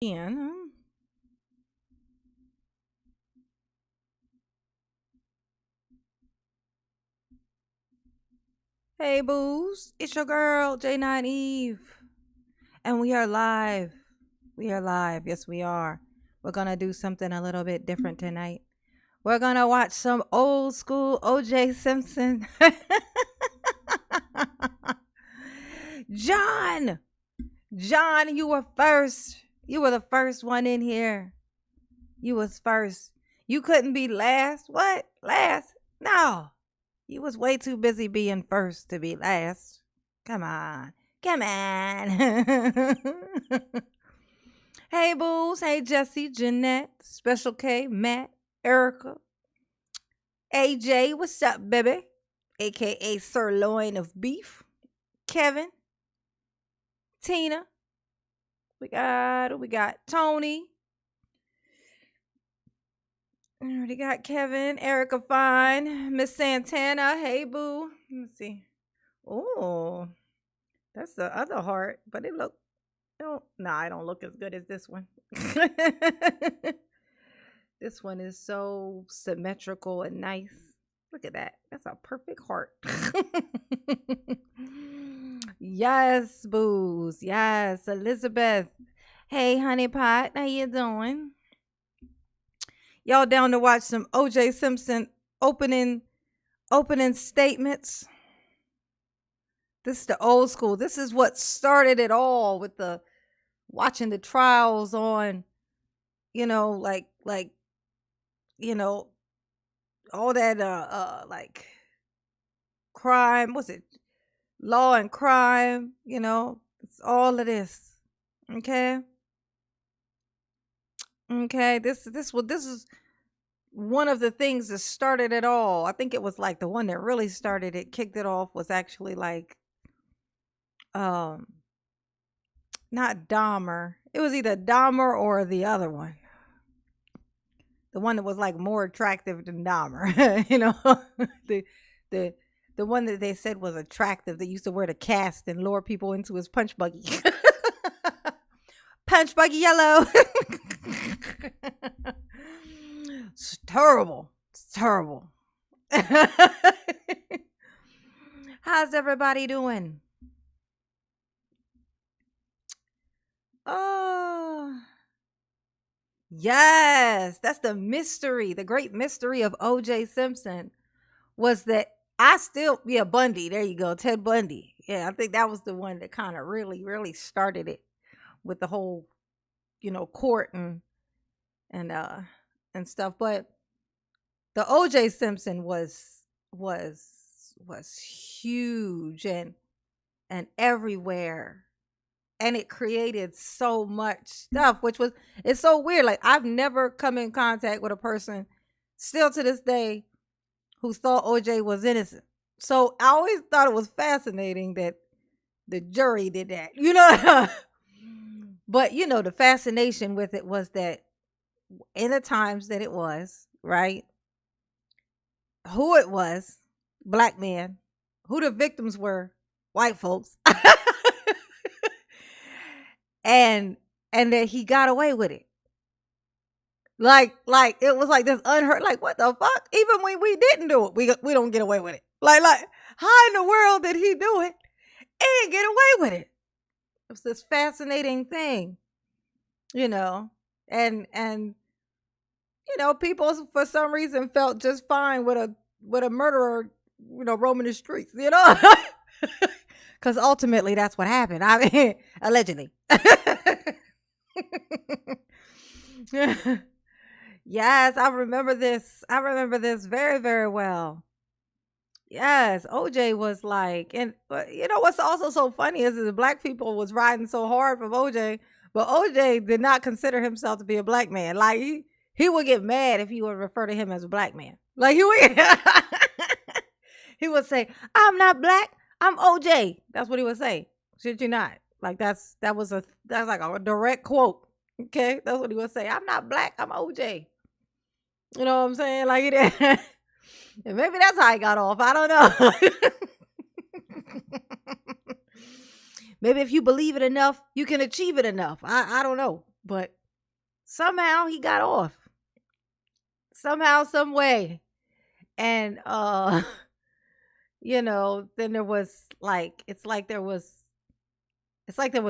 Ian. Hey, booze. It's your girl, J9 Eve. And we are live. We are live. Yes, we are. We're going to do something a little bit different tonight. We're going to watch some old school OJ Simpson. John! John, you were first. You were the first one in here. You was first. You couldn't be last. What? Last? No. You was way too busy being first to be last. Come on. Come on. Hey, Booze. Hey, Jesse, Jeanette, Special K, Matt, Erica, AJ. What's up, baby? AKA Sirloin of Beef. Kevin, Tina. We got Tony. We already got Kevin, Erica Fine, Miss Santana. Hey, boo. Let me see. Oh, that's the other heart, but it look. No, nah, I don't look as good as this one. This one is so symmetrical and nice. Look at that. That's a perfect heart. Yes, booze. Yes, Elizabeth. Hey, honey pot. How you doing? Y'all down to watch some OJ Simpson opening statements? This is the old school. This is what started it all with the watching the trials on, like all that like crime, was it law and crime, it's all of this. Okay? Okay, this is one of the things that started it all. I think it was like the one that really started it, kicked it off, was actually like um not Dahmer. It was either Dahmer or the other one. The one that was like more attractive than Dahmer. the the the one that they said was attractive, that used to wear the cast and lure people into his punch buggy. Punch buggy yellow. It's terrible. It's terrible. How's everybody doing? Oh, yes. That's the mystery. The great mystery of OJ Simpson was that Bundy. There you go. Ted Bundy. Yeah, I think that was the one that kind of really, really started it with the whole, court and stuff. But the OJ Simpson was huge and everywhere, and it created so much stuff, it's so weird. Like, I've never come in contact with a person still to this day who thought OJ was innocent. So I always thought it was fascinating that the jury did that, But the fascination with it was that in the times that it was, right? Who it was, black men, who the victims were, white folks. and that he got away with it. Like it was like this unheard, like, what the fuck? Even when we didn't do it, we don't get away with it. Like how in the world did he do it and get away with it? It's this fascinating thing, and people for some reason felt just fine with a murderer, roaming the streets, because ultimately that's what happened. I mean, allegedly. Yes, I remember this. I remember this very, very well. Yes, OJ was like, and what's also so funny is that the black people was riding so hard from OJ, but OJ did not consider himself to be a black man. Like, he would get mad if you would refer to him as a black man. Like, he would say, "I'm not black, I'm OJ." That's what he would say. Should you not? Like, that's like a direct quote. Okay, that's what he would say. "I'm not black, I'm OJ." You know what I'm saying? Like, it. And maybe that's how I got off. I don't know. Maybe if you believe it enough, you can achieve it enough. I don't know. but somehow he got off. Somehow, some way. And then there was like it's like there was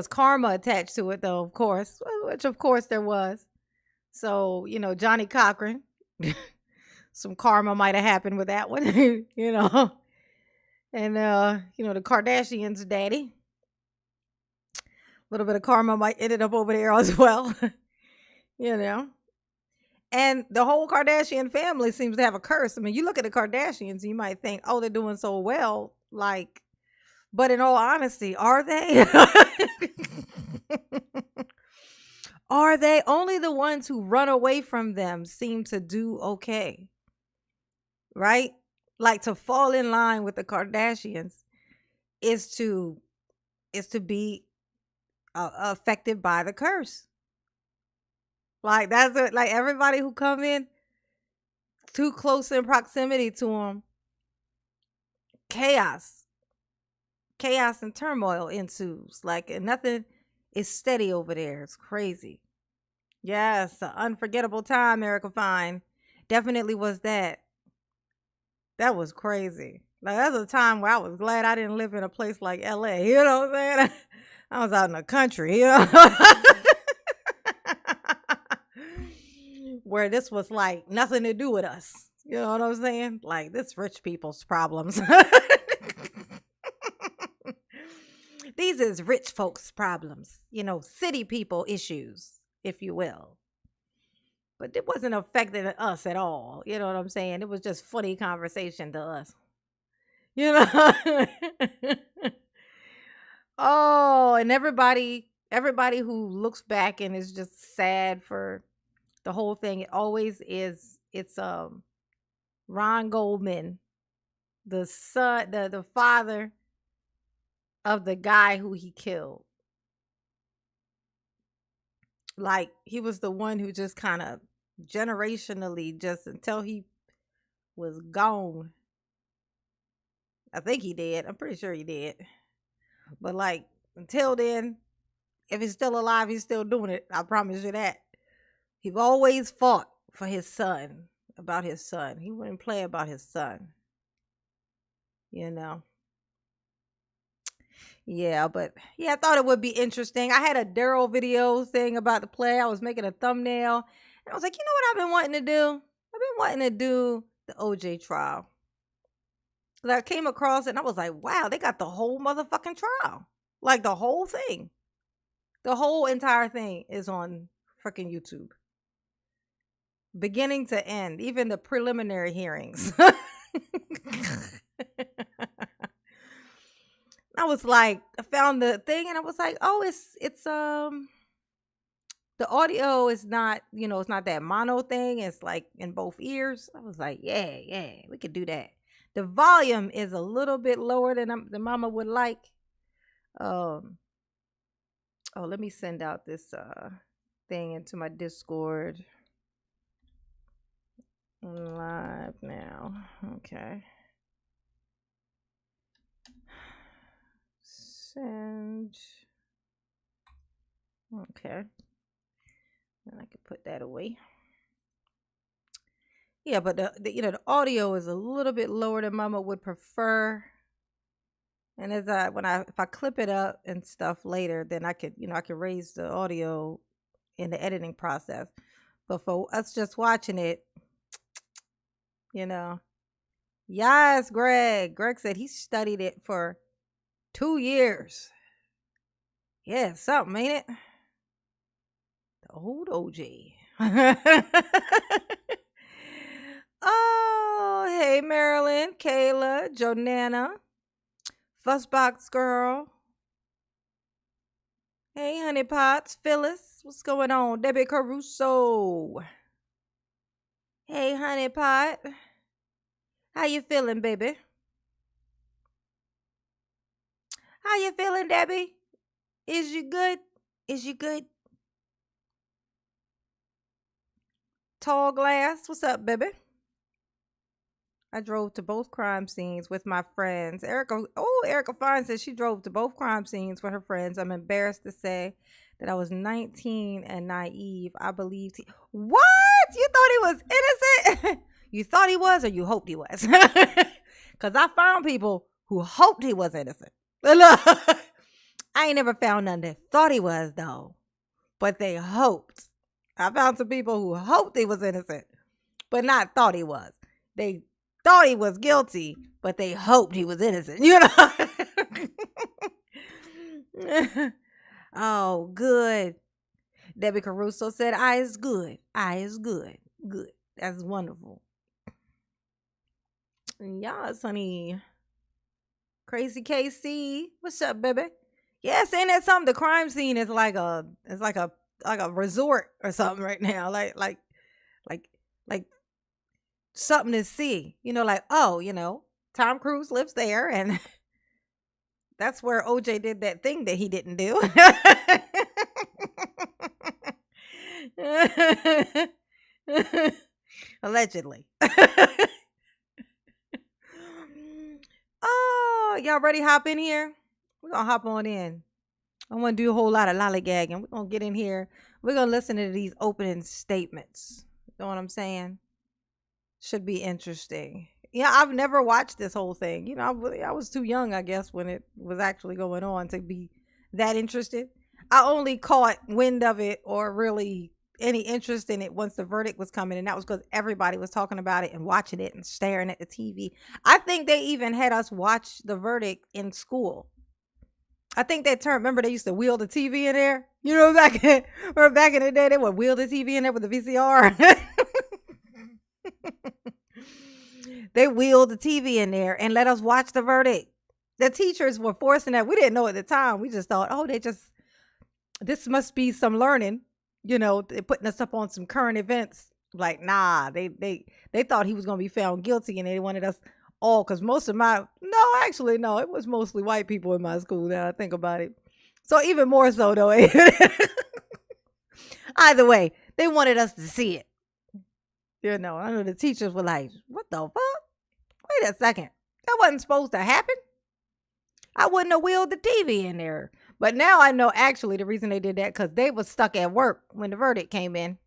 karma attached to it though, of course, which of course there was. So, Johnny Cochran, some karma might have happened with that one, And the Kardashians' daddy. A little bit of karma might ended up over there as well. you know. And the whole Kardashian family seems to have a curse. I mean, you look at the Kardashians, you might think, oh, they're doing so well. Like, but in all honesty, are they? Are they? Only the ones who run away from them seem to do okay. Right? Like, to fall in line with the Kardashians is to be affected by the curse. Like, that's it. Like, everybody who come in too close in proximity to them, chaos and turmoil ensues. Like, and nothing is steady over there. It's crazy. Yes, an unforgettable time, Erica Fine. Definitely was that. That was crazy. Like, that was a time where I was glad I didn't live in a place like LA. You know what I'm saying? I was out in the country, where this was like nothing to do with us. You know what I'm saying? Like, this rich people's problems. These is rich folks' problems. City people issues, if you will. But it wasn't affecting us at all. You know what I'm saying? It was just funny conversation to us. Oh, and everybody who looks back and is just sad for the whole thing, it always is. It's Ron Goldman, the son, the father of the guy who he killed. Like, he was the one who just kind of generationally, just until he was gone. I think he did. I'm pretty sure he did. But like, until then, if he's still alive, he's still doing it. I promise you that. He always fought for his son, about his son. He wouldn't play about his son. Yeah, but yeah, I thought it would be interesting. I had a Daryl video thing about the play. I was making a thumbnail, and I was like, you know what I've been wanting to do? I've been wanting to do the OJ trial. Because I came across it, and I was like, wow, they got the whole motherfucking trial. Like, the whole thing. The whole entire thing is on freaking YouTube. Beginning to end, even the preliminary hearings. I was like, I found the thing and I was like, oh, it's the audio is not, it's not that mono thing. It's like in both ears. I was like, yeah, we could do that. The volume is a little bit lower than the mama would like. Oh, let me send out this thing into my Discord. Live now. Okay. Send. Okay. And I can put that away. Yeah, but the audio is a little bit lower than mama would prefer. And if I clip it up and stuff later, then I could raise the audio in the editing process. But for us just watching it, yes, Greg said he studied it for 2 years. Yeah, something, ain't it? The old OJ. Oh, hey, Marilyn, Kayla, Jonana, Fussbox Girl. Hey, Honey Pots, Phyllis, what's going on? Debbie Caruso. Hey, Honey Pot. How you feeling, baby? How you feeling, Debbie? Is you good? Tall Glass, what's up, baby? I drove to both crime scenes with my friends. Erica Fine says she drove to both crime scenes with her friends. I'm embarrassed to say that I was 19 and naive. I believed what? You thought he was innocent? You thought he was, or you hoped he was? Because I found people who hoped he was innocent. I ain't never found none that thought he was, though, but they hoped. I found some people who hoped he was innocent, but not thought he was. They thought he was guilty, but they hoped he was innocent. You know? Oh, good. Debbie Caruso said, I is good. I is good. Good. That's wonderful. Yes, honey. Crazy KC. What's up, baby? Yes, ain't that something? The crime scene is like a resort or something right now. Like something to see. You know, like, oh, you know, Tom Cruise lives there, and that's where OJ did that thing that he didn't do. Allegedly. Oh, y'all ready to hop in here? We're going to hop on in. I want to do a whole lot of lollygagging. We're going to get in here. We're going to listen to these opening statements. You know what I'm saying? Should be interesting. Yeah, I've never watched this whole thing. You know, I was too young, I guess, when it was actually going on to be that interested. I only caught wind of it or really any interest in it once the verdict was coming, and that was because everybody was talking about it and watching it and staring at the TV. I think they even had us watch the verdict in school. I think they remember they used to wheel the TV in there? You know, back in the day, they would wheel the TV in there with the VCR. They wheeled the TV in there and let us watch the verdict. The teachers were forcing that. We didn't know at the time. We just thought, oh, this must be some learning. You know, they're putting us up on some current events. Like, nah, they thought he was going to be found guilty, and they wanted us all, because most of no, it was mostly white people in my school now I think about it. So even more so, though. Either way, they wanted us to see it. You know, I know the teachers were like, what the fuck? Wait a second. That wasn't supposed to happen. I wouldn't have wheeled the TV in there. But now I know actually the reason they did that, because they were stuck at work when the verdict came in.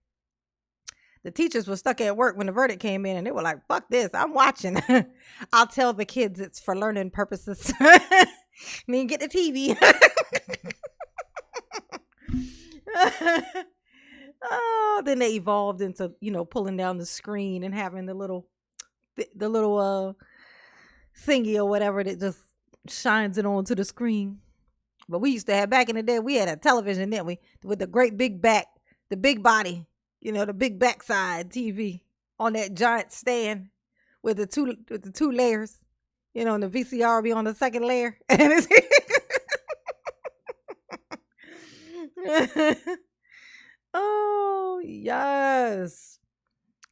The teachers were stuck at work when the verdict came in, and they were like, fuck this, I'm watching. I'll tell the kids it's for learning purposes. I mean, get the TV. Oh, then they evolved into, you know, pulling down the screen and having the little thingy or whatever that just shines it onto the screen. But we used to have, back in the day, we had a television, didn't we? With the great big back, the big body, you know, the big backside TV on that giant stand with the two layers, you know, and the VCR will be on the second layer. And oh, yes.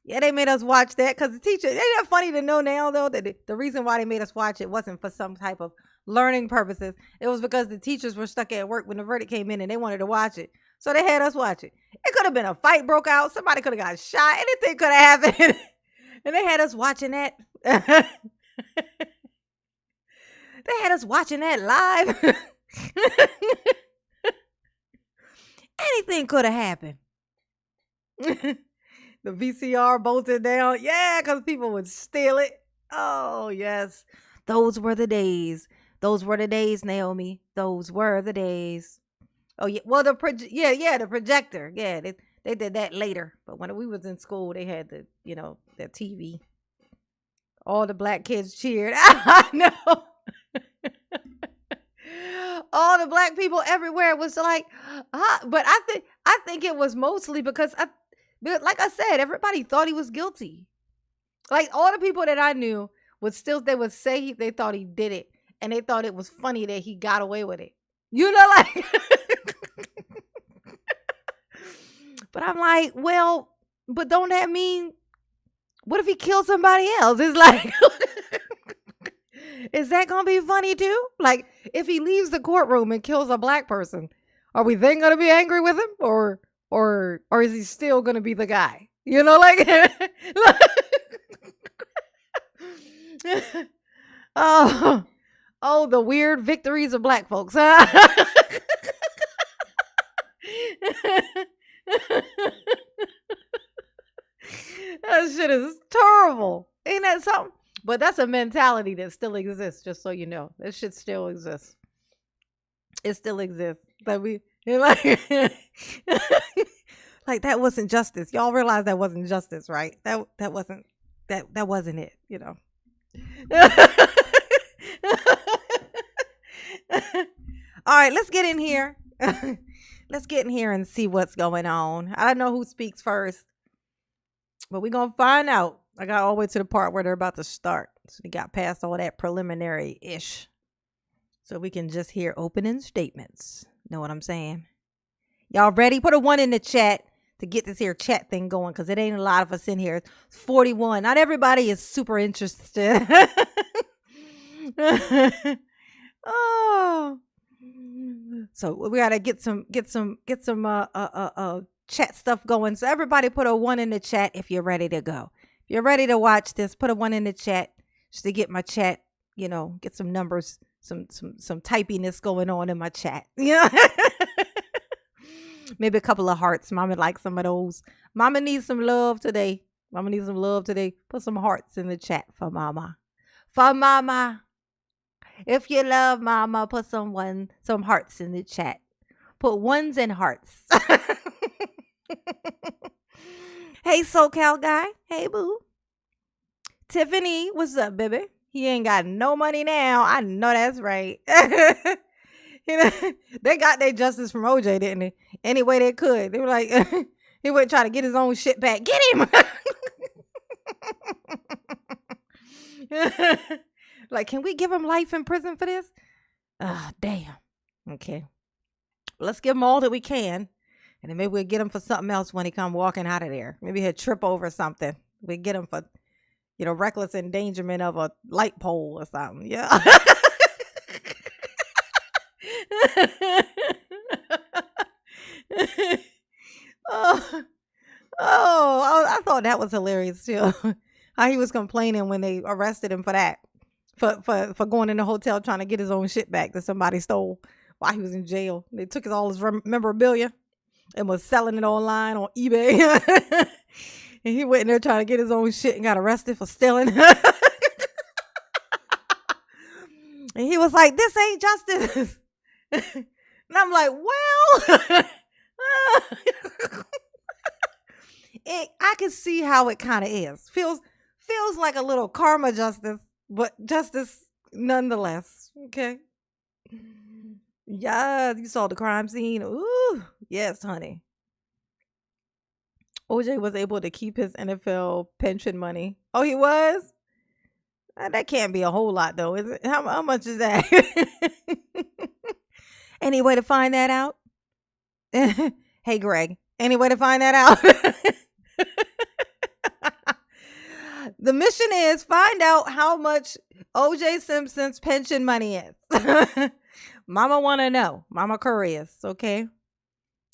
Yeah, they made us watch that because the teacher, ain't that funny to know now, though, that the reason why they made us watch it wasn't for some type of learning purposes. It was because the teachers were stuck at work when the verdict came in and they wanted to watch it. So they had us watch it. It could have been a fight broke out. Somebody could have got shot. Anything could have happened. And they had us watching that. They had us watching that live. Anything could have happened. The VCR bolted down. Yeah, because people would steal it. Oh, yes. Those were the days. Those were the days, Naomi. Those were the days. Oh, yeah. Well, the projector. Yeah, they did that later. But when we was in school, they had the TV. All the black kids cheered. I know. All the black people everywhere was like, but I think it was mostly because like I said, everybody thought he was guilty. Like all the people that I knew they would say they thought he did it, and they thought it was funny that he got away with it. You know, like. But I'm like, well, but don't that mean? What if he killed somebody else? It's like. Is that gonna be funny too? Like, if he leaves the courtroom and kills a black person, are we then gonna be angry with him, or is he still gonna be the guy? You know, like, oh, the weird victories of black folks, huh? That shit is terrible. Ain't that something? But that's a mentality that still exists, just so you know. That shit still exists. It still exists. Like we like, like that wasn't justice. Y'all realize that wasn't justice, right? That wasn't that wasn't it, you know. All right, let's get in here. Let's get in here and see what's going on. I don't know who speaks first, but we're going to find out. I got all the way to the part where they're about to start. So they got past all that preliminary-ish. So we can just hear opening statements. Know what I'm saying? Y'all ready? Put a 1 in the chat to get this here chat thing going, because it ain't a lot of us in here. It's 41. Not everybody is super interested. Oh. So we gotta get some chat stuff going. So everybody put a 1 in the chat if you're ready to go. If you're ready to watch this, put a 1 in the chat just to get my chat, get some numbers, some typiness going on in my chat. Yeah. Maybe a couple of hearts. Mama likes some of those. Mama needs some love today. Put some hearts in the chat for mama. For mama. If you love mama, put some hearts in the chat. Put 1s and hearts. Hey, SoCal guy. Hey, boo. Tiffany, what's up, baby? He ain't got no money now. I know that's right. They got their justice from OJ, didn't they? Any way they could. They were like, he went try to get his own shit back. Get him. Like, can we give him life in prison for this? Ah, damn. Okay. Let's give him all that we can. And then maybe we'll get him for something else when he come walking out of there. Maybe he'll trip over something. We get him for, reckless endangerment of a light pole or something. Yeah. I thought that was hilarious too. How he was complaining when they arrested him for that. For going in the hotel trying to get his own shit back that somebody stole while he was in jail. They took all his memorabilia and was selling it online on eBay. And he went in there trying to get his own shit and got arrested for stealing. And he was like, this ain't justice. And I'm like, well, I can see how it kind of is. Feels like a little karma justice. But justice nonetheless. Okay. Yeah, you saw the crime scene. Ooh, yes, honey. OJ was able to keep his NFL pension money. Oh, he was? That can't be a whole lot, though, is it? How much is that? Any way to find that out? Hey, Greg. Any way to find that out? The mission is find out how much OJ Simpson's pension money is. Mama want to know. Mama curious, okay?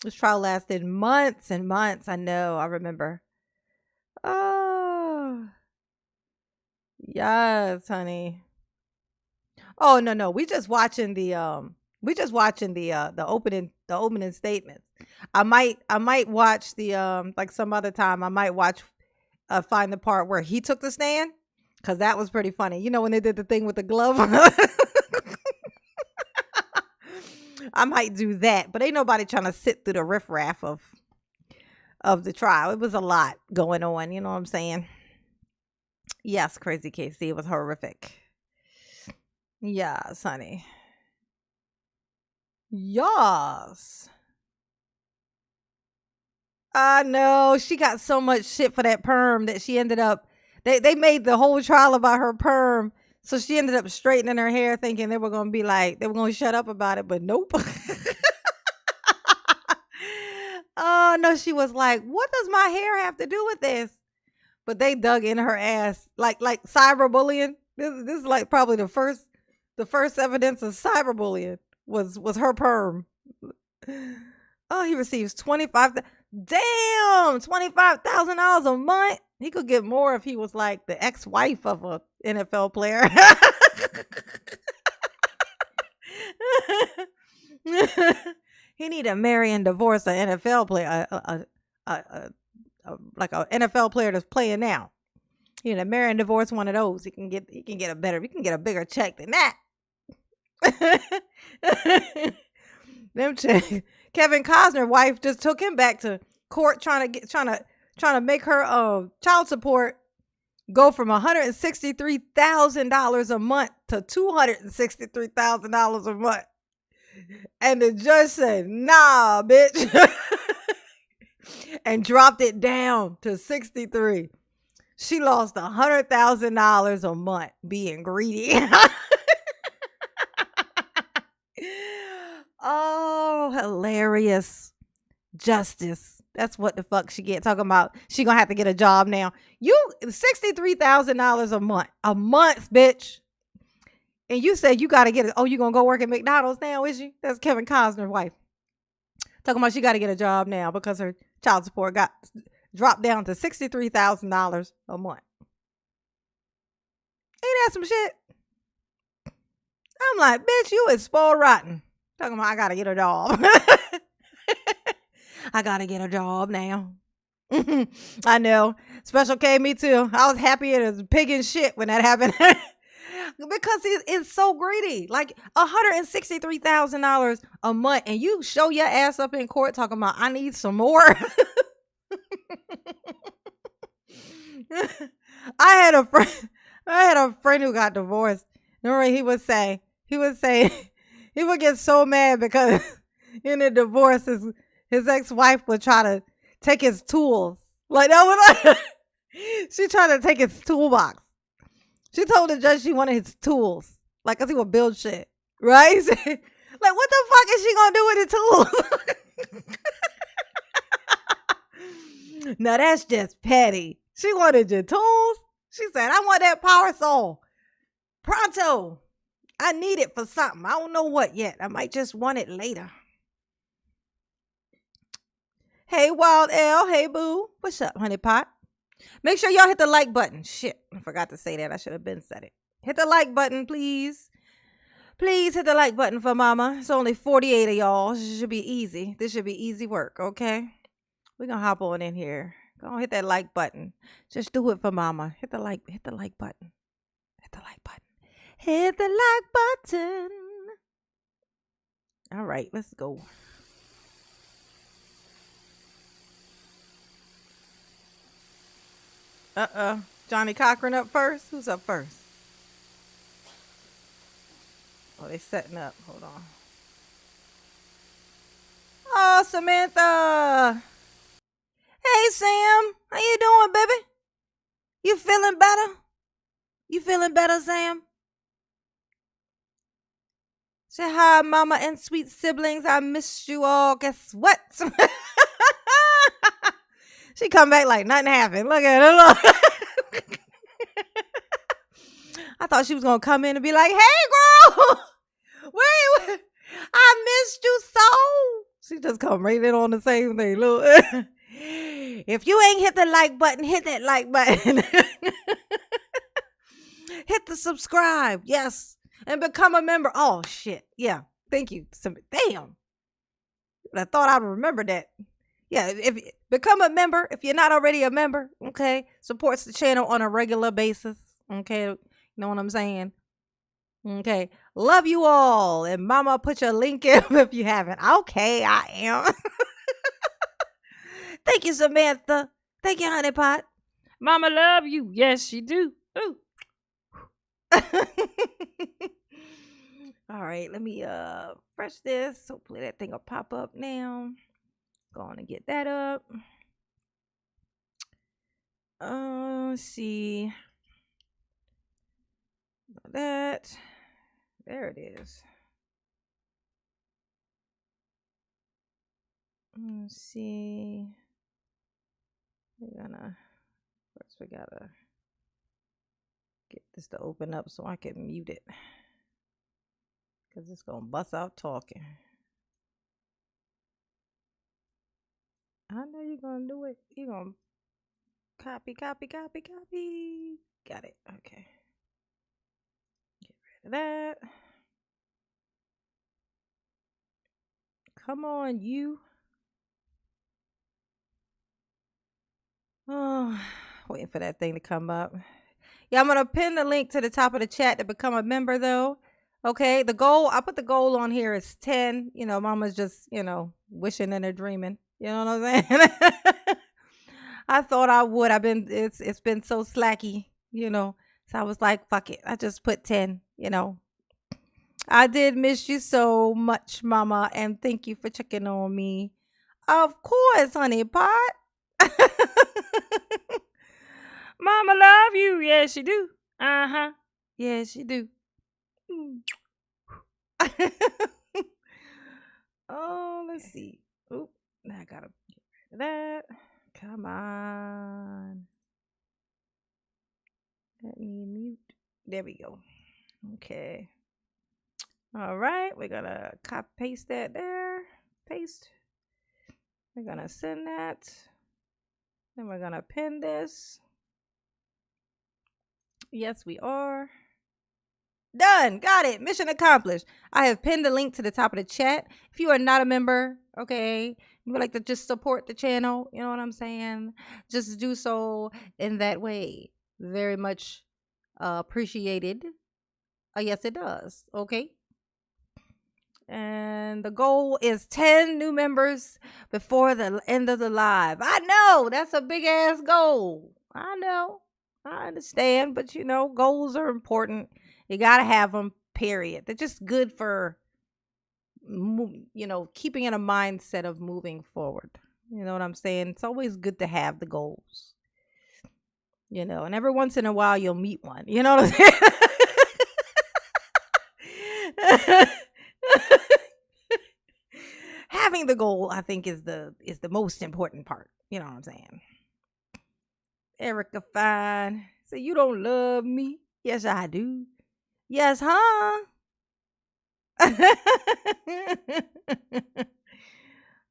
This trial lasted months and months. I know. I remember. Oh. Yes, honey. Oh, no. We just watching the opening statements. I might watch the like some other time. I might watch find the part where he took the stand, because that was pretty funny. When they did the thing with the glove. I might do that, but ain't nobody trying to sit through the riffraff of the trial. It was a lot going on. You know what I'm saying? Yes, Crazy Casey. It was horrific. Yes, honey. Yes. I know. She got so much shit for that perm that she ended up, they made the whole trial about her perm. So she ended up straightening her hair thinking they were going to shut up about it, but nope. Oh, no, she was like, what does my hair have to do with this? But they dug in her ass like cyberbullying. This is like probably the first evidence of cyberbullying was her perm. Oh, he receives $25,000 a month. He could get more if he was like the ex-wife of a NFL player. He need to marry and divorce an NFL player, like an NFL player that's playing now. You know, marry and divorce one of those. He can get a bigger check than that. Kevin Costner's wife just took him back to court trying to make her child support go from $163,000 a month to $263,000 a month. And the judge said, "Nah, bitch." And dropped it down to 63. She lost $100,000 a month being greedy. Oh, hilarious. Justice. That's what the fuck she get talking about. She gonna have to get a job now. You $63,000 a month. A month, bitch. And you said you gotta get it. Oh, you gonna go work at McDonald's now, is you? That's Kevin Costner's wife. Talking about she gotta get a job now because her child support got dropped down to $63,000 a month. Ain't that some shit? I'm like, bitch, you is spoiled rotten. Talking about I gotta get a job. I gotta get a job now. I know. Special K, me too. I was happy as pig and shit when that happened. Because it's so greedy. Like $163,000 a month, and you show your ass up in court talking about I need some more. I had a friend who got divorced. Remember, he would get so mad because in the divorce his ex-wife would try to take his tools. Like that was she tried to take his toolbox. She told the judge she wanted his tools. Like, cause he would build shit. Right? Like, what the fuck is she gonna do with the tools? Now that's just petty. She wanted your tools. She said, I want that power saw. Pronto. I need it for something. I don't know what yet. I might just want it later. Hey, Wild L. Hey, Boo. What's up, honey pot? Make sure y'all hit the like button. Shit, I forgot to say that. I should have been said it. Hit the like button, please. Please hit the like button for mama. It's only 48 of y'all. This should be easy. This should be easy work, okay? We're going to hop on in here. Go on, hit that like button. Just do it for mama. Hit the like button. Hit the like button. Hit the like button. All right, let's go. Johnny Cochran up first? Who's up first? Oh, they setting up. Hold on. Oh, Samantha. Hey, Sam. How you doing, baby? You feeling better? You feeling better, Sam? Say hi, mama and sweet siblings. I missed you all. Guess what? She come back like nothing happened. Look at her. Look. I thought she was going to come in and be like, hey, girl. Wait. I missed you so. She just come right in on the same thing. Look. If you ain't hit the like button, hit that like button. Hit the subscribe. Yes. And become a member. Oh, shit. Yeah. Thank you. Damn. I thought I'd remember that. Yeah, if become a member, if you're not already a member, okay, supports the channel on a regular basis, okay, you know what I'm saying? Okay, love you all, and mama, put your link in if you haven't. Okay, I am. Thank you, Samantha. Thank you, honey pot. Mama love you. Yes, she do. Ooh. All right, let me refresh this. Hopefully that thing will pop up now. Go on and get that up. Let's see. That. There it is. Let's see. First we gotta get this to open up so I can mute it. Because it's gonna bust out talking. I know you're gonna do it. You're gonna copy. Got it. Okay. Get rid of that. Come on, you. Oh, waiting for that thing to come up. Yeah, I'm gonna pin the link to the top of the chat to become a member though. Okay, the goal, I put the goal on here is 10. You know, mama's just, wishing and a dreaming. You know what I'm saying? I thought I would. It's been so slacky, So I was like, fuck it. I just put 10. I did miss you so much, mama, and thank you for checking on me. Of course, honey pot. Mama love you. Yes, she do. Uh-huh. Yes, she do. Oh, let's see. Oop, I gotta get rid of that. Come on. Let me mute. There we go. Okay. All right. We're gonna copy paste that there. Paste. We're gonna send that. Then we're gonna pin this. Yes, we are. Done. Got it. Mission accomplished. I have pinned the link to the top of the chat. If you are not a member, okay, you would like to just support the channel, you know what I'm saying? Just do so in that way. Very much appreciated. Yes, it does. Okay. And the goal is 10 new members before the end of the live. I know that's a big ass goal. I know. I understand, but goals are important. You got to have them, period. They're just good for, keeping in a mindset of moving forward. You know what I'm saying? It's always good to have the goals. And every once in a while you'll meet one. You know what I'm saying? Having the goal, I think, is the most important part. You know what I'm saying? Erica Fine. So you don't love me? Yes, I do. Yes, huh?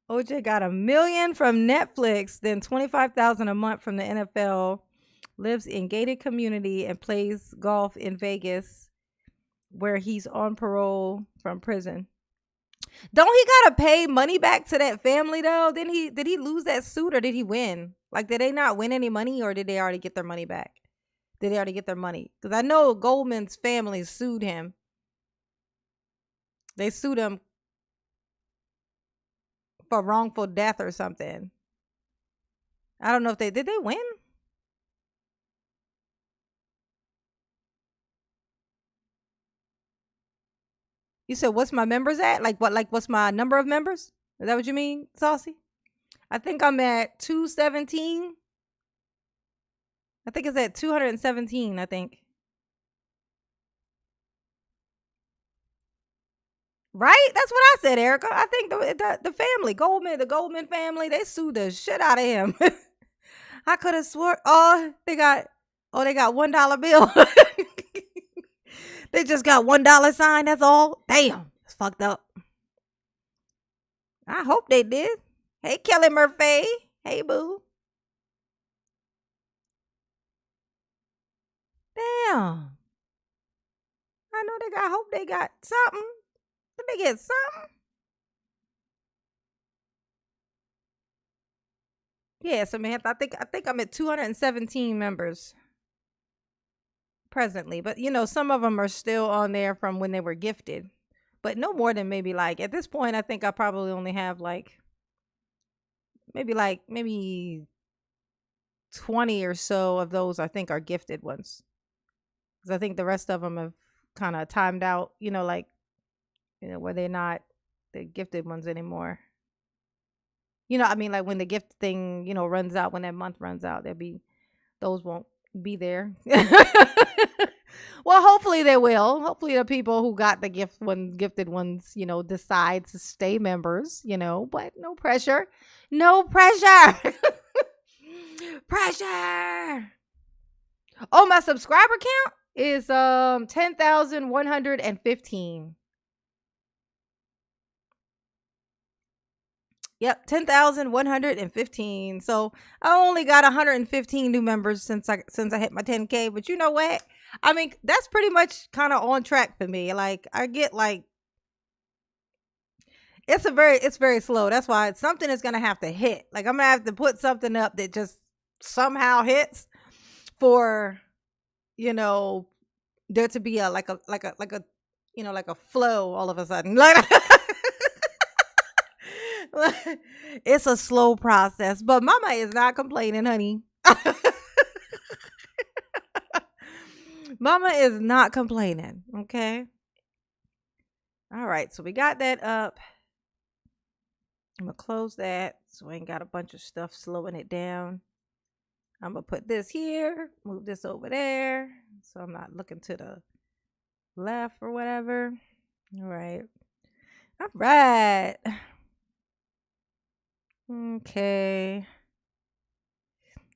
OJ got $1 million from Netflix, then $25,000 a month from the NFL. Lives in gated community and plays golf in Vegas, where he's on parole from prison. Don't he gotta pay money back to that family though? Did he lose that suit or did he win? Like, did they not win any money or did they already get their money back? Did they already get their money? Because I know Goldman's family sued him. They sued him for wrongful death or something. I don't know if did they win? You said, what's my members at? What's my number of members? Is that what you mean, Saucy? I think I'm at 217. I think it's at 217, I think. Right? That's what I said, Erica. I think the family, the Goldman family, they sued the shit out of him. I could have swore, they got $1 bill. They just got $1 sign, that's all. Damn, it's fucked up. I hope they did. Hey, Kelly Murphy. Hey, boo. Damn. I know I hope they got something. Did they get something? Yeah, Samantha, I think I'm at 217 members presently. But some of them are still on there from when they were gifted. But no more than maybe at this point, I think I probably only have maybe 20 or so of those I think are gifted ones. Because I think the rest of them have kind of timed out, where they're not the gifted ones anymore. When the gift thing, runs out, when that month runs out, those won't be there. Well, hopefully they will. Hopefully the people who got the gifted ones, decide to stay members, but no pressure. No pressure. Pressure. Oh, my subscriber count is 10,115. Yep, 10,115. So I only got 115 new members since I hit my 10K. But you know what? That's pretty much kind of on track for me. I get It's very slow. That's why something is gonna have to hit. Like I'm gonna have to put something up that just somehow hits for, you know, there to be a like a flow all of a sudden. Like, it's a slow process, but mama is not complaining, honey. Mama is not complaining. Okay. All right. So we got that up. I'm gonna close that so I ain't got a bunch of stuff slowing it down. I'm gonna put this here, move this over there, so I'm not looking to the left or whatever. All right. All right. Okay.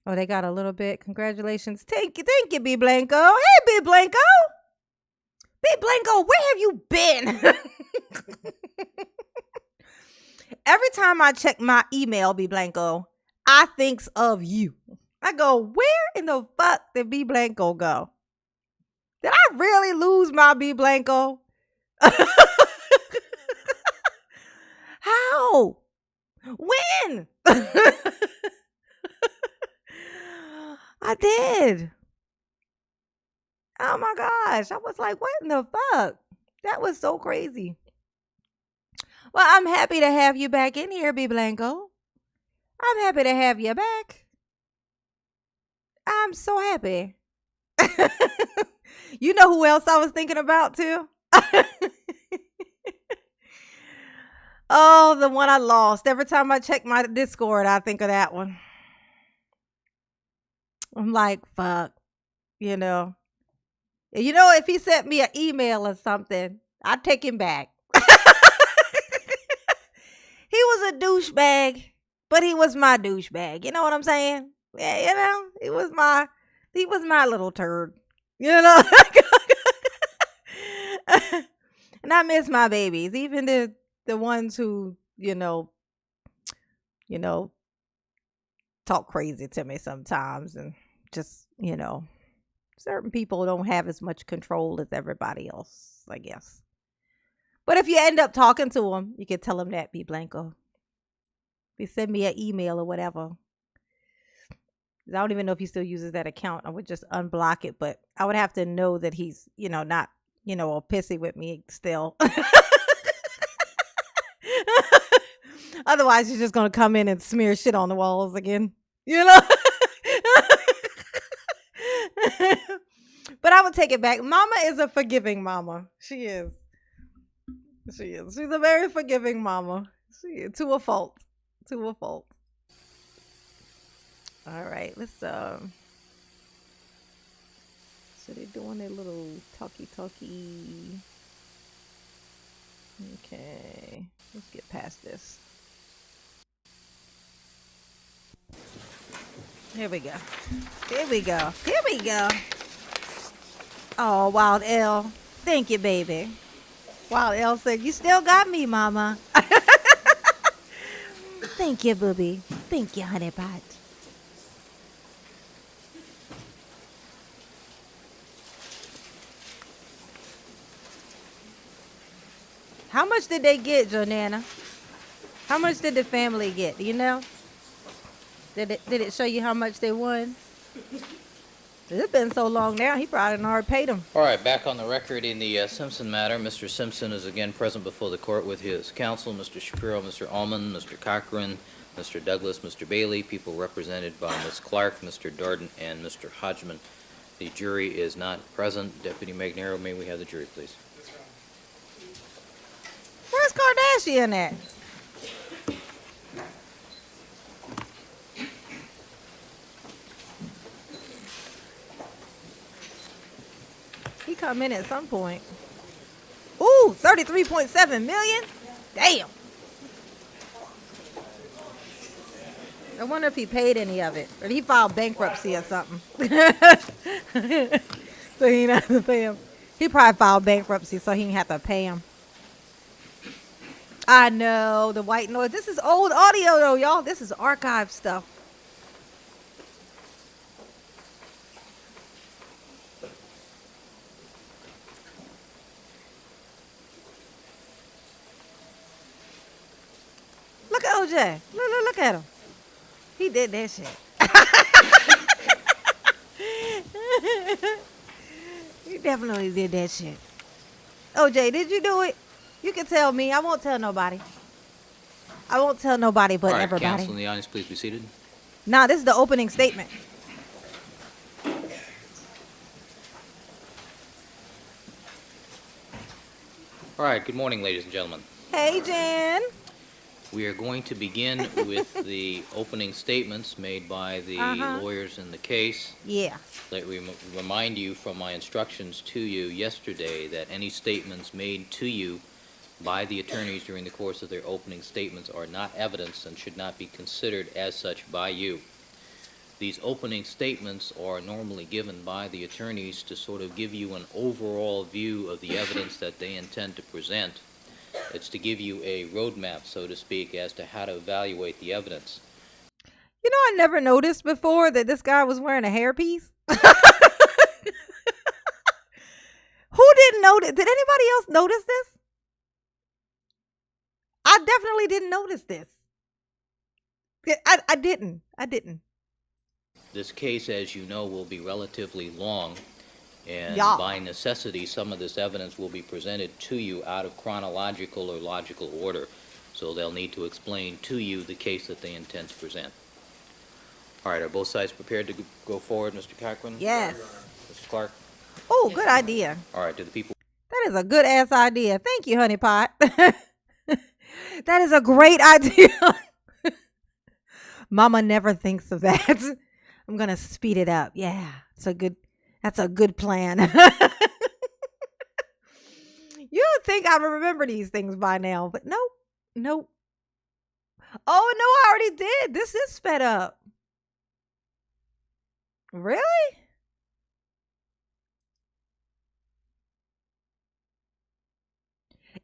Oh, they got a little bit. Congratulations. Thank you, B Blanco. Hey, B Blanco. B Blanco, where have you been? Every time I check my email, B Blanco, I thinks of you. I go, where in the fuck did B Blanco go? Did I really lose my B Blanco? How? When? I did. Oh my gosh. I was like, what in the fuck? That was so crazy. Well, I'm happy to have you back in here, B Blanco. I'm happy to have you back. I'm so happy. You know who else I was thinking about too? Oh, the one I lost. Every time I check my Discord, I think of that one. I'm like, fuck, you know. You know, if he sent me an email or something, I'd take him back. He was a douchebag, but he was my douchebag. You know what I'm saying? Yeah, you know, he was my little turd. You know? And I miss my babies, even the ones who, you know, talk crazy to me sometimes and just, certain people don't have as much control as everybody else, I guess. But if you end up talking to them, you can tell them that, B Blanco. If you send me an email or whatever. I don't even know if he still uses that account. I would just unblock it, but I would have to know that he's, not, all pissy with me still. Otherwise, he's just going to come in and smear shit on the walls again, But I would take it back. Mama is a forgiving mama. She is. She's a very forgiving mama. She is, to a fault. To a fault. All right, let's so they're doing their little talkie. Okay, let's get past this. Here we go. Oh, Wild L. Thank you, baby. Wild L said, you still got me, mama. Thank you, booby. Thank you, honey pot. How much did they get, Jonana? How much did the family get? Do you know? Did it show you how much they won? It's been so long now, he probably already paid them. All right, back on the record in the Simpson matter. Mr. Simpson is again present before the court with his counsel, Mr. Shapiro, Mr. Allman, Mr. Cochran, Mr. Douglas, Mr. Bailey, people represented by Ms. Clark, Mr. Darden, and Mr. Hodgman. The jury is not present. Deputy Magnero, may we have the jury, please? Where's Kardashian at? He come in at some point. Ooh, 33.7 million? Damn. I wonder if he paid any of it. Or he filed bankruptcy or something. So he didn't have to pay him. He probably filed bankruptcy so he didn't have to pay him. I know, the white noise. This is old audio though, y'all. This is archive stuff. OJ. Look at him. He did that shit. He definitely did that shit. OJ, did you do it? You can tell me. I won't tell nobody. I won't tell nobody but All right, everybody. counsel in the audience, please be seated. Nah, this is the opening statement. All right, good morning, ladies and gentlemen. Hey, Jan. We are going to begin with the opening statements made by the lawyers in the case. Yeah. Let me remind you from my instructions to you yesterday that any statements made to you by the attorneys during the course of their opening statements are not evidence and should not be considered as such by you. These opening statements are normally given by the attorneys to sort of give you an overall view of the evidence that they intend to present. It's to give you a roadmap, so to speak, as to how to evaluate the evidence. You know, I never noticed before that this guy was wearing a hairpiece. Who didn't notice? Did anybody else notice this? I definitely didn't notice this. I didn't. This case, as you know, will be relatively long, and Yeah. by necessity, some of this evidence will be presented to you out of chronological or logical order. So they'll need to explain to you the case that they intend to present. All right, are both sides prepared to go forward, Mr. Cochran? Yes. Mr. Clark? Oh, good idea. All right, do the people... That is a good ass idea. Thank you, honey pot. That is a great idea. Mama never thinks of that. I'm gonna speed it up. Yeah, that's a good plan. You would think I would remember these things by now, but nope. Oh no, I already did. This is sped up. Really?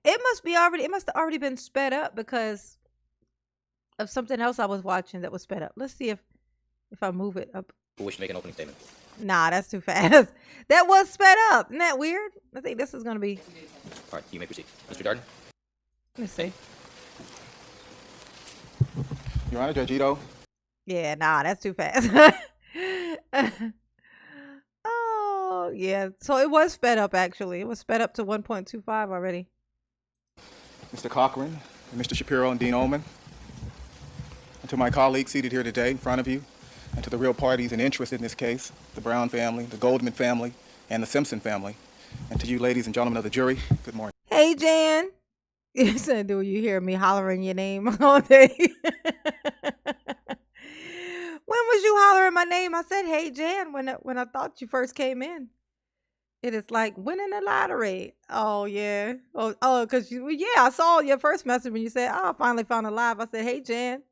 It must have already been sped up because of something else I was watching that was sped up. Let's see if I move it up. Who wish to make an opening statement? Nah, that's too fast. That was sped up. Isn't that weird? I think this is going to be... All right, you may proceed. Mr. Darden? Let me see. Your Honor, Judge Ito. Yeah, nah, that's too fast. Oh, yeah. So it was sped up, actually. It was sped up to 1.25 already. Mr. Cochran, and Mr. Shapiro, and Dean Ullman. And to my colleagues seated here today in front of you, and to the real parties and interested in this case, the Brown family, the Goldman family, and the Simpson family, and to you ladies and gentlemen of the jury, good morning. Hey, Jan. You said, do you hear me hollering your name all day? When was you hollering my name? I said, hey, Jan, when I thought you first came in. It is like winning the lottery. Oh, yeah. Oh, because I saw your first message when you said, oh, I finally found a live. I said, hey, Jan.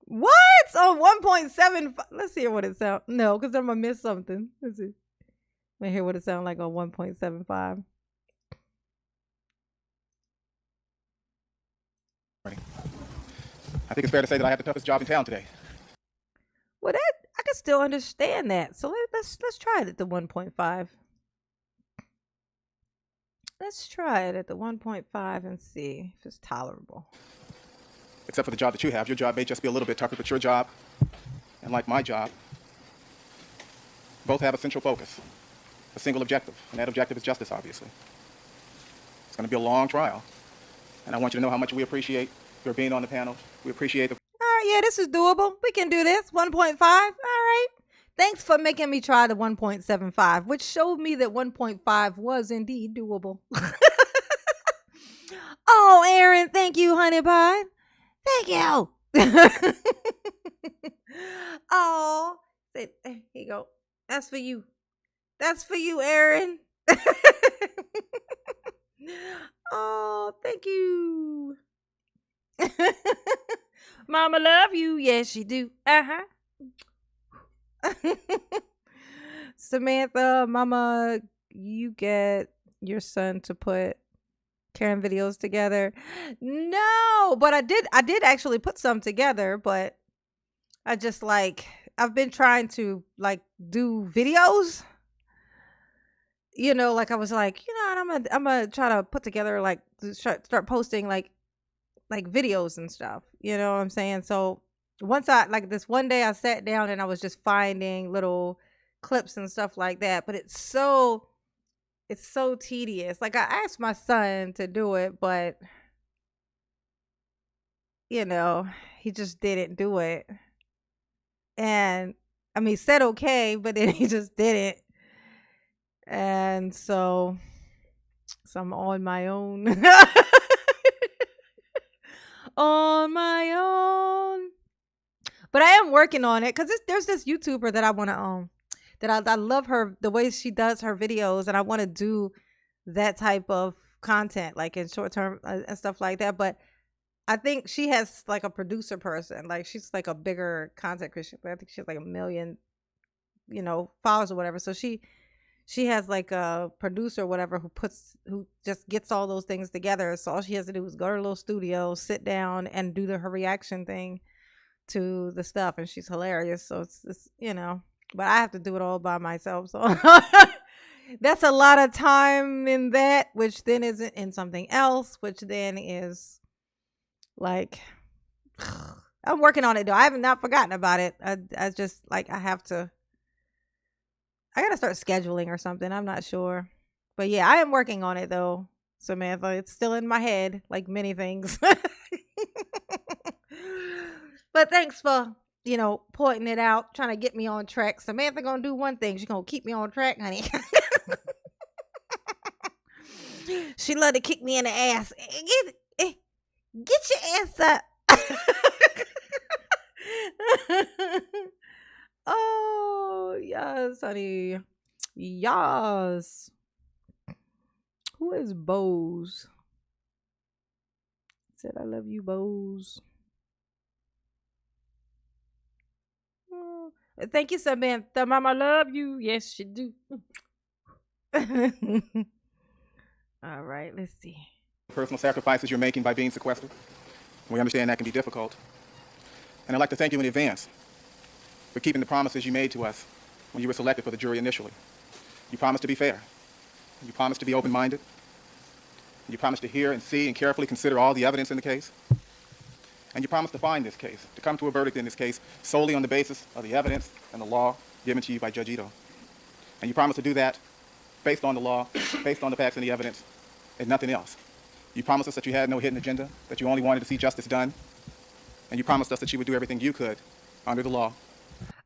What? On 1.75? Let's hear what it sounds. No, because I'm going to miss something. Let's see. Let me hear what it sounds like on 1.75. I think it's fair to say that I have the toughest job in town today. Well, that I can still understand that. So let's try it at the 1.5. Let's try it at the 1.5 and see if it's tolerable. Except for the job that you have. Your job may just be a little bit tougher, but your job, and like my job, both have a central focus, a single objective, and that objective is justice, obviously. It's going to be a long trial, and I want you to know how much we appreciate your being on the panel. We appreciate the... All right, yeah, this is doable. We can do this. 1.5. All right. Thanks for making me try the 1.75, which showed me that 1.5 was indeed doable. Oh, Aaron, thank you, honey pie. Thank you. Oh, here you go. That's for you. That's for you, Aaron. Oh, thank you. Mama love you. Yes, she do. Samantha, Mama, you get your son to put Karen videos together. No, but I did actually put some together, but I just I've been trying to do videos like I was like, and I'm gonna try to put together like start posting like videos and stuff. You know what I'm saying? So once I like this one day I sat down and I was just finding little clips and stuff like that, but it's so tedious. Like I asked my son to do it, but you know, he just didn't do it. And I mean, he said okay, but then he just didn't. And so I'm on my own. On my own. But I am working on it because there's this YouTuber that I want to that I love her the way she does her videos, and I want to do that type of content like in short term and stuff like that. But I think she has like a producer person, like she's like a bigger content creator. I think she has like a million, followers or whatever. So she has like a producer or whatever who just gets all those things together. So all she has to do is go to a little studio, sit down, and do her reaction thing to the stuff, and she's hilarious. So it's but I have to do it all by myself. So that's a lot of time in that, which then isn't in something else, which then is like I'm working on it though. I have not forgotten about it. I just like I gotta start scheduling or something. I'm not sure. But yeah, I am working on it though, Samantha. It's still in my head, like many things. But thanks for, pointing it out, trying to get me on track. Samantha gonna do one thing. She gonna keep me on track, honey. She love to kick me in the ass. Get your ass up. Oh, yes, honey. Yes. Who is Bose? Said I love you, Bose. Oh, thank you, Samantha. Mama love you. Yes, she do. All right, let's see. Personal sacrifices you're making by being sequestered. We understand that can be difficult. And I'd like to thank you in advance for keeping the promises you made to us when you were selected for the jury initially. You promised to be fair. You promised to be open-minded. You promised to hear and see and carefully consider all the evidence in the case. And you promised to find this case, to come to a verdict in this case solely on the basis of the evidence and the law given to you by Judge Ito. And you promised to do that based on the law, based on the facts and the evidence, and nothing else. You promised us that you had no hidden agenda, that you only wanted to see justice done. And you promised us that you would do everything you could under the law.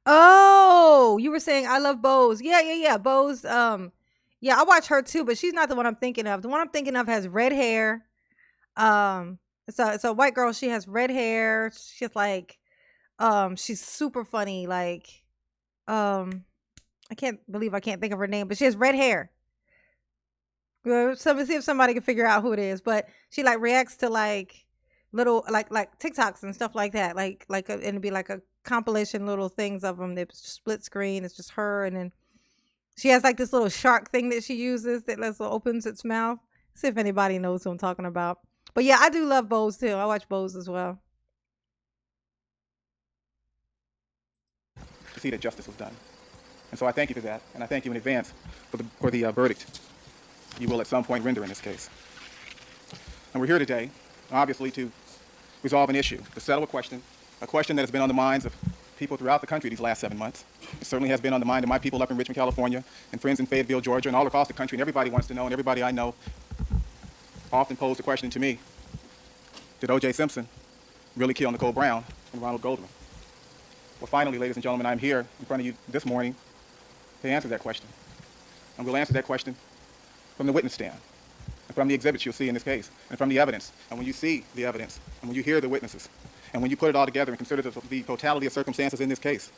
Oh, you were saying I love Bose. Yeah. Bose, yeah, I watch her too, but she's not the one I'm thinking of. The one I'm thinking of has red hair. It's a white girl. She has red hair. She's like, she's super funny. Like, I can't believe I can't think of her name, but she has red hair. See if somebody can figure out who it is. But she like reacts to like little like TikToks and stuff like that. And it'd be like a compilation little things of them. They split screen. It's just her, and then she has like this little shark thing that she uses that opens its mouth. See if anybody knows who I'm talking about. But yeah, I do love Bose too. I watch Bose as well. To see that justice was done. And so I thank you for that, and I thank you in advance for the verdict you will at some point render in this case. And we're here today, obviously, to resolve an issue, to settle a question that has been on the minds of people throughout the country these last 7 months. It certainly has been on the mind of my people up in Richmond, California, and friends in Fayetteville, Georgia, and all across the country, and everybody wants to know, and everybody I know often pose the question to me, did O.J. Simpson really kill Nicole Brown and Ronald Goldman? Well, finally, ladies and gentlemen, I'm here in front of you this morning to answer that question. And we'll answer that question from the witness stand, and from the exhibits you'll see in this case, and from the evidence. And when you see the evidence, and when you hear the witnesses, and when you put it all together and consider the totality of circumstances in this case,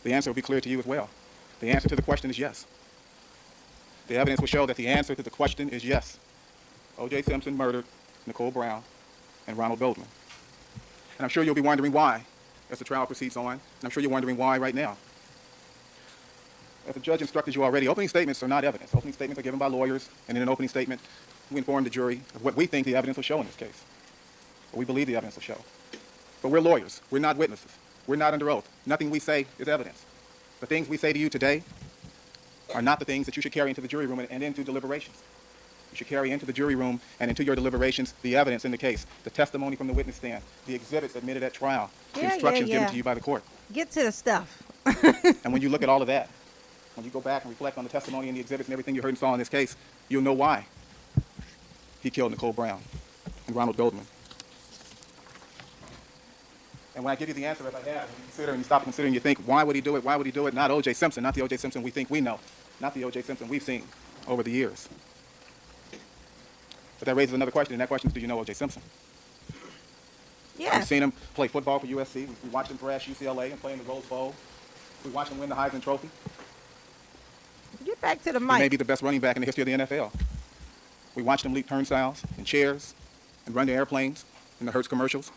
the answer will be clear to you as well. The answer to the question is yes. The evidence will show that the answer to the question is yes. O.J. Simpson murdered Nicole Brown and Ronald Goldman. And I'm sure you'll be wondering why as the trial proceeds on, and I'm sure you're wondering why right now. As the judge instructed you already, opening statements are not evidence. Opening statements are given by lawyers, and in an opening statement, we inform the jury of what we think the evidence will show in this case. What we believe the evidence will show. But we're lawyers. We're not witnesses. We're not under oath. Nothing we say is evidence. The things we say to you today are not the things that you should carry into the jury room and into deliberations. You should carry into the jury room and into your deliberations the evidence in the case, the testimony from the witness stand, the exhibits admitted at trial, the instructions given to you by the court. Get to the stuff. And when you look at all of that, when you go back and reflect on the testimony and the exhibits and everything you heard and saw in this case, you'll know why he killed Nicole Brown and Ronald Goldman. And when I give you the answer as I have, and you consider and you stop and consider and you think, why would he do it? Why would he do it? Not O.J. Simpson, not the O.J. Simpson we think we know, not the O.J. Simpson we've seen over the years. But that raises another question, and that question is, do you know O.J. Simpson? Yes. We've seen him play football for USC. We watched him thrash UCLA and play in the Rose Bowl. We watched him win the Heisman Trophy. Get back to the He mic. may be the best running back in the history of the NFL. We watched him leap turnstiles and chairs and run to airplanes in the Hertz commercials.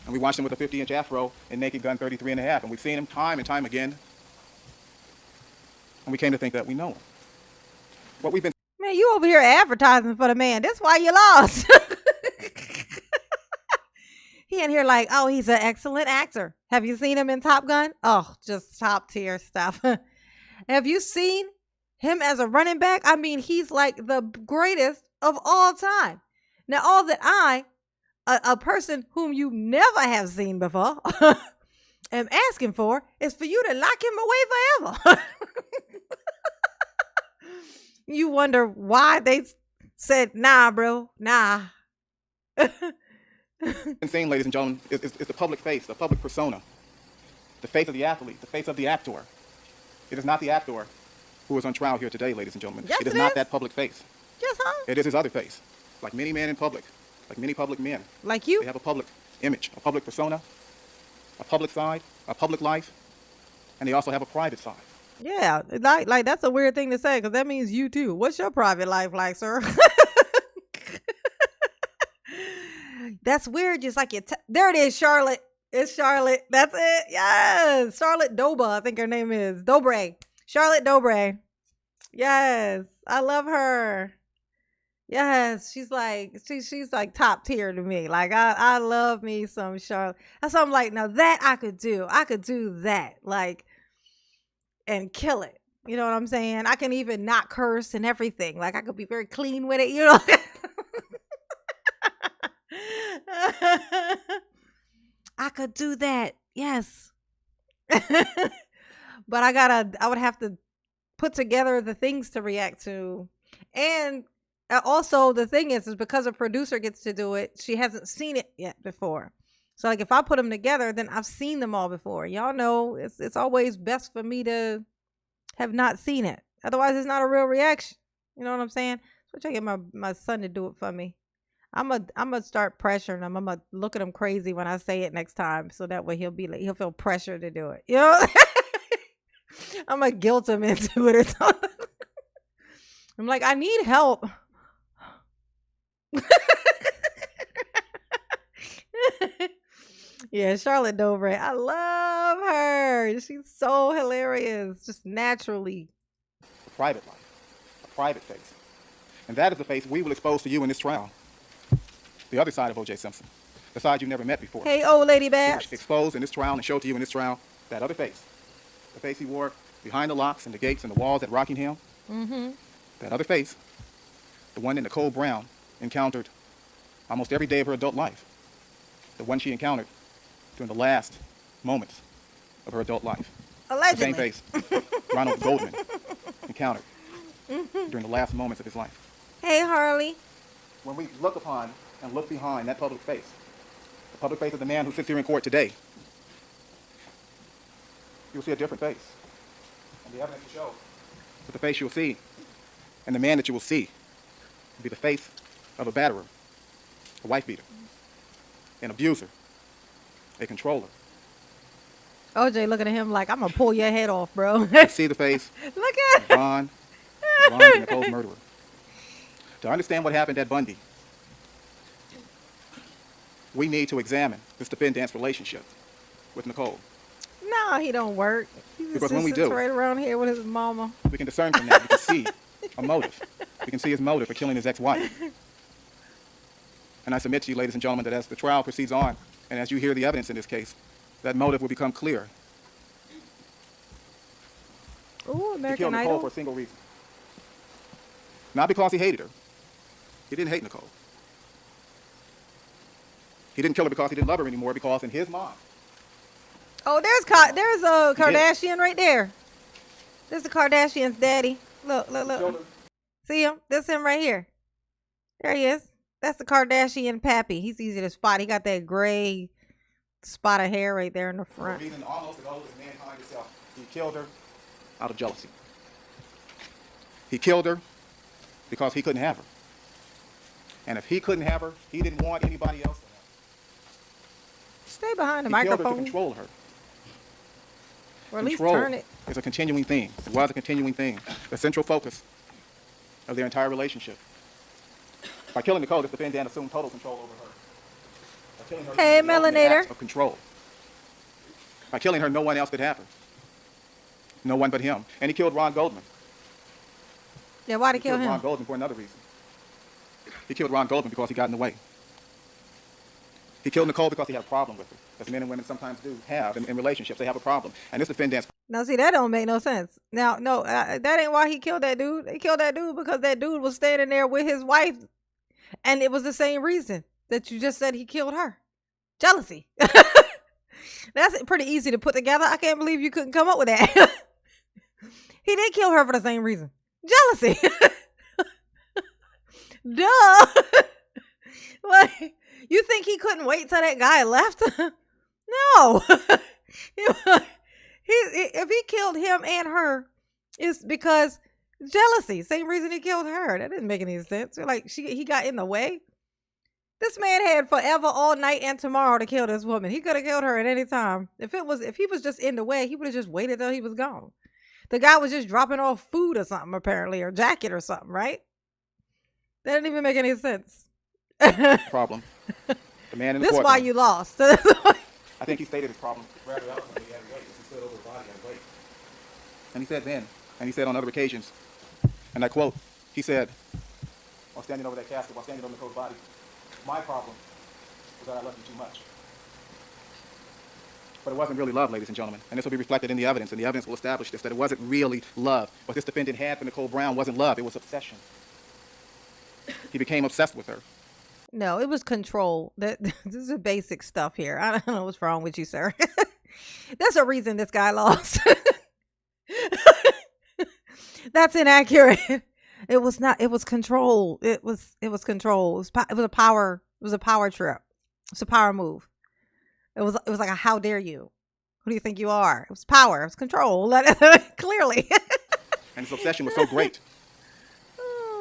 And we watched him with a 50-inch afro and Naked Gun 33 and a half. And we've seen him time and time again. And we came to think that we know him. What we've been Man, you over here advertising for the man. That's why you lost. He in here like, oh, he's an excellent actor. Have you seen him in Top Gun? Oh, just top tier stuff. Have you seen him as a running back? I mean, he's like the greatest of all time. Now, all that a person whom you never have seen before, am asking for is for you to lock him away forever. You wonder why they said, nah, bro, nah. seeing, ladies and gentlemen, is the public face, the public persona, the face of the athlete, the face of the actor. It is not the actor who is on trial here today, ladies and gentlemen. Yes, it is it not is. that public face. Yes, huh? It is his other face. Like many men in public, like many public men, Like you? they have a public image, a public persona, a public side, a public life, and they also have a private side. Yeah, like that's a weird thing to say because that means you too. What's your private life like, sir? That's weird. Just like there it is, Charlotte. It's Charlotte. That's it. Yes, Charlotte Doba. I think her name is Dobre. Charlotte Dobre. Yes, I love her. Yes, she's like top tier to me. Like I love me some Charlotte. That's why I'm like, now that I could do. I could do that. Like. And kill it. You know what I'm saying? I can even not curse and everything. Like I could be very clean with it, you know? I could do that. Yes. But I would have to put together the things to react to. And also the thing is because a producer gets to do it, she hasn't seen it yet before. So like if I put them together, then I've seen them all before. Y'all know it's always best for me to have not seen it. Otherwise, it's not a real reaction. You know what I'm saying? So I try to get my son to do it for me. I'm gonna start pressuring him. I'm gonna look at him crazy when I say it next time, so that way he'll feel pressure to do it. You know? I'm gonna guilt him into it or something. I'm like, I need help. Yeah, Charlotte Dobre. I love her. She's so hilarious. Just naturally. A private life, a private face. And that is the face we will expose to you in this trial. The other side of O.J. Simpson. The side you've never met before. Hey, old lady We Babs. will expose in this trial and show to you in this trial that other face. The face he wore behind the locks and the gates and the walls at Rockingham. Mm-hmm. That other face. The one that Nicole Brown encountered almost every day of her adult life. The one she encountered during the last moments of her adult life. Allegedly. The same face Ronald Goldman encountered during the last moments of his life. Hey, Harley. When we look upon and look behind that public face, the public face of the man who sits here in court today, you'll see a different face. And the evidence will show that the face you'll see and the man that you will see will be the face of a batterer, a wife beater, an abuser, a controller. OJ looking at him like, I'm going to pull your head off, bro. You see the face Look of at Ron and Nicole's murderer. To understand what happened at Bundy, we need to examine this defendant's relationship with Nicole. No, he don't work. He Because just when we sits do, right around here with his mama. we can discern from that, we can see a motive. We can see his motive for killing his ex-wife. And I submit to you, ladies and gentlemen, that as the trial proceeds on, and as you hear the evidence in this case, that motive will become clear. Ooh, He killed American Nicole Idol. for a single reason. Not because he hated her. He didn't hate Nicole. He didn't kill her because he didn't love her anymore, because in his mind, Oh, there's a He did. Kardashian right there. There's the Kardashian's daddy. Look, look, he killed look. her. See him? That's him right here. There he is. That's the Kardashian pappy. He's easy to spot. He got that gray spot of hair right there in the For a front. reason almost as old as mankind itself. He killed her out of jealousy. He killed her because he couldn't have her. And if he couldn't have her, he didn't want anybody else to have her. Stay behind the He killed her to microphone. control her. Or at least Control turn it. is a continuing theme. It was a continuing theme. The central focus of their entire relationship. By killing Nicole, this defendant assumed total control over her. By killing her, Hey, he committed the ultimate Melanator. act of control. By killing her, no one else could have her. No one but him. And he killed Ron Goldman. Yeah, why'd he He kill killed Ron him? Goldman for another reason. He killed Ron Goldman because he got in the way. He killed Nicole because he had a problem with her, as men and women sometimes do have in relationships. They have a problem. And this defendant's Now, see, that don't make no sense. Now, no, that ain't why he killed that dude. He killed that dude because that dude was standing there with his wife, and it was the same reason that you just said he killed her. Jealousy. That's pretty easy to put together. I can't believe you couldn't come up with that. He did kill her for the same reason. Jealousy. Duh. Like, you think he couldn't wait till that guy left? No. If he killed him and her, it's because jealousy. Same reason he killed her. That didn't make any sense. Like, he got in the way. This man had forever, all night, and tomorrow to kill this woman. He could have killed her at any time. If he was just in the way, he would have just waited till he was gone. The guy was just dropping off food or something, apparently, or jacket or something, right? That didn't even make any sense. problem. The man in the This courtroom. why you lost. I think he stated his problem rather eloquently. He had to wait. He stood over his body and wait. And he said then, and he said on other occasions, and I quote, he said, while standing over that casket, while standing over Nicole's body, my problem was that I loved you too much. But it wasn't really love, ladies and gentlemen. And this will be reflected in the evidence, and the evidence will establish this, that it wasn't really love. What this defendant had for Nicole Brown wasn't love, it was obsession. He became obsessed with her. No, it was control. This is basic stuff here. I don't know what's wrong with you, sir. There's a reason this guy lost. That's inaccurate. It was not. It was control. It was control. It was a power. It was a power trip. It's a power move. It was like a how dare you? Who do you think you are? It was power. It was control. Clearly. And his obsession was so great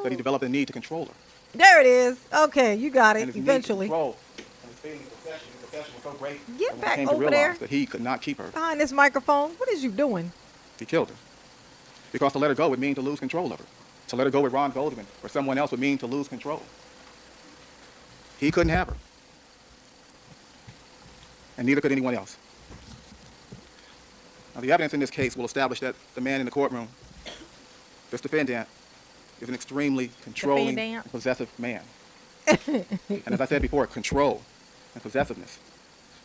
that he developed a need to control her. There it is. Okay, you got And it. his need to Eventually. control, and his feeling of obsession was so great Get that when back he came to over realize there. that he could not keep her, Behind this microphone. What is you doing? he killed her. Because to let her go would mean to lose control of her. To let her go with Ron Goldman or someone else would mean to lose control. He couldn't have her. And neither could anyone else. Now, the evidence in this case will establish that the man in the courtroom, this defendant, is an extremely controlling Defendant. and possessive man. And as I said before, control and possessiveness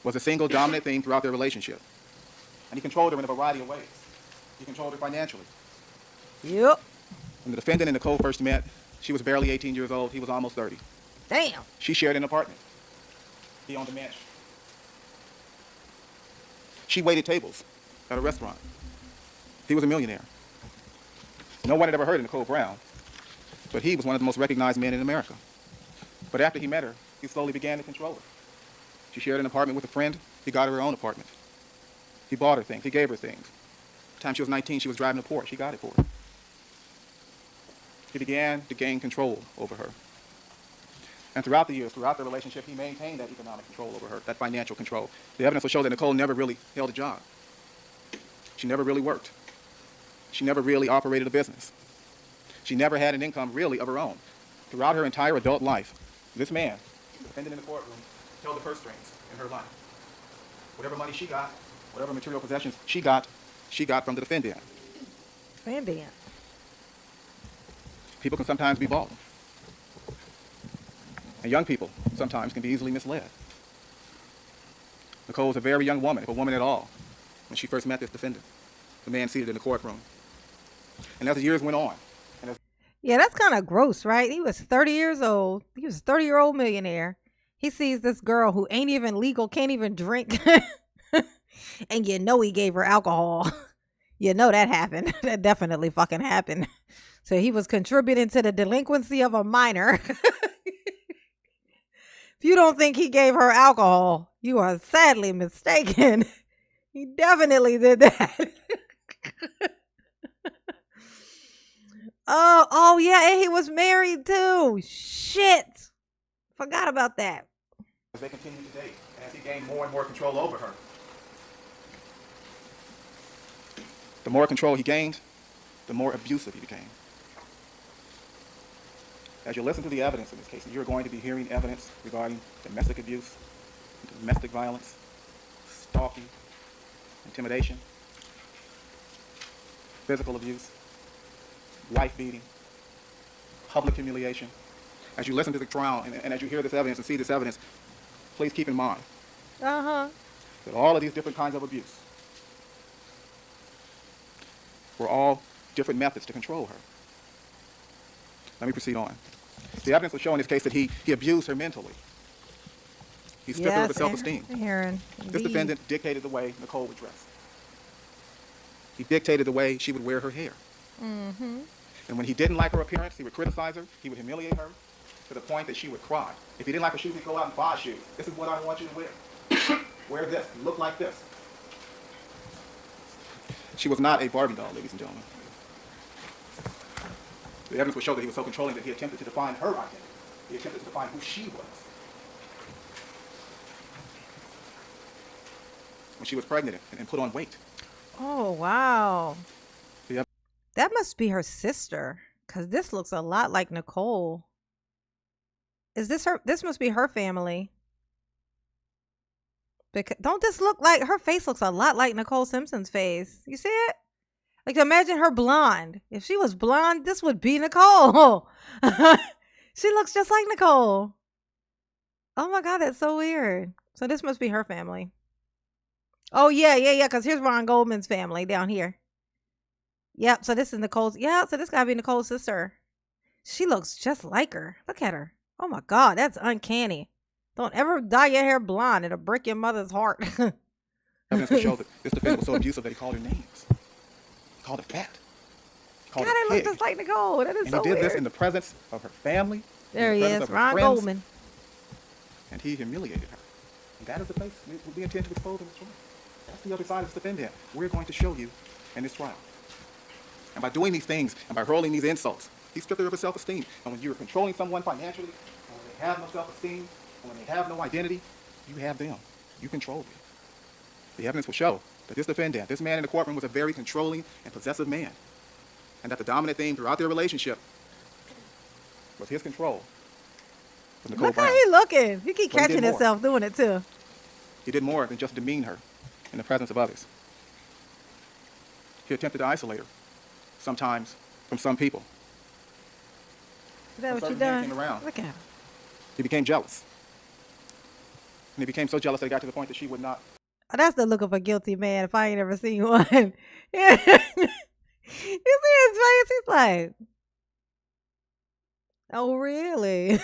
was a single dominant theme throughout their relationship. And he controlled her in a variety of ways. He controlled her financially. Yep. When the defendant and Nicole first met, she was barely 18 years old. He was almost 30. Damn. She shared an apartment. He owned a mansion. She waited tables at a restaurant. He was a millionaire. No one had ever heard of Nicole Brown, but he was one of the most recognized men in America. But after he met her, he slowly began to control her. She shared an apartment with a friend. He got her own apartment. He bought her things. He gave her things. By the time she was 19, she was driving a Porsche. He got it for her. He began to gain control over her. And throughout the years, throughout the relationship, he maintained that economic control over her, that financial control. The evidence will show that Nicole never really held a job. She never really worked. She never really operated a business. She never had an income really of her own. Throughout her entire adult life, this man, defendant in the courtroom, held the purse strings in her life. Whatever money she got, whatever material possessions she got from the defendant. Defendant. People can sometimes be bought. And young people sometimes can be easily misled. Nicole was a very young woman, if a woman at all, when she first met this defendant, the man seated in the courtroom. And as the years went on, Yeah, that's kind of gross, right? He was 30 years old. He was a 30-year-old millionaire. He sees this girl who ain't even legal, can't even drink. And you know he gave her alcohol. You know that happened. That definitely fucking happened. So he was contributing to the delinquency of a minor. If you don't think he gave her alcohol, you are sadly mistaken. He definitely did that. Oh yeah, and he was married too. Shit. Forgot about that. as they continued to date, and as he gained more and more control over her, the more control he gained, the more abusive he became. As you listen to the evidence in this case, you're going to be hearing evidence regarding domestic abuse, domestic violence, stalking, intimidation, physical abuse, wife beating, public humiliation. As you listen to the trial and as you hear this evidence and see this evidence, please keep in mind that all of these different kinds of abuse were all different methods to control her. Let me proceed on. The evidence will show in this case that he abused her mentally. He stripped her of her self-esteem. This defendant dictated the way Nicole would dress. He dictated the way she would wear her hair. And when he didn't like her appearance, he would criticize her, he would humiliate her to the point that she would cry. If he didn't like her shoes, he'd go out and buy shoes. This is what I want you to wear. Wear this, look like this. She was not a Barbie doll, ladies and gentlemen. The evidence will show that he was so controlling that he attempted to define her identity. He attempted to define who she was. When she was pregnant and put on weight. Oh, wow. Yep. That must be her sister, because this looks a lot like Nicole. Is this her? This must be her family. Because don't this look like her face looks a lot like Nicole Simpson's face? You see it? Like, imagine her blonde. If she was blonde, this would be Nicole. She looks just like Nicole. Oh my God, that's so weird. So this must be her family. Oh yeah, because here's Ron Goldman's family down here. Yep, so this is Nicole's. Yeah, so this gotta be Nicole's sister. She looks just like her. Look at her. Oh my God, that's uncanny. Don't ever dye your hair blonde. It'll break your mother's heart. Evidence will show that this defendant was so abusive that he called her names. He called her fat. He called God, her it looks just like Nicole. That is and so he did weird. this in the presence of her family. There he is, Ron Goldman. And he humiliated her. And that is the place we intend to expose in this trial. That's the other side of this defendant. We're going to show you in this trial. And by doing these things and by hurling these insults, he stripped her of her self-esteem. And when you're controlling someone financially, and when they have no self-esteem, and when they have no identity, you have them. You control them. The evidence will show that this defendant, this man in the courtroom, was a very controlling and possessive man. And that the dominant theme throughout their relationship was his control of Nicole Look Brown. how he looking. He keep But he catching did more. himself doing it too. He did more than just demean her in the presence of others. He attempted to isolate her, sometimes from some people. Is that When what you certain men done? came around, Look at him. he became jealous. And he became so jealous that it got to the point that she would not. Oh, that's the look of a guilty man if I ain't ever seen one. You see his face? He's like, oh, really?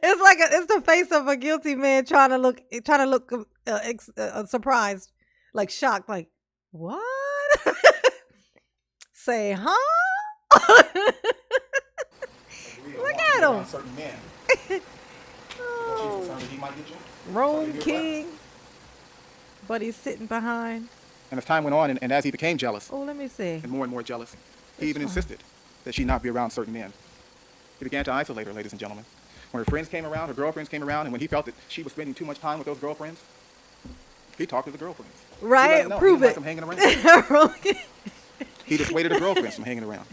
It's the face of a guilty man trying to look surprised, like shocked, like what? Say, huh? Look at him. Certain men. Oh, He might get you. Rome King, but he's sitting behind. And as time went on, and as he became jealous, Oh, let me see. and more jealous, he even insisted that she not be around certain men. He began to isolate her, ladies and gentlemen. When her friends came around, her girlfriends came around, and when he felt that she was spending too much time with those girlfriends, he talked to the girlfriends. Right? Prove it. He didn't like them hanging around. He dissuaded her girlfriends from hanging around.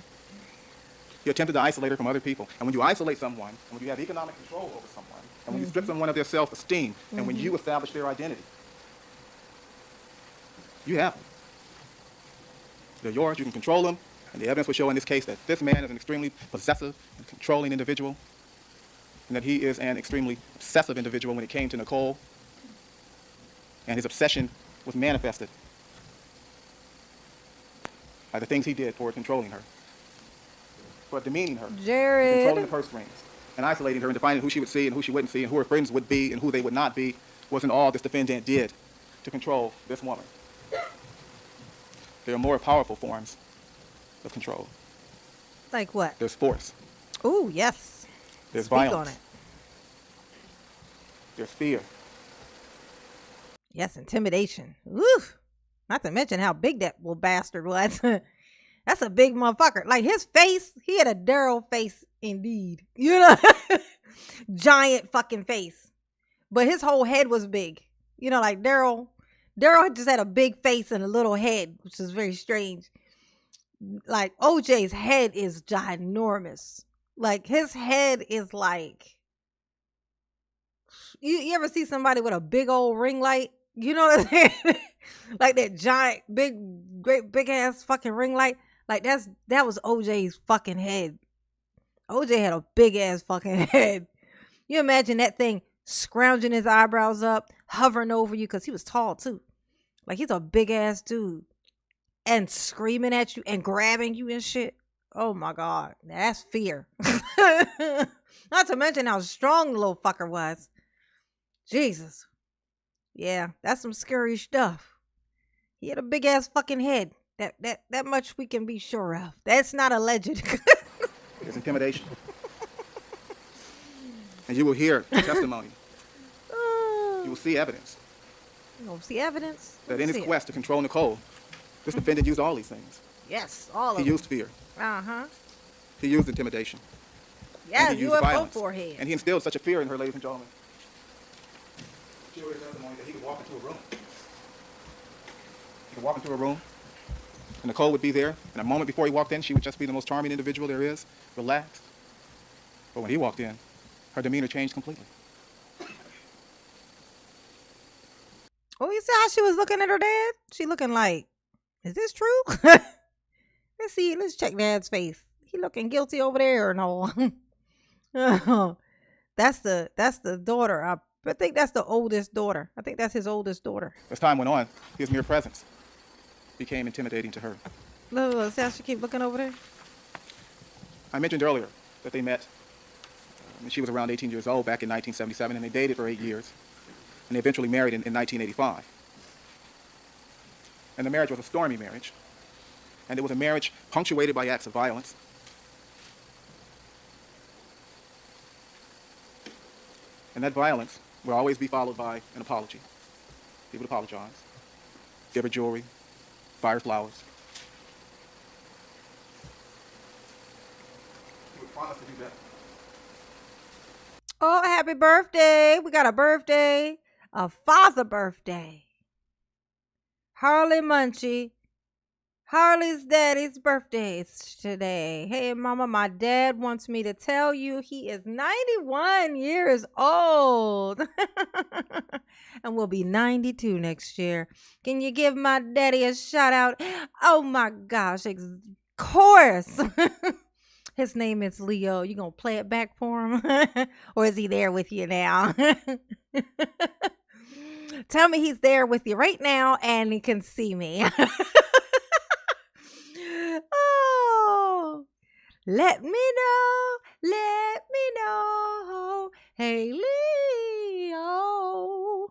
He attempted to isolate her from other people. And when you isolate someone, and when you have economic control over someone, and when you strip someone of their self-esteem, and when you establish their identity, you have them. They're yours. You can control them. And the evidence will show in this case that this man is an extremely possessive and controlling individual, and that he is an extremely obsessive individual when it came to Nicole. And his obsession was manifested by the things he did for controlling her, for demeaning her, controlling Jared. the purse strings, and isolating her and defining who she would see and who she wouldn't see and who her friends would be and who they would not be, wasn't all this defendant did to control this woman. There are more powerful forms of control. Like what? There's force. Ooh, yes. There's Speak violence. on it. There's fear. Yes, intimidation. Woo! Not to mention how big that little bastard was. That's a big motherfucker. Like his face, he had a Daryl face indeed. You know? Giant fucking face. But his whole head was big. You know, like Daryl just had a big face and a little head, which is very strange. Like OJ's head is ginormous. Like his head is like, you ever see somebody with a big old ring light? You know what I'm saying? Like that giant, great big ass fucking ring light. Like that was OJ's fucking head. OJ had a big ass fucking head. You imagine that thing scrounging his eyebrows up, hovering over you, because he was tall too. Like he's a big ass dude. And screaming at you and grabbing you and shit. Oh my God. That's fear. Not to mention how strong the little fucker was. Jesus. Yeah, that's some scary stuff. He had a big ass fucking head. That much we can be sure of. That's not alleged. There's intimidation. And you will hear testimony. You will see evidence. You will see evidence? That in his quest to control Nicole, this defendant used all these things. Yes, all of He them. used fear. Uh-huh. He used intimidation. Yeah, and he used UFO violence. forehead. And he instilled such a fear in her, ladies and gentlemen. She heard testimony that he could walk into a room. He could walk into a room, and Nicole would be there. And a moment before he walked in, she would just be the most charming individual there is, relaxed. But when he walked in, her demeanor changed completely. Oh, you see how she was looking at her dad? She looking like, is this true? Let's see. Let's check Dad's face. He looking guilty over there or no? That's the daughter. I think that's the oldest daughter. I think that's his oldest daughter. As time went on, his mere presence became intimidating to her. Look, see how she keep looking over there? I mentioned earlier that they met when she was around 18 years old back in 1977, and they dated for 8 years. And they eventually married in 1985. And the marriage was a stormy marriage. And it was a marriage punctuated by acts of violence. And that violence will always be followed by an apology. He would apologize, give her jewelry, buy her flowers. He would promise to do that. Oh, happy birthday. We got a birthday. A father birthday. Harley Munchie. Harley's daddy's birthday is today. Hey, Mama, my dad wants me to tell you he is 91 years old. And will be 92 next year. Can you give my daddy a shout out? Oh, my gosh. Of course. His name is Leo. You gonna play it back for him? Or is he there with you now? Tell me he's there with you right now and he can see me. Oh, let me know. Hey, Leo.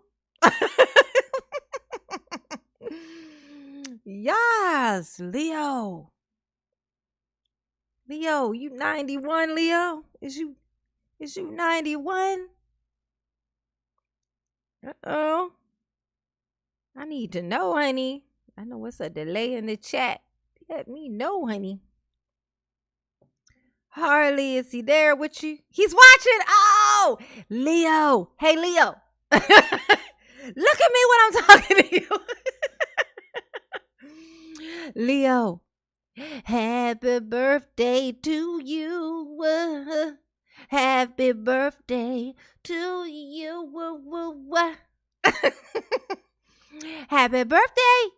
Yes, Leo. Leo, you 91, Leo? Is you 91? Uh-oh. I need to know, honey. I know it's a delay in the chat. Let me know, honey. Harley, is he there with you? He's watching. Oh, Leo. Hey, Leo. Look at me when I'm talking to you. Leo. Happy birthday to you. Happy birthday to you. Happy birthday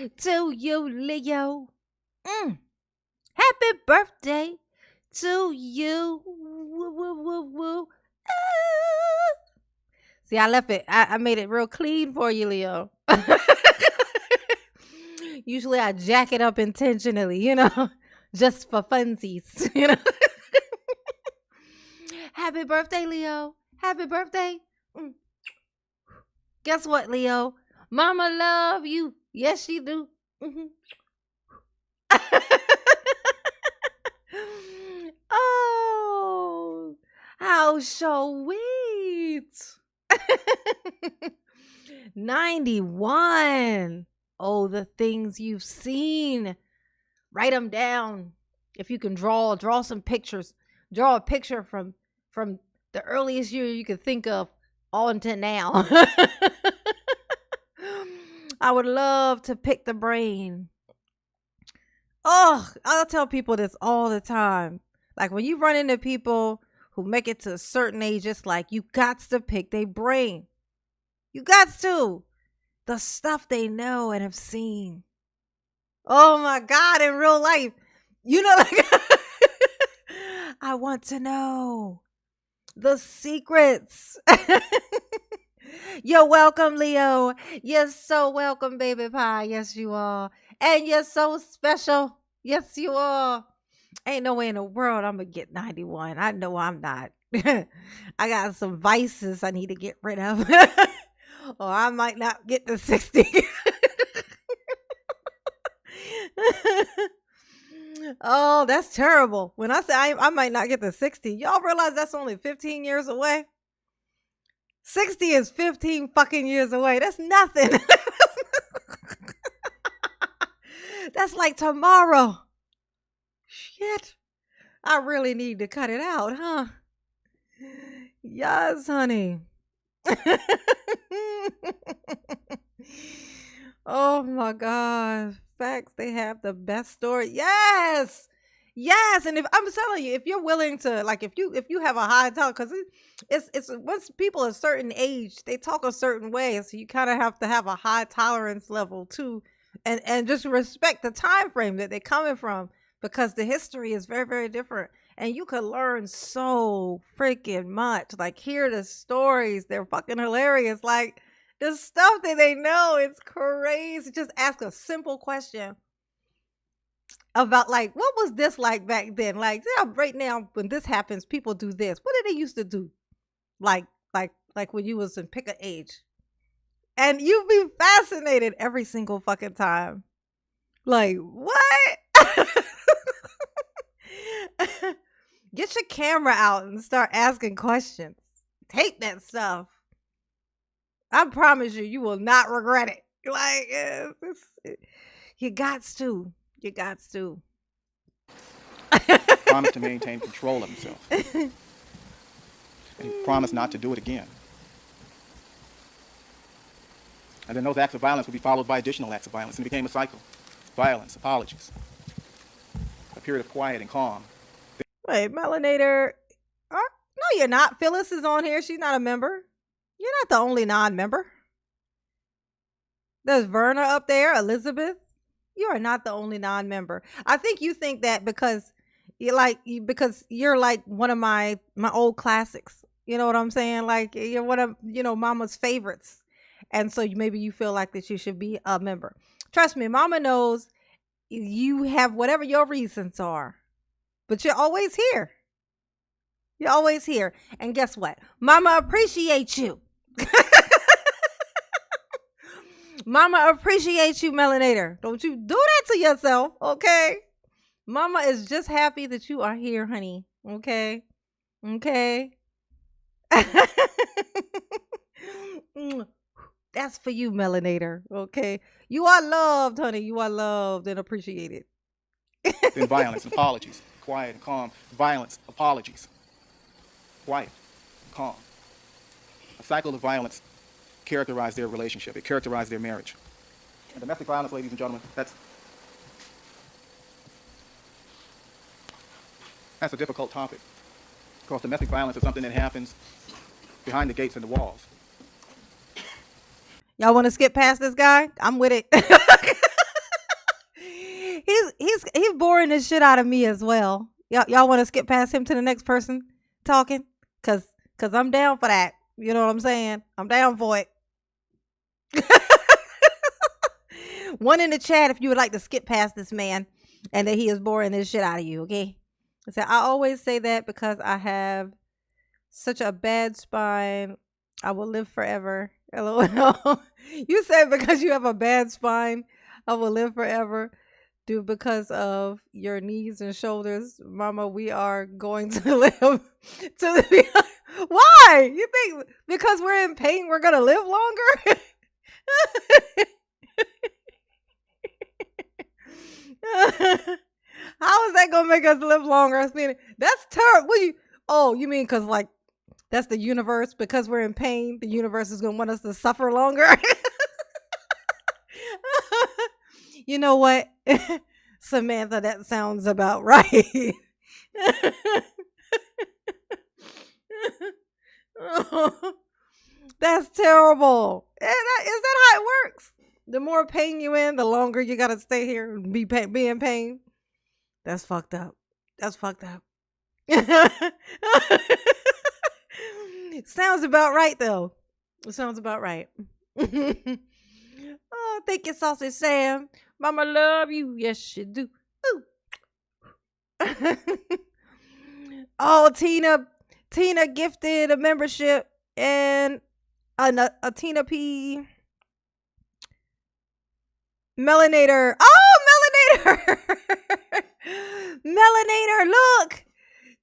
to you, Leo. Happy birthday to you. See, I left it. I made it real clean for you, Leo. Usually I jack it up intentionally, just for funsies, Happy birthday, Leo. Happy birthday. Mm. Guess what, Leo? Mama love you. Yes, she do. Mhm. Oh, how sweet. 91. Oh, the things you've seen. Write them down. If you can draw some pictures. Draw a picture from the earliest year you could think of on to now. I would love to pick the brain. Oh, I'll tell people this all the time. Like when you run into people who make it to a certain age, it's like you got to pick their brain. You got to. The stuff they know and have seen. Oh my God, in real life. Like I want to know the secrets. You're welcome, Leo. You're so welcome, baby pie. Yes, you are. And you're so special. Yes, you are. Ain't no way in the world I'm going to get 91. I know I'm not. I got some vices I need to get rid of. Or I might not get to 60. Oh, that's terrible. When I say I might not get to 60, y'all realize that's only 15 years away? 60 is 15 fucking years away. That's nothing. That's like tomorrow. Shit. I really need to cut it out, huh? Yes, honey. Oh my God. Facts, they have the best story. Yes. Yes. And if I'm telling you, if you're willing to, like, if you have a high talk, because it's once people a certain age, they talk a certain way. So you kind of have to have a high tolerance level too, and just respect the time frame that they're coming from, because the history is very, very different. And you could learn so freaking much. Like, hear the stories. They're fucking hilarious. Like, the stuff that they know, it's crazy. Just ask a simple question about, like, what was this like back then? Like, yeah, right now, when this happens, people do this. What did they used to do? Like when you was in pick a age. And you'd be fascinated every single fucking time. Like, what? Get your camera out and start asking questions. Tape that stuff. I promise you, you will not regret it. Like, you got to. You got to. Promised to maintain control of himself. And he promised not to do it again. And then those acts of violence would be followed by additional acts of violence, and it became a cycle. Violence, apologies. A period of quiet and calm. Wait, Melanator. No, you're not. Phyllis is on here. She's not a member. You're not the only non-member. There's Verna up there, Elizabeth. You are not the only non-member. I think you think that because you're like one of my old classics. You know what I'm saying? Like, you're one of, Mama's favorites. And so maybe you feel like that you should be a member. Trust me, Mama knows you have whatever your reasons are. But you're always here. You're always here. And guess what? Mama appreciates you. Mama appreciates you, Melanator. Don't you do that to yourself, okay? Mama is just happy that you are here, honey. Okay? Okay? That's for you, Melanator. Okay? You are loved, honey. You are loved and appreciated. Then violence, apologies. Quiet and calm. Violence, apologies. Quiet, calm. A cycle of violence characterized their relationship. It characterized their marriage. And domestic violence, ladies and gentlemen, that's a difficult topic. Because domestic violence is something that happens behind the gates and the walls. Y'all want to skip past this guy? I'm with it. He's boring the shit out of me as well. Y'all want to skip past him to the next person talking? Cause I'm down for that. You know what I'm saying? I'm down for it. One in the chat if you would like to skip past this man and that he is boring this shit out of you, okay? So I always say that because I have such a bad spine. I will live forever. LOL. You said because you have a bad spine, I will live forever. Dude, because of your knees and shoulders, Mama, we are going to live to the. Why? You think because we're in pain, we're gonna live longer? How is that gonna make us live longer? I mean, that's terrible. You mean because like that's the universe? Because we're in pain, the universe is gonna want us to suffer longer. You know what? Samantha, that sounds about right. That's terrible. Is that how it works? The more pain you in, the longer you gotta stay here and be in pain. That's fucked up. That's fucked up. Sounds about right though. It sounds about right. Oh, thank you, Saucy Sam. Mama love you. Yes, she do. Ooh. Oh, Tina gifted a membership and a Tina P. Melanator. Oh, Melanator. Melanator, look.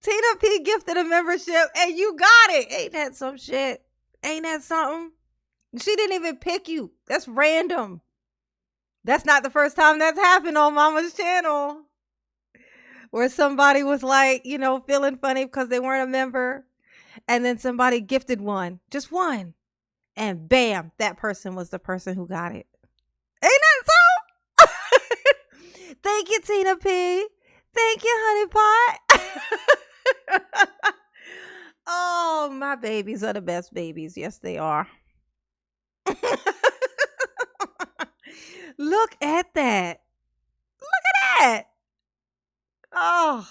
Tina P gifted a membership and you got it. Ain't that some shit? Ain't that something? She didn't even pick you. That's random. That's not the first time that's happened on Mama's channel. Where somebody was like, feeling funny because they weren't a member. And then somebody gifted one. Just one. And bam, that person was the person who got it. Ain't that so? Thank you, Tina P. Thank you, Honey Pot. Oh, my babies are the best babies. Yes, they are. Look at that. Look at that. Oh,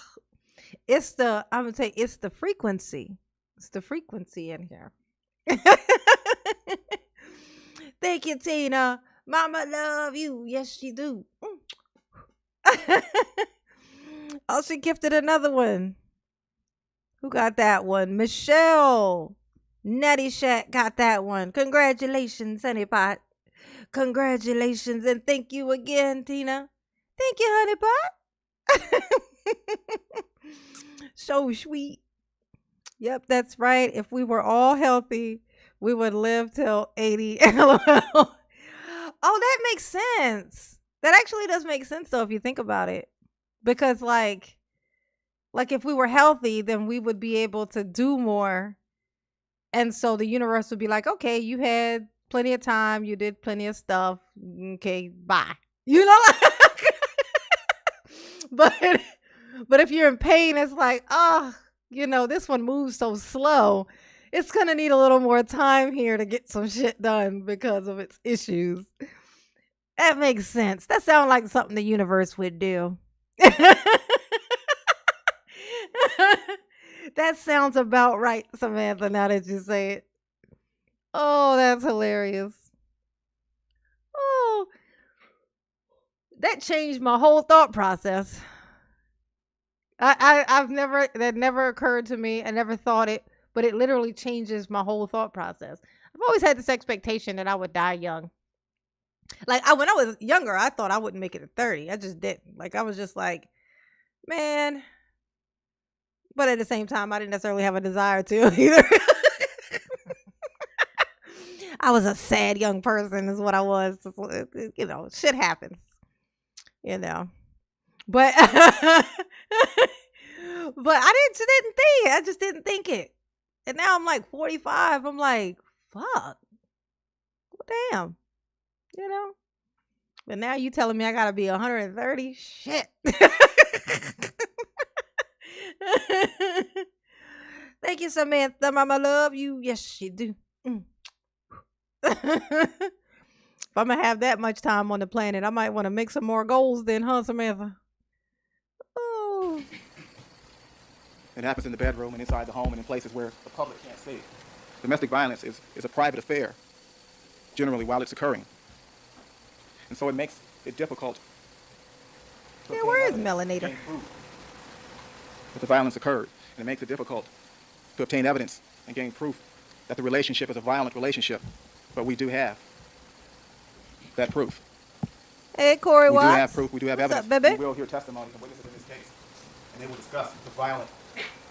I'm going to say it's the frequency. It's the frequency in here. Thank you, Tina. Mama love you. Yes, she do. Oh, she gifted another one. Who got that one? Michelle. Natty Shack got that one. Congratulations, Honey Pot. Congratulations and thank you again, Tina. Thank you, Honey Pot. So sweet. Yep, that's right. If we were all healthy, we would live till 80. LOL. Oh, that makes sense. That actually does make sense though if you think about it. Because like if we were healthy, then we would be able to do more. And so the universe would be like, okay, you had plenty of time, you did plenty of stuff. Okay, bye. But if you're in pain, it's like, this one moves so slow. It's gonna need a little more time here to get some shit done because of its issues. That makes sense. That sounds like something the universe would do. That sounds about right, Samantha, now that you say it. Oh, that's hilarious. Oh, that changed my whole thought process. That never occurred to me. I never thought it, but it literally changes my whole thought process. I've always had this expectation that I would die young. Like when I was younger, I thought I wouldn't make it to 30. I just didn't. Like I was just like, man. But at the same time, I didn't necessarily have a desire to either. I was a sad young person is what I was. Shit happens. But but I didn't think it. I just didn't think it. And now I'm like 45. I'm like, fuck. Well, damn. But now you telling me I gotta be 130? Shit. Thank you, Samantha. Mama love you. Yes, she do. If I'm gonna have that much time on the planet, I might want to make some more goals then, huh, Samantha? Oh. It happens in the bedroom and inside the home and in places where the public can't see. Domestic violence is a private affair, generally, while it's occurring. And so it makes it difficult to Yeah, obtain where is evidence and Melanator? gain proof that the violence occurred, and it makes it difficult to obtain evidence and gain proof that the relationship is a violent relationship. But we do have that proof. Hey, Corey We do have Watts. proof. We do have What's evidence. up, baby? We will hear testimony from witnesses in this case, and they will discuss the violent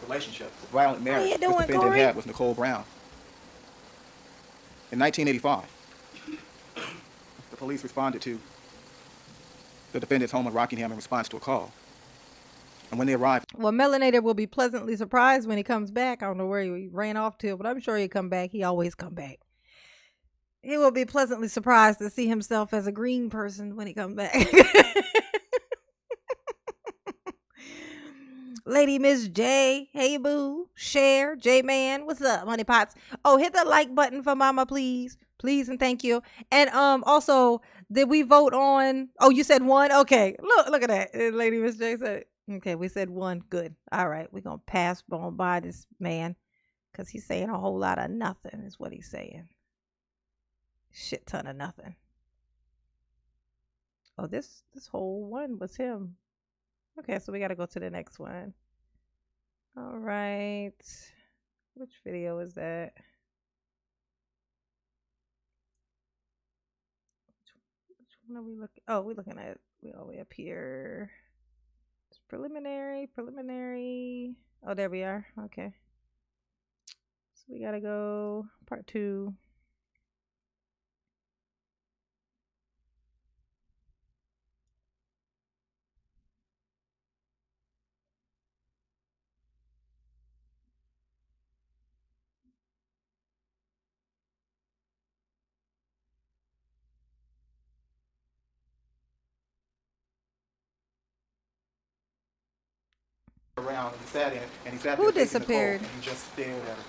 relationship, the violent marriage you this doing, defendant Corey? had with Nicole Brown. In 1985, the police responded to the defendant's home in Rockingham in response to a call. And when they arrived, Well, Melanator will be pleasantly surprised when he comes back. I don't know where he ran off to, but I'm sure he'll come back. He always come back. He will be pleasantly surprised to see himself as a green person when he comes back. Lady Miss J, hey boo, share, J Man, what's up, honey pots? Oh, hit the like button for mama, please, please, and thank you. And also, did we vote on? Oh, you said one. Okay, look at that. Lady Miss J said, okay, we said one. Good. All right, we're gonna pass on by this man because he's saying a whole lot of nothing. Is what he's saying. Shit ton of nothing. Oh, this whole one was him. Okay, so we got to go to the next one. All right. Which video is that? Which one are we looking? Oh, we're looking at we all the way up here. It's preliminary. Oh, there we are. Okay. So we got to go part 2. around and he sat in it, and he sat Who there facing Nicole, disappeared? and he just stared at her.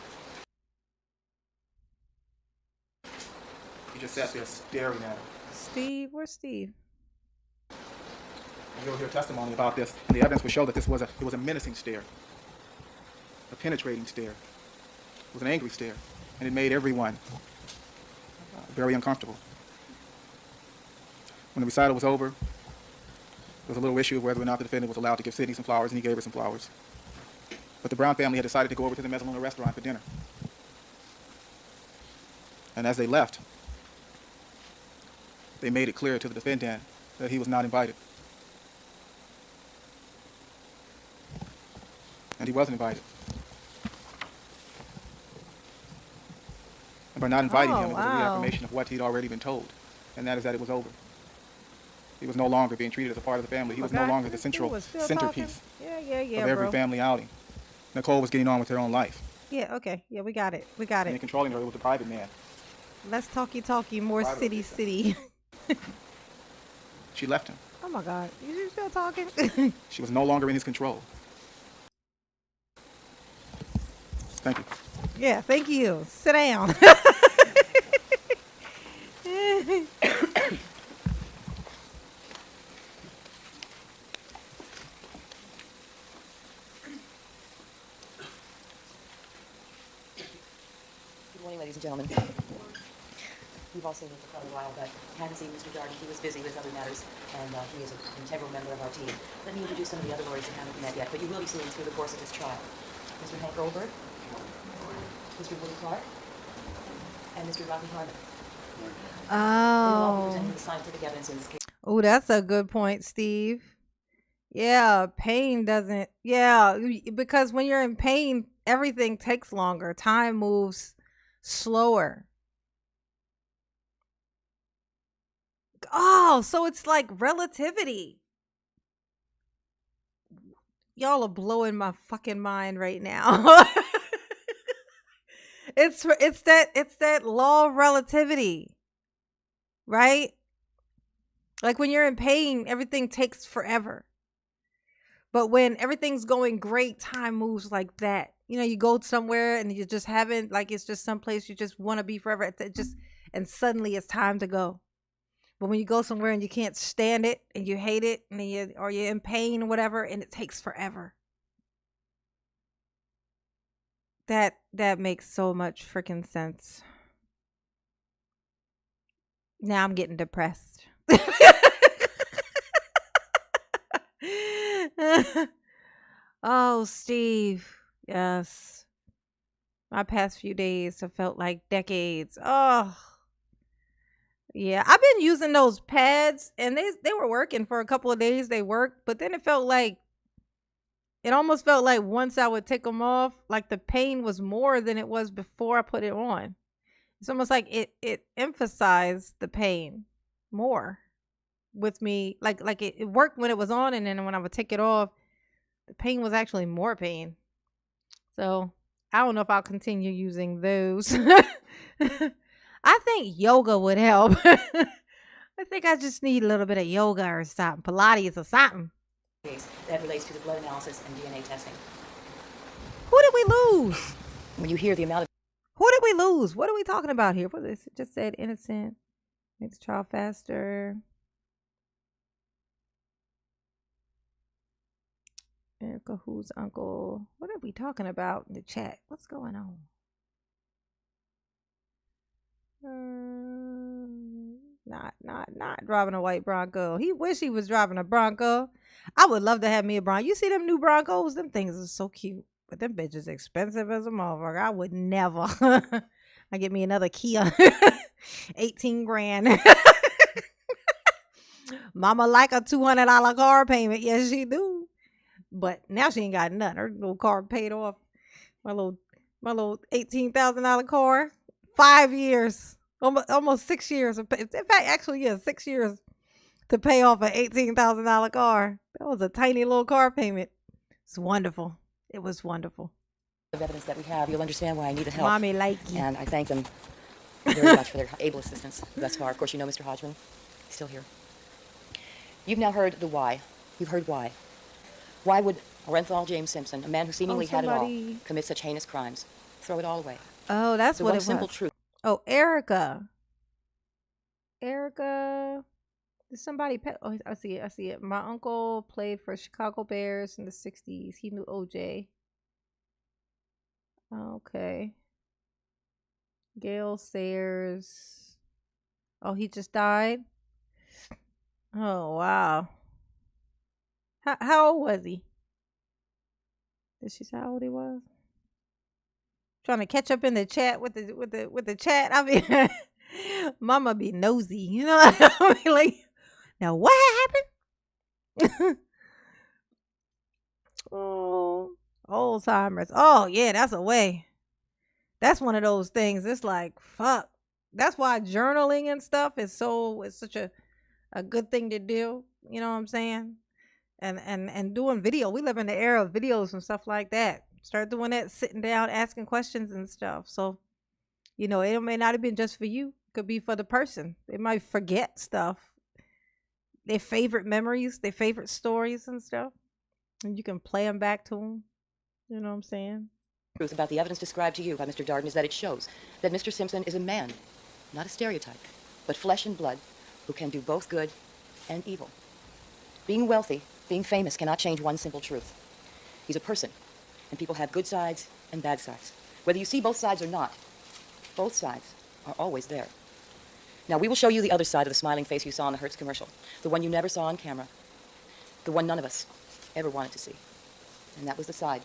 He just sat there staring at her. Steve, where's Steve? And you'll hear testimony about this, and the evidence will show that it was a menacing stare, a penetrating stare. It was an angry stare, and it made everyone very uncomfortable. When the recital was over, there was a little issue of whether or not the defendant was allowed to give Sydney some flowers, and he gave her some flowers. But the Brown family had decided to go over to the Mezzaluna restaurant for dinner. And as they left, they made it clear to the defendant that he was not invited. And he wasn't invited. And by not inviting him, it was a reaffirmation of what he'd already been told, and that is that it was over. He was no longer being treated as a part of the family. He was no longer the centerpiece of every family outing. Nicole was getting on with her own life. Yeah, okay. Yeah, we got it. And in controlling her, it was a private man. Let's talky, more city. She left him. Oh my God. You still talking? She was no longer in his control. Thank you. Yeah, thank you. Sit down. Good morning, ladies and gentlemen. We've all seen him for quite a while, but hadn't seen Mr. Jarden. He was busy with other matters, and he is an integral member of our team. Let me introduce some of the other lawyers you haven't met yet, but you will be seeing through the course of this trial. Mr. Hank Goldberg, Mr. Woody Clark, and Mr. Rodney Harmon. They will all be presenting the scientific evidence in this case. Oh, that's a good point, Steve. Yeah, pain doesn't. Yeah, because when you're in pain, everything takes longer. Time moves slower. Oh, so it's like relativity. Y'all are blowing my fucking mind right now. It's that law of relativity. Right? Like when you're in pain, everything takes forever. But when everything's going great, time moves like that. You know, you go somewhere and you just haven't, like, it's just someplace you just want to be forever. And suddenly it's time to go. But when you go somewhere and you can't stand it and you hate it and you're in pain or whatever, and it takes forever. That makes so much freaking sense. Now I'm getting depressed. Oh, Steve. Yes. My past few days have felt like decades. Oh, yeah. I've been using those pads and they were working for a couple of days. They worked, but then it almost felt like once I would take them off, like the pain was more than it was before I put it on. It's almost like it emphasized the pain more with me. Like it worked when it was on, and then when I would take it off, the pain was actually more pain. So I don't know if I'll continue using those. I think yoga would help. I think I just need a little bit of yoga or something, Pilates or something. Case that relates to the blood analysis and DNA testing. Who did we lose? When you hear the amount of Who did we lose? What are we talking about here? What is it? Just said innocent. Make the trial faster. Erica, who's uncle? What are we talking about in the chat? What's going on? Not driving a white Bronco. He wish he was driving a Bronco. I would love to have me a Bronco. You see them new Broncos? Them things are so cute. But them bitches expensive as a motherfucker. I would never. I get me another Kia. 18 grand. Mama like a $200 car payment. Yes, she do. But now she ain't got nothing. Her little car paid off. My little $18,000 car. 5 years. Almost 6 years. In fact, actually, yeah, 6 years to pay off an $18,000 car. That was a tiny little car payment. It's wonderful. It was wonderful. evidence that we have, you'll understand why I needed help. Mommy like you. And I thank them very much for their able assistance thus far. Of course, you know Mr. Hodgman. He's still here. You've now heard the why. You've heard why. Why would Orenthal James Simpson, a man who seemingly had it all, commit such heinous crimes? Throw it all away. Oh, that's what it was. The one simple truth. Oh, Erica. Erica. Did somebody pet? Oh, I see it. I see it. My uncle played for Chicago Bears in the 60s. He knew OJ. Okay. Gail Sayers. Oh, he just died? Oh, wow. How old was he? Did she say how old he was? Trying to catch up in the chat with the chat. I mean, Mama be nosy, you know. I mean, like, now what happened? Oh, Alzheimer's. Oh yeah, that's a way. That's one of those things. It's like fuck. That's why journaling and stuff is such a good thing to do. You know what I'm saying? And doing video. We live in the era of videos and stuff like that. Start doing that, sitting down, asking questions and stuff. So, you know, it may not have been just for you. It could be for the person. They might forget stuff. Their favorite memories, their favorite stories and stuff. And you can play them back to them. You know what I'm saying? The truth about the evidence described to you by Mr. Darden is that it shows that Mr. Simpson is a man, not a stereotype, but flesh and blood, who can do both good and evil. Being wealthy, being famous cannot change one simple truth. He's a person, and people have good sides and bad sides. Whether you see both sides or not, both sides are always there. Now, we will show you the other side of the smiling face you saw in the Hertz commercial, the one you never saw on camera, the one none of us ever wanted to see. And that was the side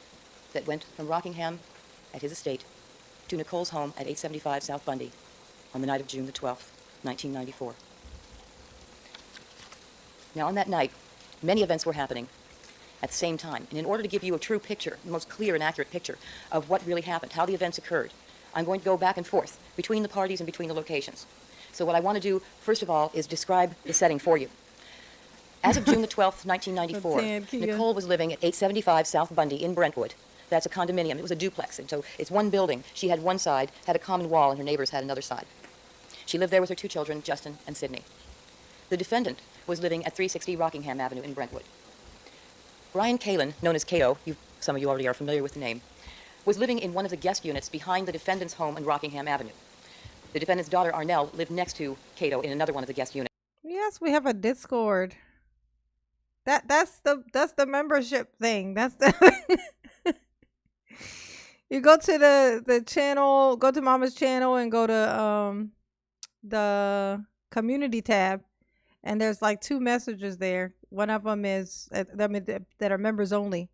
that went from Rockingham at his estate to Nicole's home at 875 South Bundy on the night of June the 12th, 1994. Now, on that night, many events were happening at the same time. And in order to give you a true picture, the most clear and accurate picture of what really happened, how the events occurred, I'm going to go back and forth between the parties and between the locations. So what I want to do, first of all, is describe the setting for you. As of June the 12th, 1994, Nicole was living at 875 South Bundy in Brentwood. That's a condominium. It was a duplex. And so it's one building. She had one side, had a common wall, and her neighbors had another side. She lived there with her two children, Justin and Sydney. The defendant was living at 360 Rockingham Avenue in Brentwood. Brian Kalin, known as K.O., some of you already are familiar with the name, was living in one of the guest units behind the defendant's home on Rockingham Avenue. The defendant's daughter, Arnell, lived next to Cato in another one of the guest units. Yes, we have a Discord. That's the membership thing. That's the You go to the channel, go to Mama's channel and go to the community tab, and there's like two messages there. One of them is that are members only,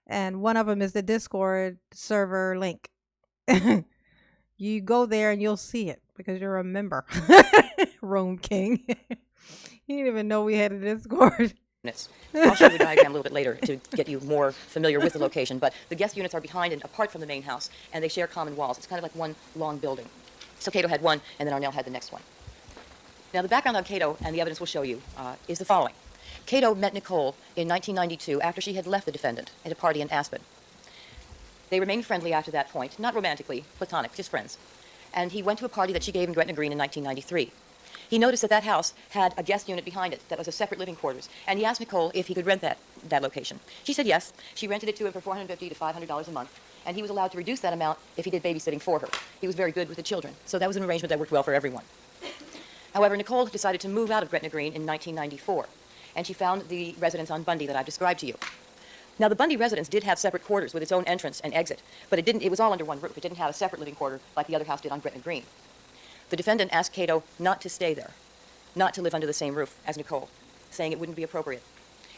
and one of them is the Discord server link. You go there and you'll see it because you're a member. Rome King. He didn't even know we had a Discord. I'll show you the diagram a little bit later to get you more familiar with the location, but the guest units are behind and apart from the main house, and they share common walls. It's kind of like one long building. So Cato had one, and then Arnell had the next one. Now, the background on Cato, and the evidence will show you, is the following. Cato met Nicole in 1992 after she had left the defendant at a party in Aspen. They remained friendly after that point, not romantically, platonic, just friends. And he went to a party that she gave in Gretna Green in 1993. He noticed that that house had a guest unit behind it that was a separate living quarters, and he asked Nicole if he could rent that location. She said yes. She rented it to him for $450 to $500 a month, and he was allowed to reduce that amount if he did babysitting for her. He was very good with the children, so that was an arrangement that worked well for everyone. However, Nicole decided to move out of Gretna Green in 1994, and she found the residence on Bundy that I've described to you. Now, the Bundy residence did have separate quarters with its own entrance and exit, but it was all under one roof. It didn't have a separate living quarter like the other house did on Gretna Green. The defendant asked Cato not to stay there, not to live under the same roof as Nicole, saying it wouldn't be appropriate.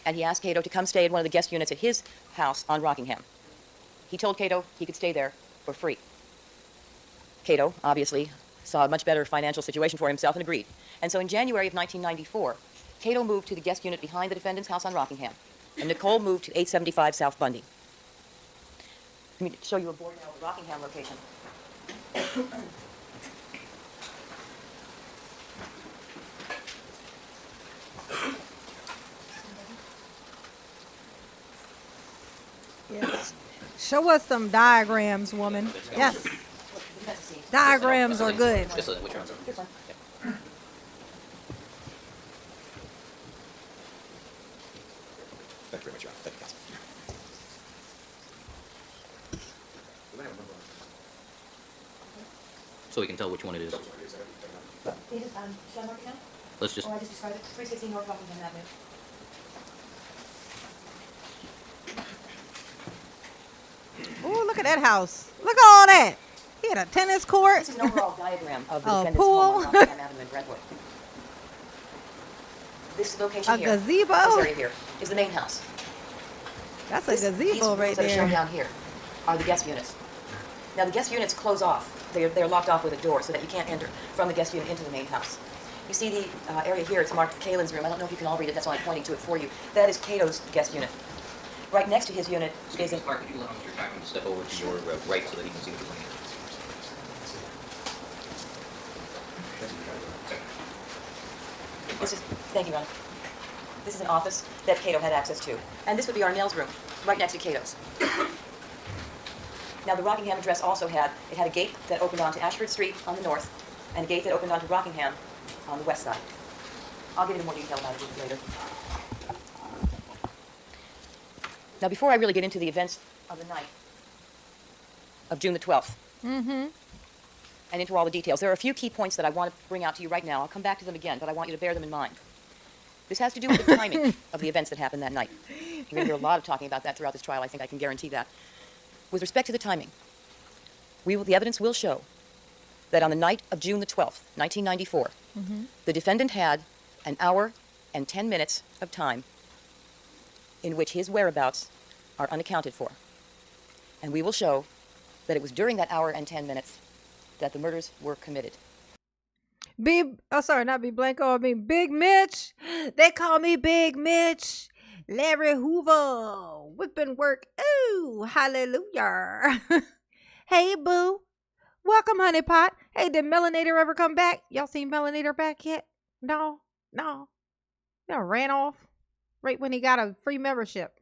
And he asked Cato to come stay in one of the guest units at his house on Rockingham. He told Cato he could stay there for free. Cato, obviously, saw a much better financial situation for himself and agreed. And so in January of 1994, Cato moved to the guest unit behind the defendant's house on Rockingham, and Nicole moved to 875 South Bundy. Let me show you a board now of the Rockingham location. Yes. Show us some diagrams, woman. Yes. Diagrams are good. Just which one? This one. Thank you very much, Your Honor. Thank you, counsel. So we can tell which one it is. Should I mark it down? Let's just. Or I just describe it? 316 North Rockingham Avenue. Oh, look at that house. Look at all that. He had a tennis court. This is an overall diagram of the A defendant's pool. home on Rockingham Avenue in Brentwood. This location A here, gazebo. this area here, is the main house. That's a These gazebo rooms right that are shown there. down here are the guest units. Now, the guest units close off. They're locked off with a door so that you can't enter from the guest unit into the main house. You see the area here, it's marked Kalen's room. I don't know if you can all read it, that's why I'm pointing to it for you. That is Cato's guest unit. Right next to his unit is a... Clark, could you allow Mr. Cochran to step over to your right so that he can see the plan? Thank you, Ron. This is an office that Cato had access to. And this would be Arnell's room, right next to Cato's. Now, the Rockingham address also had a gate that opened onto Ashford Street on the north, and a gate that opened onto Rockingham on the west side. I'll get into more detail about it a little bit later. Now, before I really get into the events of the night of June the 12th, and into all the details, there are a few key points that I want to bring out to you right now. I'll come back to them again, but I want you to bear them in mind. This has to do with the timing of the events that happened that night. You're going to hear a lot of talking about that throughout this trial. I think I can guarantee that. With respect to the timing, the evidence will show that on the night of June the 12th, 1994, the defendant had an hour and 10 minutes of time in which his whereabouts are unaccounted for. And we will show that it was during that hour and 10 minutes that the murders were committed. Big Blanco. I mean, Big Mitch. They call me Big Mitch. Larry Hoover. Whipping work. Ooh, hallelujah. Hey, boo. Welcome, honey pot. Hey, did Melanator ever come back? Y'all seen Melanator back yet? No. Y'all ran off right when he got a free membership.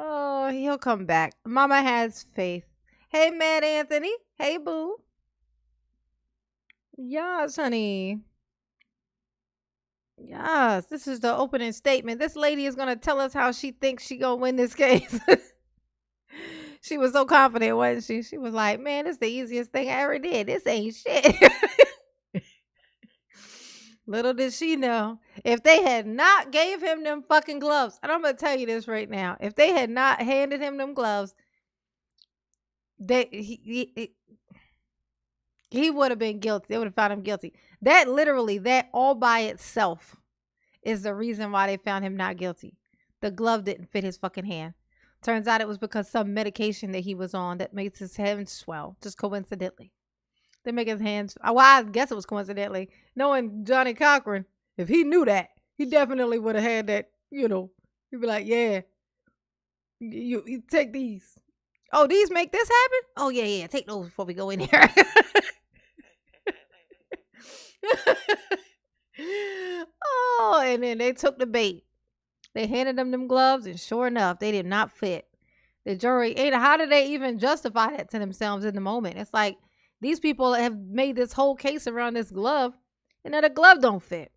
Oh, he'll come back. Mama has faith. Hey, Matt Anthony. Hey, boo. Yes, honey. Yes, this is the opening statement. This lady is going to tell us how she thinks she going to win this case. She was so confident, wasn't she? She was like, man, this is the easiest thing I ever did. This ain't shit. Little did she know, if they had not gave him them fucking gloves, and I'm going to tell you this right now, if they had not handed him them gloves, He would have been guilty. They would have found him guilty. That literally, that all by itself is the reason why they found him not guilty. The glove didn't fit his fucking hand. Turns out it was because some medication that he was on that makes his hands swell, just coincidentally. They make his hands, well, I guess it was coincidentally. Knowing Johnny Cochran, if he knew that, he definitely would have had that, he'd be like, yeah, you take these. Oh, these make this happen? Oh, yeah, take those before we go in here. Oh, and then they took the bait. They handed them gloves, and sure enough, they did not fit. The jury, how did they even justify that to themselves in the moment? It's like these people have made this whole case around this glove, and then the glove don't fit.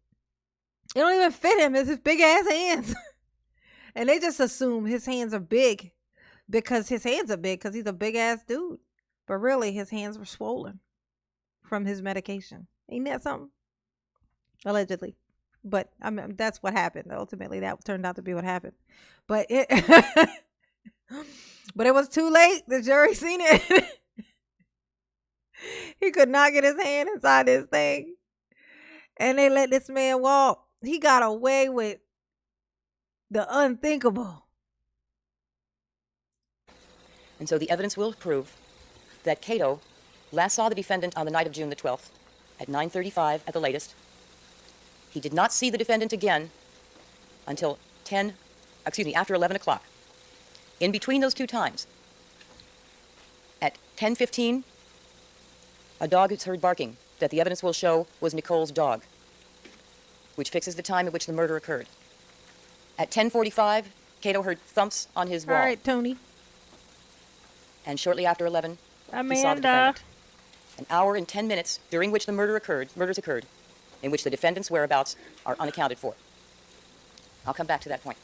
It don't even fit him. It's his big ass hands. And they just assume his hands are big because he's a big ass dude. But really, his hands were swollen from his medication. Ain't that something? Allegedly. But I mean, that's what happened. Ultimately, that turned out to be what happened. But it but it was too late. The jury seen it. He could not get his hand inside this thing. And they let this man walk. He got away with the unthinkable. And so the evidence will prove that Cato last saw the defendant on the night of June the 12th at 9:35 at the latest. He did not see the defendant again until after 11 o'clock. In between those two times, at 10:15, a dog is heard barking that the evidence will show was Nicole's dog, which fixes the time at which the murder occurred. At 10:45, Cato heard thumps on his wall. All right, Tony. And shortly after 11, he saw the Amanda. defendant. An hour and 10 minutes during which the murders occurred, in which the defendant's whereabouts are unaccounted for. I'll come back to that point.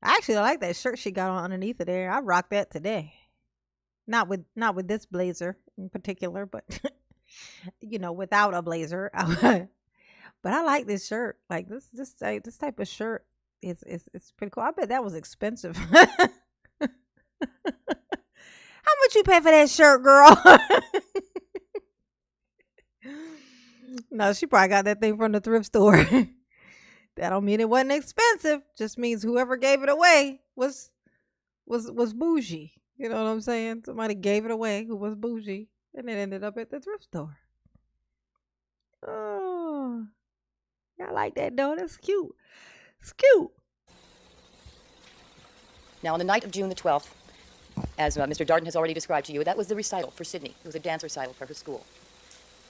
I actually like that shirt she got on underneath of there. I rock that today. Not with this blazer in particular, but without a blazer. But I like this shirt. Like this type of shirt is pretty cool. I bet that was expensive. How much you pay for that shirt, girl? No, she probably got that thing from the thrift store. That don't mean it wasn't expensive. Just means whoever gave it away was bougie. You know what I'm saying? Somebody gave it away who was bougie, and it ended up at the thrift store. Oh, I like that though. That's cute. It's cute. Now, on the night of June the 12th, as Mr. Darden has already described to you, that was the recital for Sydney. It was a dance recital for her school.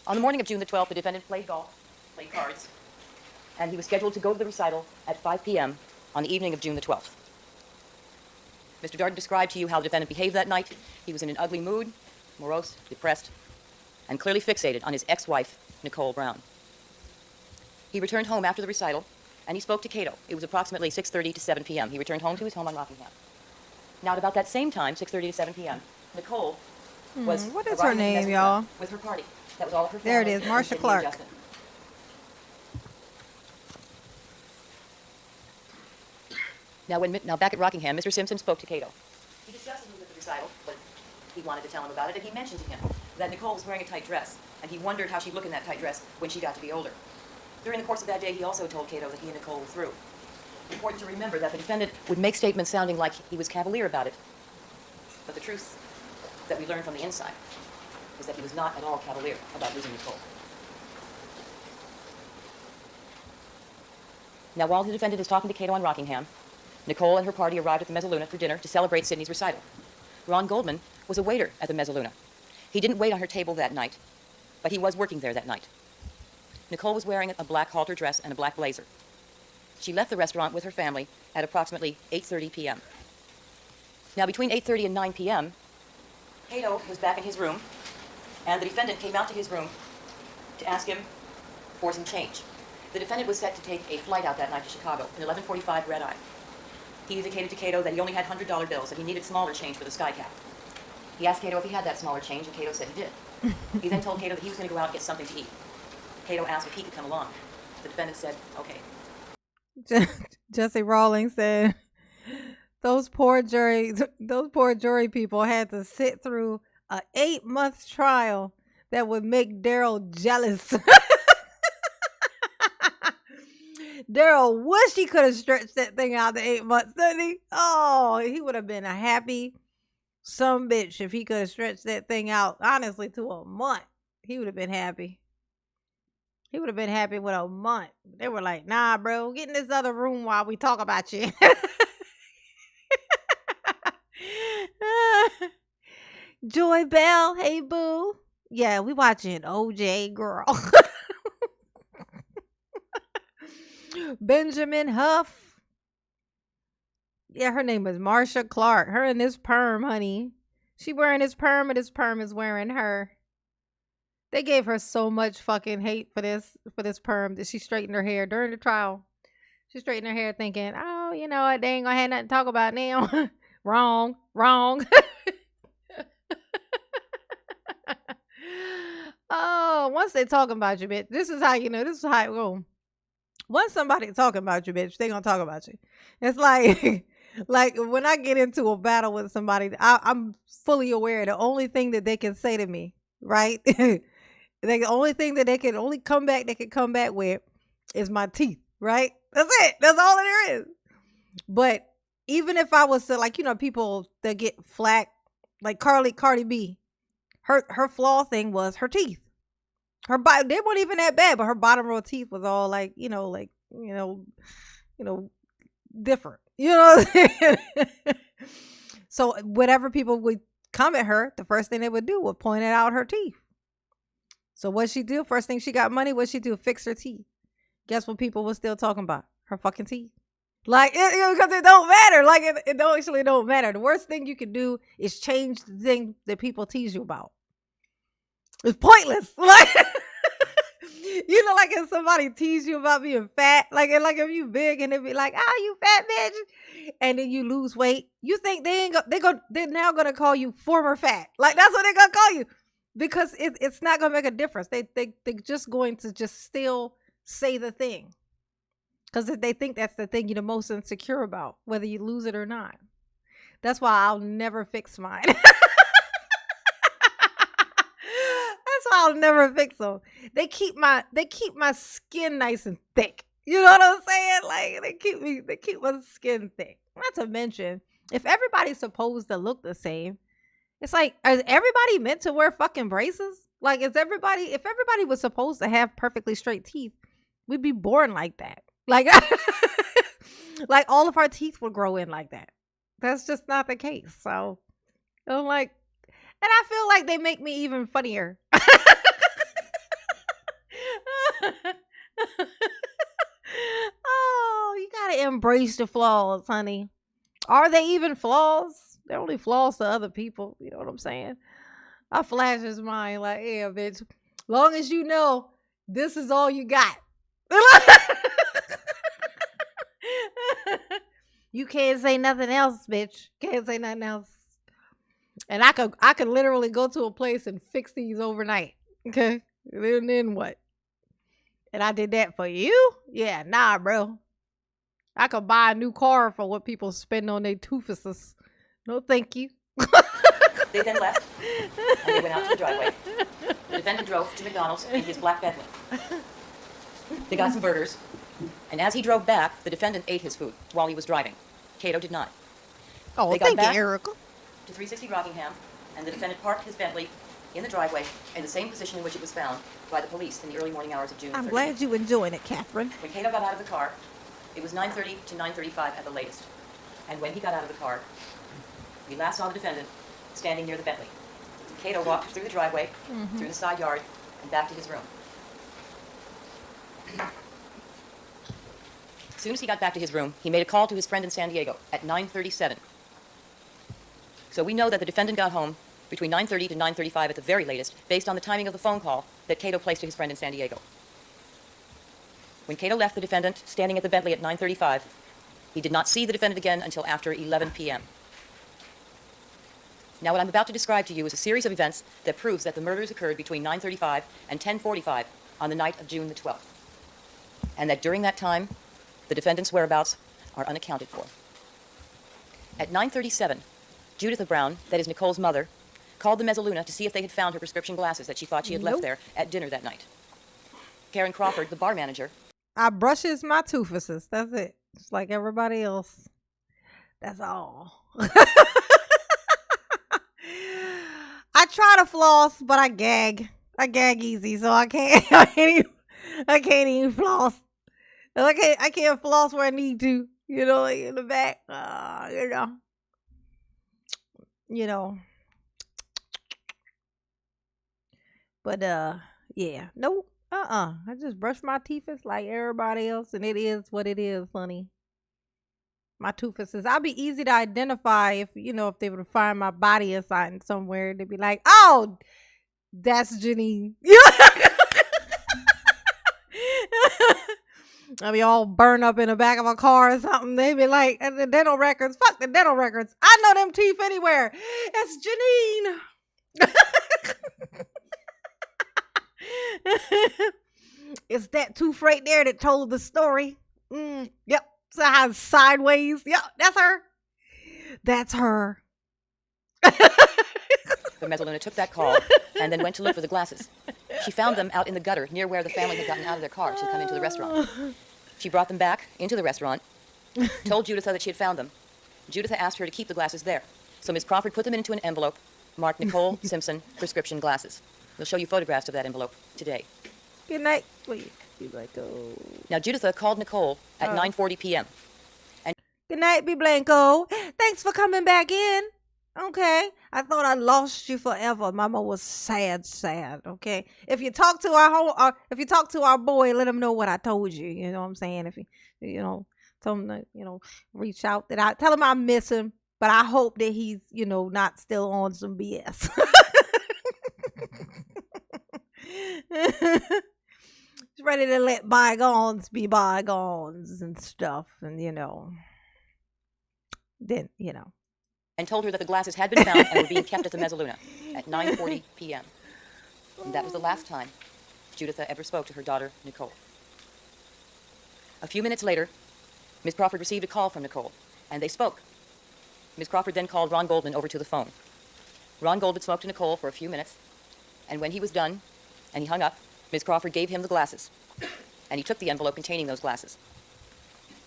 On the morning of June the 12th, the defendant played golf, played cards, and he was scheduled to go to the recital at 5 p.m. on the evening of June the 12th. Mr. Darden described to you how the defendant behaved that night. He was in an ugly mood, morose, depressed, and clearly fixated on his ex-wife, Nicole Brown. He returned home after the recital, and he spoke to Cato. It was approximately 6:30 to 7 p.m. He returned home to his home on Rockingham. Now, at about that same time, 6:30 to 7 p.m., Nicole was What is her arriving at name, Messenger y'all? with her party. That was all of her family. There it is, and Marsha Sydney and Clark. Justin. Now, back at Rockingham, Mr. Simpson spoke to Cato. He discussed the move at the recital, but he wanted to tell him about it, and he mentioned to him that Nicole was wearing a tight dress, and he wondered how she'd look in that tight dress when she got to be older. During the course of that day, he also told Cato that he and Nicole were through. Important to remember that the defendant would make statements sounding like he was cavalier about it, but the truth that we learned from the inside is that he was not at all cavalier about losing Nicole. Now, while the defendant is talking to Cato on Rockingham, Nicole and her party arrived at the Mezzaluna for dinner to celebrate Sydney's recital. Ron Goldman was a waiter at the Mezzaluna. He didn't wait on her table that night, but he was working there that night. Nicole was wearing a black halter dress and a black blazer. She left the restaurant with her family at approximately 8:30 p.m. Now, between 8:30 and 9 p.m., Cato was back in his room, and the defendant came out to his room to ask him for some change. The defendant was set to take a flight out that night to Chicago, an 11:45 red-eye. He indicated to Cato that he only had $100 bills, and he needed smaller change for the sky cap. He asked Cato if he had that smaller change, and Cato said he did. He then told Cato that he was going to go out and get something to eat. Cato asked if he could come along. The defendant said, okay. Jesse Rawlings said those poor jury people had to sit through a 8-month trial that would make Daryl jealous. Daryl wish he could have stretched that thing out to 8 months, didn't he? Oh, he would have been a happy some bitch if he could have stretched that thing out, honestly, to a month. He would have been happy. He would have been happy with a month. They were like, nah, bro, get in this other room while we talk about you. Joy Bell, hey boo. Yeah, we watching OJ, girl. Benjamin Huff. Yeah, her name is Marsha Clark. Her and this perm, honey. She wearing his perm and his perm is wearing her. They gave her so much fucking hate for this perm that she straightened her hair during the trial. She straightened her hair thinking, oh, you know what, they ain't gonna have nothing to talk about now. Wrong. Oh, once they talking about you, bitch, this is how you know, this is how it go. Once somebody talking about you, bitch, they gonna talk about you. It's like, like when I get into a battle with somebody, I'm fully aware the only thing that they can say to me, right? The only thing that they can come back with is my teeth, right? That's it. That's all there is. But even if I was to, like, you know, people that get flack, like Cardi B, her flaw thing was her teeth. Her body, they weren't even that bad, but her bottom row teeth was all like, different. You know what I'm saying? So whatever people would come at her, the first thing they would do would point out her teeth. So what she do? First thing she got money, what she do? Fix her teeth. Guess what people were still talking about? Her fucking teeth. Like, because it don't matter. Like, it don't actually don't matter. The worst thing you can do is change the thing that people tease you about. It's pointless. Like, you know, like if somebody tease you about being fat, like if you big and they be like, "Ah, you fat bitch," and then you lose weight, you think they're now gonna call you former fat. Like that's what they're gonna call you, because it's not gonna make a difference. They're just going to just still say the thing, because they think that's the thing you're the most insecure about, whether you lose it or not. That's why I'll never fix mine. I'll never fix them. They keep my skin nice and thick. You know what I'm saying? Like they keep my skin thick. Not to mention, if everybody's supposed to look the same, it's like, is everybody meant to wear fucking braces? Like, if everybody was supposed to have perfectly straight teeth, we'd be born like that. Like, like all of our teeth would grow in like that. That's just not the case. So I'm like, and I feel like they make me even funnier. Oh, you gotta embrace the flaws, honey. Are they even flaws? They're only flaws to other people. You know what I'm saying? I flash his mind like, yeah, bitch. Long as you know this is all you got. You can't say nothing else, bitch. Can't say nothing else. And I could literally go to a place and fix these overnight. Okay? And then what? And I did that for you? Yeah, nah, bro. I could buy a new car for what people spend on their toofuses. No, thank you. They then left, and they went out to the driveway. The defendant drove to McDonald's in his black Bentley. They got some burgers, and as he drove back, the defendant ate his food while he was driving. Cato did not. Oh, they got thank back you, Erica. To 360 Rockingham, and the defendant parked his Bentley in the driveway in the same position in which it was found by the police in the early morning hours of June 13th. I'm glad you enjoying it, Catherine. When Cato got out of the car, it was 9:30 to 9:35 at the latest. And when he got out of the car, we last saw the defendant standing near the Bentley. Cato walked through the driveway, through the side yard, and back to his room. As soon as he got back to his room, he made a call to his friend in San Diego at 9:37. So we know that the defendant got home between 9:30 to 9:35 at the very latest, based on the timing of the phone call that Cato placed to his friend in San Diego. When Cato left the defendant standing at the Bentley at 9:35, he did not see the defendant again until after 11 p.m. Now, what I'm about to describe to you is a series of events that proves that the murders occurred between 9:35 and 10:45 on the night of June the 12th, and that during that time, the defendant's whereabouts are unaccounted for. At 9:37, Judith Brown, that is Nicole's mother, called the Mezzaluna to see if they had found her prescription glasses that she thought she had left Nope. there at dinner that night. Karen Crawford, the bar manager, I brushes my toofuses. That's it. Just like everybody else. That's all. I try to floss, but I gag. I gag easy, so I can't. I can't even floss. I can't floss where I need to. You know, like in the back. You know. But yeah, nope. I just brush my teeth. It's like everybody else, and it is what it is, honey. My toofuses. I'll be easy to identify if if they would find my body or something somewhere. They'd be like, "Oh, that's Janine." I'll be all burned up in the back of a car or something. They'd be like, "The dental records. Fuck the dental records. I know them teeth anywhere. It's Janine." It's that tooth right there that told the story. Yep. So I have sideways. Yep, that's her. That's her. the Mezzaluna took that call and then went to look for the glasses. She found them out in the gutter near where the family had gotten out of their car to come into the restaurant. She brought them back into the restaurant, told Juditha that she had found them. Juditha asked her to keep the glasses there. So Ms. Crawford put them into an envelope marked Nicole Simpson prescription glasses. We'll show you photographs of that envelope today. Good night. Wait, be Blanco. Now, Juditha called Nicole at 9:40 p.m. Good night, be Blanco. Thanks for coming back in. Okay. I thought I lost you forever. Mama was sad. Okay. If you talk to our boy, let him know what I told you. You know what I'm saying? If you tell him to, reach out tell him I miss him, but I hope that he's, not still on some BS. He's ready to let bygones be bygones and stuff, and then and told her that the glasses had been found and were being kept at the Mezzaluna at 9:40 p.m. And that was the last time Juditha ever spoke to her daughter, Nicole. A few minutes later, Ms. Crawford received a call from Nicole, and they spoke. Ms. Crawford then called Ron Goldman over to the phone. Ron Goldman spoke to Nicole for a few minutes, and when he was done and he hung up, Ms. Crawford gave him the glasses, and he took the envelope containing those glasses.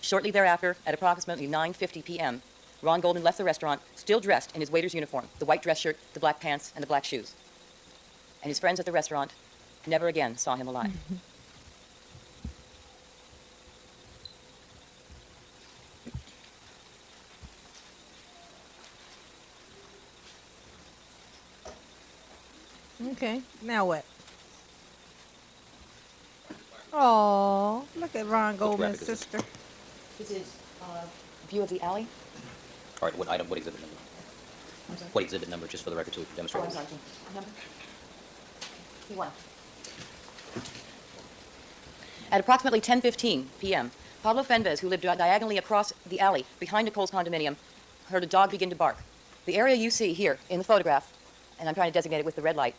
Shortly thereafter, at approximately 9:50 p.m., Ron Goldman left the restaurant, still dressed in his waiter's uniform, the white dress shirt, the black pants, and the black shoes. And his friends at the restaurant never again saw him alive. Okay, now what? Oh, look at Ron Goldman's graphic is sister. This is view of the alley. All right, what exhibit number? I'm sorry. What exhibit number, just for the record, to demonstrate? Oh, I'm sorry. Number? P1. At approximately 10:15 p.m., Pablo Fenves, who lived diagonally across the alley behind Nicole's condominium, heard a dog begin to bark. The area you see here in the photograph, and I'm trying to designate it with the red light,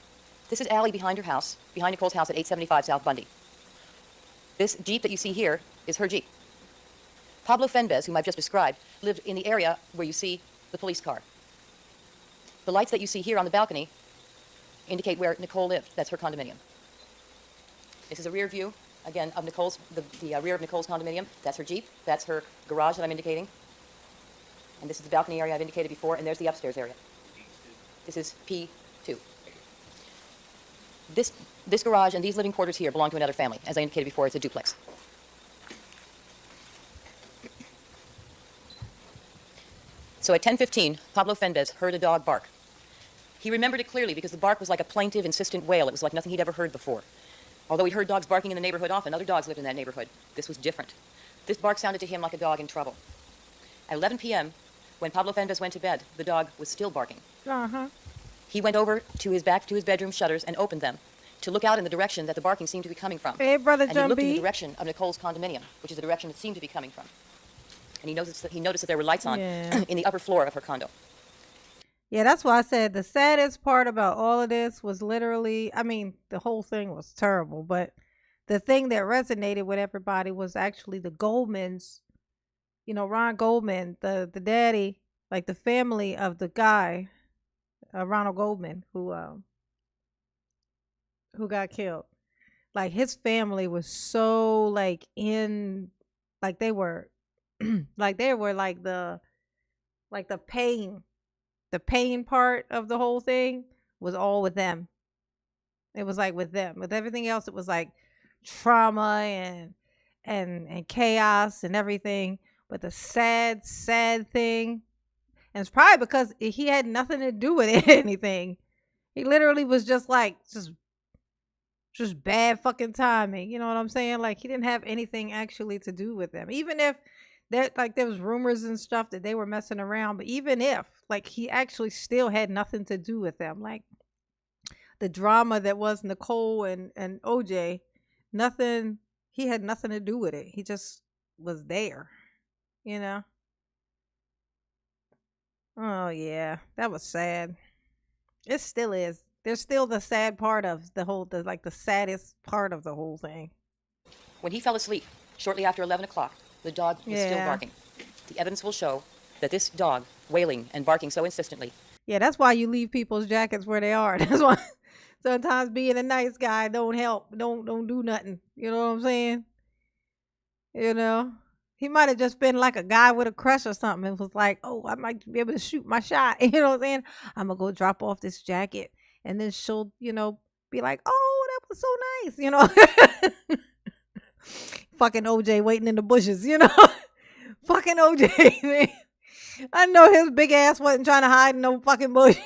this is alley behind her house, behind Nicole's house at 875 South Bundy. This Jeep that you see here is her Jeep. Pablo Fenves, whom I've just described, lived in the area where you see the police car. The lights that you see here on the balcony indicate where Nicole lived. That's her condominium. This is a rear view, again, of the rear of Nicole's condominium. That's her Jeep. That's her garage that I'm indicating. And this is the balcony area I've indicated before, and there's the upstairs area. This is P2. This garage and these living quarters here belong to another family. As I indicated before, it's a duplex. So at 10:15, Pablo Fenves heard a dog bark. He remembered it clearly because the bark was like a plaintive, insistent wail. It was like nothing he'd ever heard before. Although he heard dogs barking in the neighborhood often, other dogs lived in that neighborhood. This was different. This bark sounded to him like a dog in trouble. At 11 p.m., when Pablo Fenves went to bed, the dog was still barking. He went over to his bedroom shutters and opened them to look out in the direction that the barking seemed to be coming from. Hey, Brother And he looked in the Jumpy. direction of Nicole's condominium, which is the direction it seemed to be coming from. And he noticed that there were lights on Yeah. in the upper floor of her condo. Yeah, that's why I said the saddest part about all of this was literally, the whole thing was terrible, but the thing that resonated with everybody was actually the Goldmans, Ron Goldman, the daddy, like the family of the guy, Ronald Goldman, who got killed. Like his family was so like like they were, like they were like the pain part of the whole thing was all with them. It was like with them. With everything else, it was like trauma and chaos and everything. But the sad thing, and it's probably because he had nothing to do with anything. He literally was just like just bad fucking timing. You know what I'm saying? Like he didn't have anything actually to do with them. Even if there was rumors and stuff that they were messing around, but even if like he actually still had nothing to do with them. Like the drama that was Nicole and OJ, nothing, he had nothing to do with it. He just was there, you know? Oh yeah, that was sad. It still is. There's still the sad part of the saddest part of the whole thing. When he fell asleep, shortly after 11 o'clock, the dog was still barking. The evidence will show that this dog, wailing and barking so insistently. Yeah, that's why you leave people's jackets where they are. That's why sometimes being a nice guy don't help. Don't do nothing. You know what I'm saying? You know? He might have just been like a guy with a crush or something and was like, oh, I might be able to shoot my shot. You know what I'm saying? I'm going to go drop off this jacket. And then she'll, be like, oh, that was so nice. Fucking OJ waiting in the bushes, Fucking OJ, man. I know his big ass wasn't trying to hide in no fucking bush.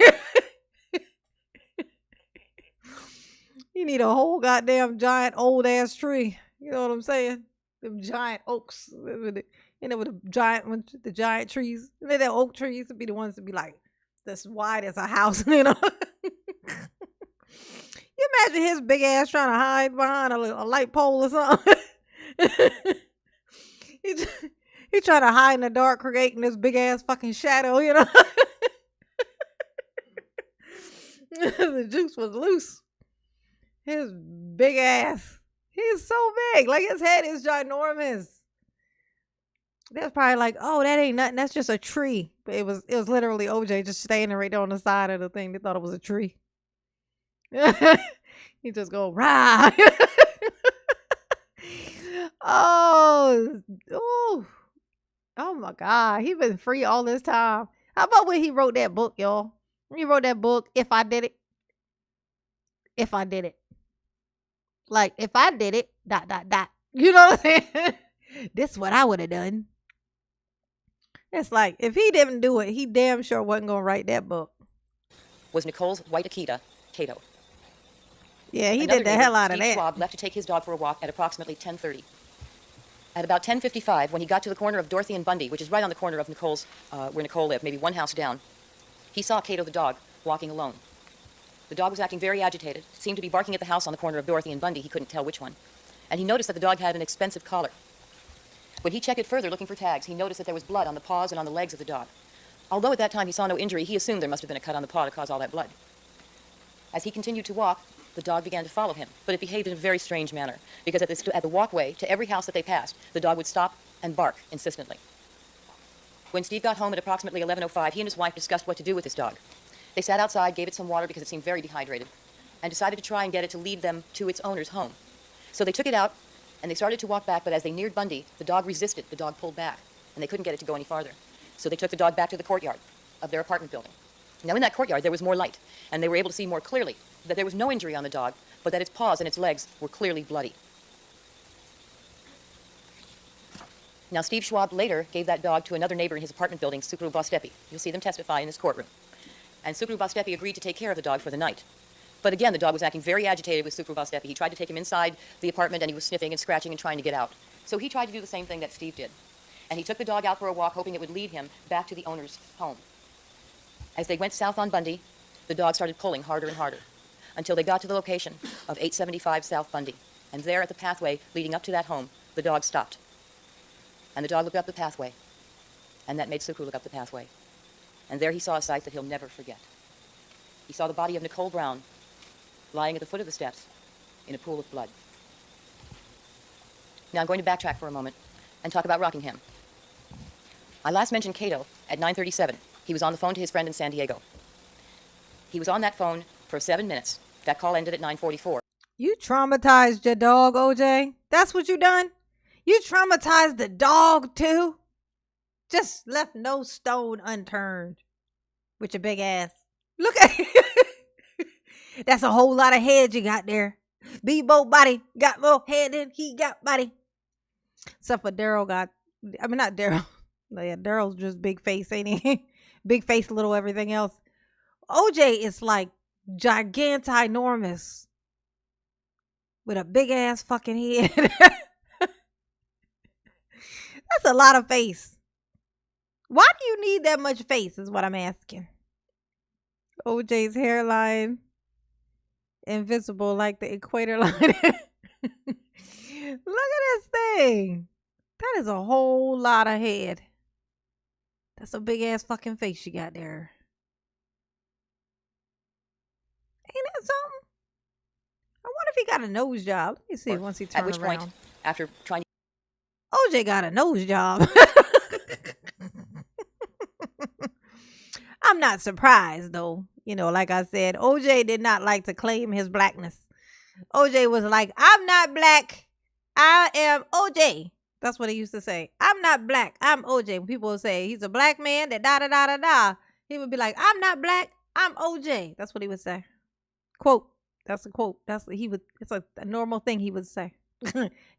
You need a whole goddamn giant old ass tree. You know what I'm saying? Them giant oaks. With the giant trees. And then the oak trees would be the ones that be like this wide as a house, You imagine his big ass trying to hide behind a light pole or something. He trying to hide in the dark, creating this big ass fucking shadow, The juice was loose. His big ass. He's so big. Like his head is ginormous. That's probably like, oh, that ain't nothing. That's just a tree. But it was literally OJ just standing right there on the side of the thing. They thought it was a tree. He just go rah. Oh, oh my God. He been free all this time. How about when he wrote that book, y'all? When he wrote that book, If I Did It. If I did it. Like, if I did it, ... You know what I'm saying? This is what I would have done. It's like, if he didn't do it, he damn sure wasn't going to write that book. Was Nicole's white Akita, Cato. Yeah, he did the hell out of that. Steve Schwab left to take his dog for a walk at approximately 10:30. At about 10:55, when he got to the corner of Dorothy and Bundy, which is right on the corner of Nicole's, where Nicole lived, maybe one house down, he saw Cato the dog walking alone. The dog was acting very agitated, seemed to be barking at the house on the corner of Dorothy and Bundy. He couldn't tell which one. And he noticed that the dog had an expensive collar. When he checked it further, looking for tags, he noticed that there was blood on the paws and on the legs of the dog. Although at that time he saw no injury, he assumed there must have been a cut on the paw to cause all that blood. As he continued to walk, the dog began to follow him, but it behaved in a very strange manner, because at the walkway to every house that they passed, the dog would stop and bark insistently. When Steve got home at approximately 11:05, he and his wife discussed what to do with his dog. They sat outside, gave it some water because it seemed very dehydrated, and decided to try and get it to lead them to its owner's home. So they took it out, and they started to walk back, but as they neared Bundy, the dog resisted. The dog pulled back, and they couldn't get it to go any farther. So they took the dog back to the courtyard of their apartment building. Now in that courtyard, there was more light, and they were able to see more clearly that there was no injury on the dog, but that its paws and its legs were clearly bloody. Now, Steve Schwab later gave that dog to another neighbor in his apartment building, Sukru Bostepi. You'll see them testify in this courtroom. And Sukru Bostepi agreed to take care of the dog for the night. But again, the dog was acting very agitated with Sukru Bostepi. He tried to take him inside the apartment, and he was sniffing and scratching and trying to get out. So he tried to do the same thing that Steve did. And he took the dog out for a walk, hoping it would lead him back to the owner's home. As they went south on Bundy, the dog started pulling harder and harder, until they got to the location of 875 South Bundy. And there at the pathway leading up to that home, the dog stopped. And the dog looked up the pathway, and that made Sukru look up the pathway. And there he saw a sight that he'll never forget. He saw the body of Nicole Brown lying at the foot of the steps in a pool of blood. Now I'm going to backtrack for a moment and talk about Rockingham. I last mentioned Cato at 9:37. He was on the phone to his friend in San Diego. He was on that phone for 7 minutes. That call ended at 9:44. You traumatized your dog, OJ. That's what you done? You traumatized the dog too? Just left no stone unturned with your big ass. Look at That's a whole lot of head you got there. Bebo body got more head than he got body. Except for Daryl got, I mean, not Daryl. Yeah, Daryl's just big face, ain't he? Big face, little everything else. OJ is like giganti-enormous with a big ass fucking head. That's a lot of face. Why do you need that much face is what I'm asking. OJ's hairline invisible like the equator line. Look at this thing. That is a whole lot of head. That's a big ass fucking face you got there. Ain't that something? I wonder if he got a nose job. Let me see once he turns around. At which point, after trying to... OJ got a nose job. I'm not surprised though. You know, like I said, OJ did not like to claim his blackness. OJ was like, I'm not black. I am OJ. That's what he used to say. I'm not black. I'm OJ. When people would say he's a black man that da da da da da, he would be like, I'm not black. I'm OJ. That's what he would say. Quote. That's a quote. That's what he would. It's a normal thing he would say. He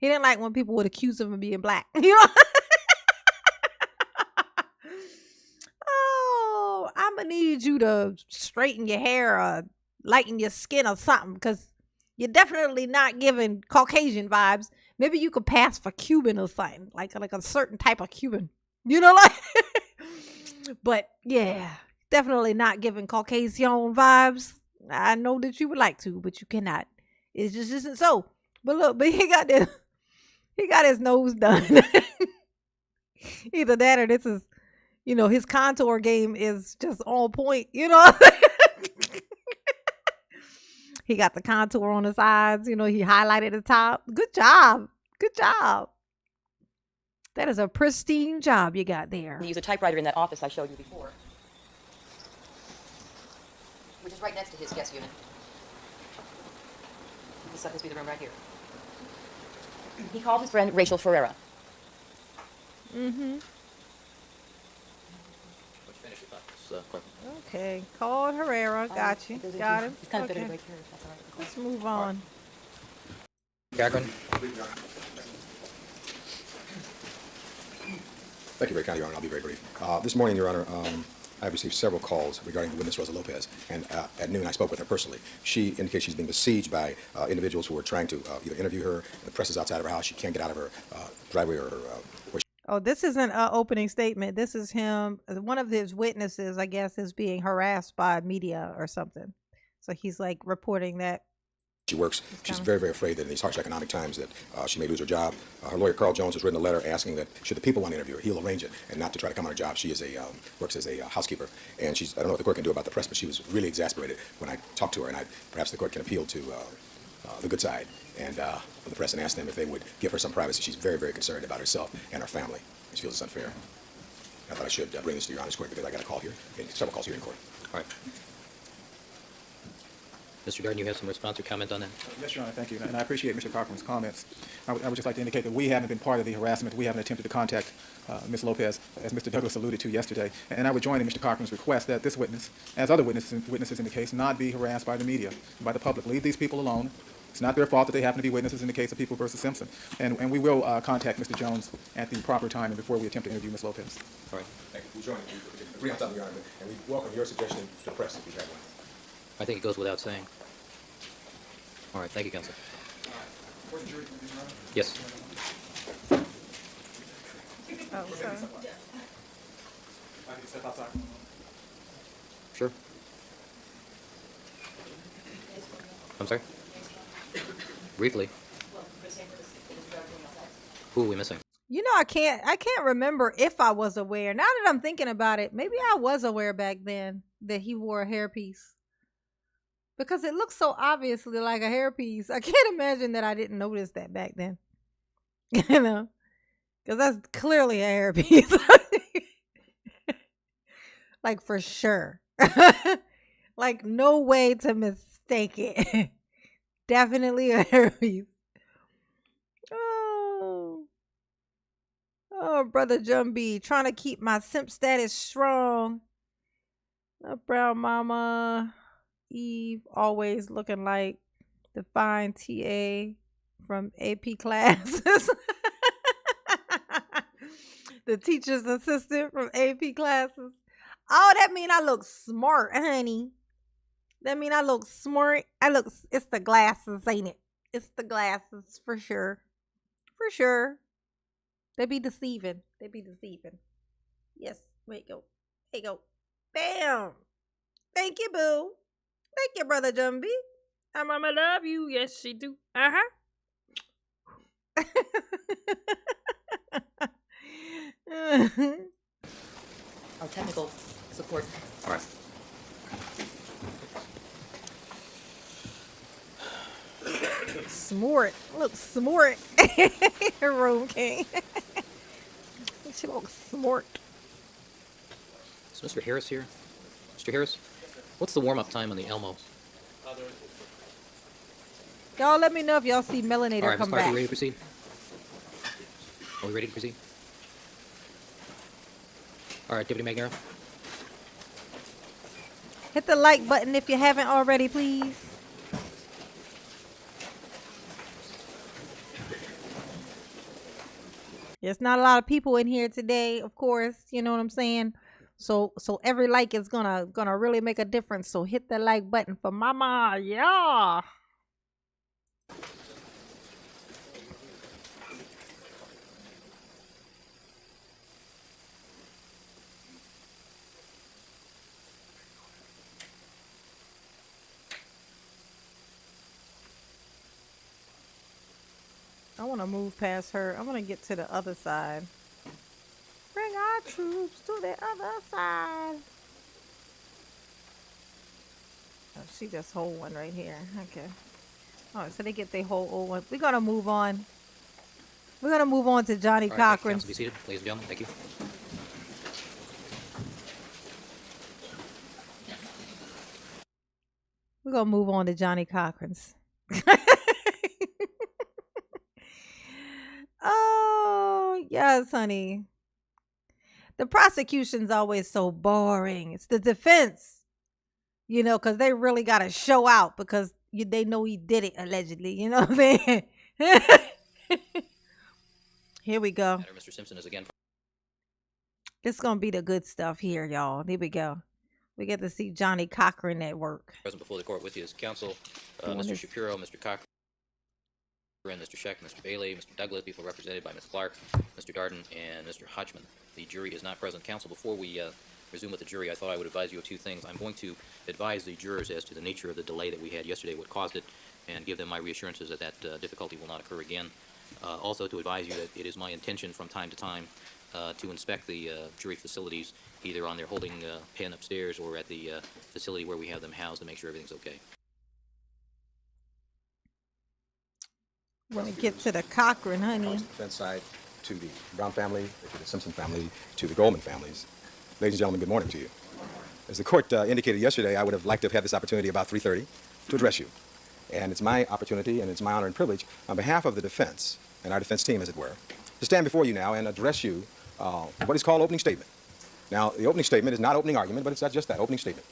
didn't like when people would accuse him of being black. You know. Oh, I'm gonna need you to straighten your hair or lighten your skin or something, because you're definitely not giving Caucasian vibes. Maybe you could pass for Cuban or something, like a certain type of Cuban. You know, like. But yeah, definitely not giving Caucasian vibes. I know that you would like to, but you cannot. It just isn't so. But look, but he got his nose done. Either that or this is, you know, his contour game is just on point, you know. He got the contour on the sides, you know, he highlighted the top. Good job. Good job. That is a pristine job you got there. use a typewriter in that office I showed you before, which is right next to his guest unit. This happens to be the room right here. He called his friend Rachel Ferreira. Mm-hmm. Let's finish your thoughts, Clerk. Okay. Called Herrera. Got you. Got him. It's kind of Okay. better right here, if that's all right. Let's move on. Cochran. Thank you very kindly, Your Honor. I'll be very brief. This morning, Your Honor, I received several calls regarding the witness, Rosa Lopez, and at noon I spoke with her personally. She indicates she's being besieged by individuals who are trying to either interview her. The press is outside of her house. She can't get out of her driveway or her where Oh, this isn't an opening statement. This is him. One of his witnesses, I guess, is being harassed by media or something. So he's like reporting that. she works. She's very, very afraid that in these harsh economic times that she may lose her job. Her lawyer, Carl Jones, has written a letter asking that should the people want to interview her, he'll arrange it and not to try to come on her job. She is works as a housekeeper, and I don't know what the court can do about the press, but she was really exasperated when I talked to her, and perhaps the court can appeal to the good side and the press and ask them if they would give her some privacy. She's very, very concerned about herself and her family. She feels it's unfair. I thought I should bring this to Your Honor's court because I got a call here, several calls here in court. All right. Mr. Darden, you have some response or comment on that? Yes, Your Honor, thank you. And I appreciate Mr. Cochran's comments. I would just like to indicate that we haven't been part of the harassment. We haven't attempted to contact Ms. Lopez, as Mr. Douglas alluded to yesterday. And I would join in Mr. Cochran's request that this witness, as other witnesses in the case, not be harassed by the media, by the public. Leave these people alone. It's not their fault that they happen to be witnesses in the case of People v. Simpson. And we will contact Mr. Jones at the proper time and before we attempt to interview Ms. Lopez. All right. Thank you. We join in. We agree on something, Your Honor, and we welcome your suggestion to the press if you have one. I think it goes without saying. All right. Thank you, Counsel. Yes. Oh, sorry. I can step outside. Sure. I'm sorry? Briefly. Who are we missing? You know, I can't remember if I was aware. Now that I'm thinking about it, maybe I was aware back then that he wore a hairpiece. Because it looks so obviously like a hairpiece. I can't imagine that I didn't notice that back then. You know? Because that's clearly a hairpiece. Like, for sure. Like, no way to mistake it. Definitely a Harry's. Oh. Oh, brother Jumbie, trying to keep my simp status strong. Brown mama. Eve, always looking like the fine TA from AP classes. The teacher's assistant from AP classes. Oh, that mean I look smart, honey. That mean I look smart. It's the glasses, ain't it? It's the glasses, for sure. For sure. They be deceiving. Yes, wait, go. Hey, go. Bam. Thank you, boo. Thank you, brother Jumbie. Mama love you. Yes, she do. Uh-huh. Our technical support. All right. Smart. Look smart. Room king. She looks smart. Is Mr. Harris here? Mr. Harris, what's the warm-up time on the Elmo? Y'all let me know if y'all see All Melanator right, Ms. come Clark, are back. we ready to proceed? Are we ready to proceed? All right, Deputy McNair. Hit the like button if you haven't already, please. There's not a lot of people in here today, of course, you know what I'm saying? So every like is gonna really make a difference. So hit the like button for mama. Yeah. I want to move past her. I want to get to the other side. Bring our troops to the other side. Oh, she just hold one right here. Okay. All right, so they get their whole old one. We're gonna move on. We're gonna move on to Johnny All right, thank you, Cochran. counsel. Be seated, ladies and gentlemen. Thank you. We're gonna move on to Johnny Cochran's. Oh yes, honey. The prosecution's always so boring. It's the defense, you know, because they really gotta show out because they know he did it allegedly. You know what I'm saying? Here we go. Mr. Simpson is again This is gonna be the good stuff here, y'all. Here we go. We get to see Johnny Cochran at work. present before the court with his counsel, Doing Mr. his- Shapiro, Mr. Cochran, Mr. Scheck, Mr. Bailey, Mr. Douglas, people represented by Ms. Clark, Mr. Darden, and Mr. Hodgman. The jury is not present. Counsel, before we resume with the jury, I thought I would advise you of two things. I'm going to advise the jurors as to the nature of the delay that we had yesterday, what caused it, and give them my reassurances that that difficulty will not occur again. Also to advise you that it is my intention from time to time to inspect the jury facilities, either on their holding pen upstairs or at the facility where we have them housed to make sure everything's okay. When we get to the Cochran, honey. Defense side, to the Brown family, to the Simpson family, to the Goldman families. Ladies and gentlemen, good morning to you. As the court indicated yesterday, I would have liked to have had this opportunity about 3:30 to address you. And it's my opportunity and it's my honor and privilege on behalf of the defense and our defense team, as it were, to stand before you now and address you what is called opening statement. Now, the opening statement is not opening argument, but it's not just that, opening statement.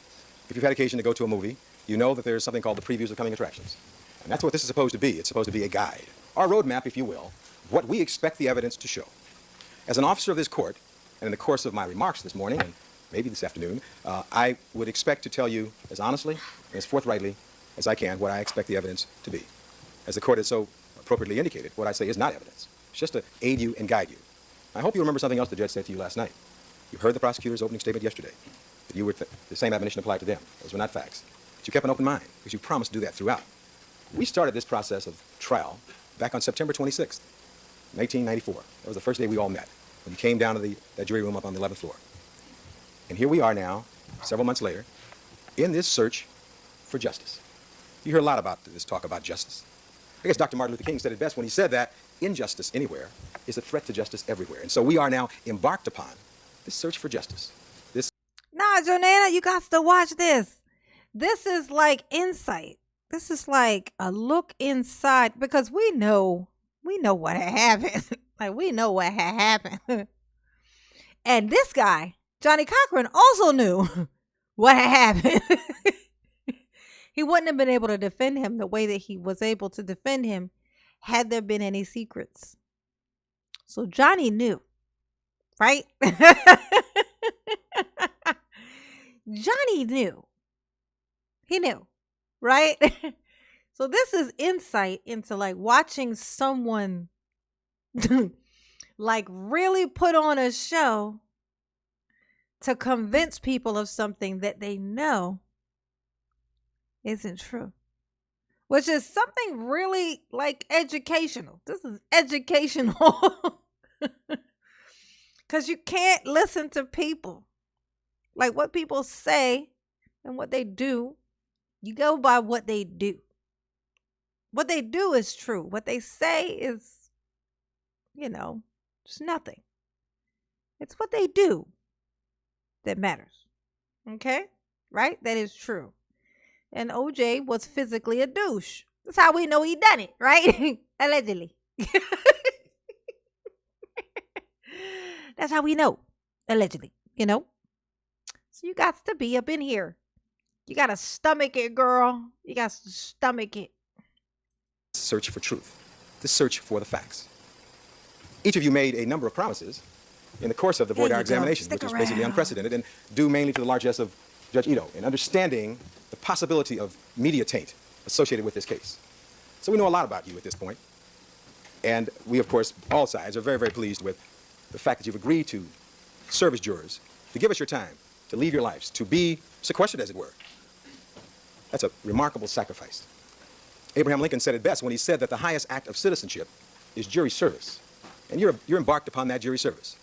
If you've had occasion to go to a movie, you know that there's something called the previews of coming attractions. And that's what this is supposed to be. It's supposed to be a guide, our roadmap, if you will, of what we expect the evidence to show. As an officer of this court, and in the course of my remarks this morning, and maybe this afternoon, I would expect to tell you as honestly and as forthrightly as I can what I expect the evidence to be. As the court has so appropriately indicated, what I say is not evidence. It's just to aid you and guide you. I hope you remember something else the judge said to you last night. You heard the prosecutor's opening statement yesterday, that you would the same admonition applied to them. Those were not facts. But you kept an open mind, because you promised to do that throughout. We started this process of trial back on September 26th, 1994. That was the first day we all met, when you came down to that jury room up on the 11th floor. And here we are now, several months later, in this search for justice. You hear a lot about this talk about justice. I guess Dr. Martin Luther King said it best when he said that injustice anywhere is a threat to justice everywhere. And so we are now embarked upon this search for justice. Nah, Jonana, you got to watch this. This is like insight. This is like a look inside because we know what had happened. Like we know what had happened. And this guy, Johnny Cochran, also knew what had happened. He wouldn't have been able to defend him the way that he was able to defend him had there been any secrets. So Johnny knew, right? Johnny knew. He knew, right? So this is insight into like watching someone like really put on a show to convince people of something that they know isn't true, which is something really like educational. This is educational because you can't listen to people. Like what people say and what they do, you go by what they do. What they do is true. What they say is, just nothing. It's what they do that matters. Okay? Right? That is true. And OJ was physically a douche. That's how we know he done it, right? Allegedly. That's how we know. Allegedly, So you got to be up in here. You got to stomach it, girl. You got to stomach it. Search for truth, the search for the facts. Each of you made a number of promises in the course of the voir dire examination, which was basically unprecedented and due mainly to the largesse of Judge Ito in understanding the possibility of media taint associated with this case. So we know a lot about you at this point. And we, of course, all sides are very, very pleased with the fact that you've agreed to serve as jurors, to give us your time, to leave your lives, to be sequestered, as it were. That's a remarkable sacrifice. Abraham Lincoln said it best when he said that the highest act of citizenship is jury service. And you're embarked upon that jury service.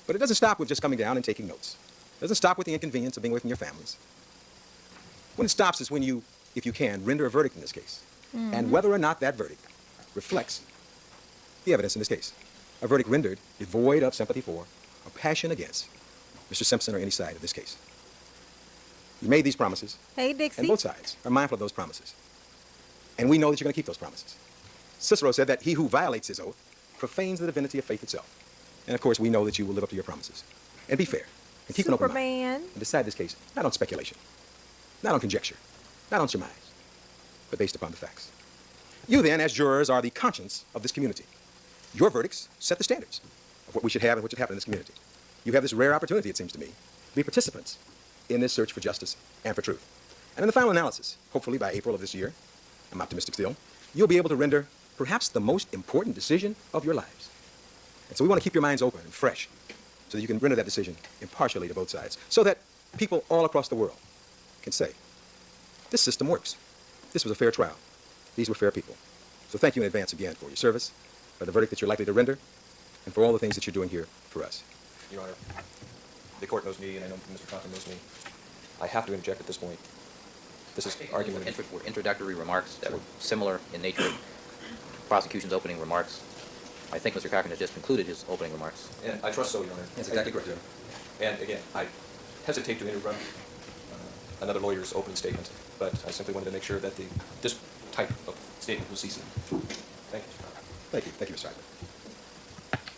But it doesn't stop with just coming down and taking notes. It doesn't stop with the inconvenience of being away from your families. When it stops is when you, if you can, render a verdict in this case. Mm-hmm. And whether or not that verdict reflects the evidence in this case. A verdict rendered devoid of sympathy for or passion against Mr. Simpson or any side of this case. You made these promises. Hey, Dixie. And both sides are mindful of those promises. And we know that you're going to keep those promises. Cicero said that he who violates his oath profanes the divinity of faith itself. And of course, we know that you will live up to your promises. And be fair. And keep an open mind. And decide this case not on speculation, not on conjecture, not on surmise, but based upon the facts. You then, as jurors, are the conscience of this community. Your verdicts set the standards of what we should have and what should happen in this community. You have this rare opportunity, it seems to me, to be participants in this search for justice and for truth. And in the final analysis, hopefully by April of this year, I'm optimistic still, you'll be able to render perhaps the most important decision of your lives. And so we want to keep your minds open and fresh so that you can render that decision impartially to both sides, so that people all across the world can say, this system works. This was a fair trial. These were fair people. So thank you in advance again for your service, for the verdict that you're likely to render, and for all the things that you're doing here for us. Your Honor, the court knows me, and I know Mr. Cochran knows me. I have to interject at this point. This is argument. Were introductory remarks that were similar in nature to prosecution's opening remarks. I think Mr. Cochran has just concluded his opening remarks. And I trust so, Your Honor. That's exactly correct, Your Honor. And again, I hesitate to interrupt another lawyer's opening statement, but I simply wanted to make sure that this type of statement was ceasing. Thank you, Mr. Cochran. Thank you. Thank you, Mr. Simon.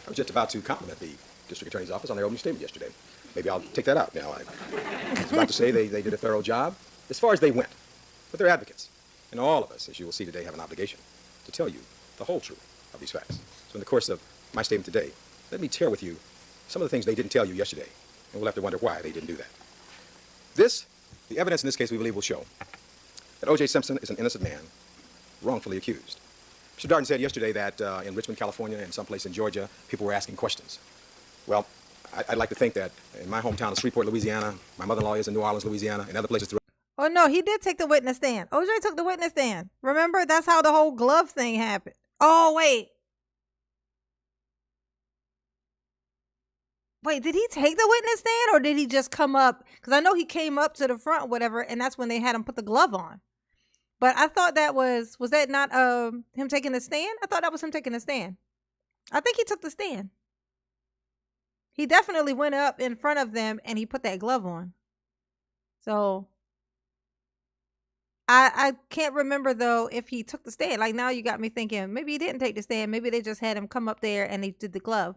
I was just about to compliment the District Attorney's Office on their opening statement yesterday. Maybe I'll take that out now. I was about to say they did a thorough job as far as they went. But they're advocates. And all of us, as you will see today, have an obligation to tell you the whole truth of these facts. So in the course of my statement today, let me share with you some of the things they didn't tell you yesterday. And we'll have to wonder why they didn't do that. The evidence in this case, we believe, will show that O.J. Simpson is an innocent man, wrongfully accused. Mr. Darden said yesterday that in Richmond, California, and someplace in Georgia, people were asking questions. Well, I'd like to think that in my hometown of Shreveport, Louisiana, my mother-in-law is in New Orleans, Louisiana, and other places throughout. Oh, no, he did take the witness stand. OJ took the witness stand. Remember? That's how the whole glove thing happened. Oh, wait. Wait, did he take the witness stand or did he just come up? Because I know he came up to the front or whatever, and that's when they had him put the glove on. But I thought that was that not him taking the stand? I thought that was him taking the stand. I think he took the stand. He definitely went up in front of them and he put that glove on. So I can't remember though if he took the stand. Like now you got me thinking maybe he didn't take the stand. Maybe they just had him come up there and he did the glove.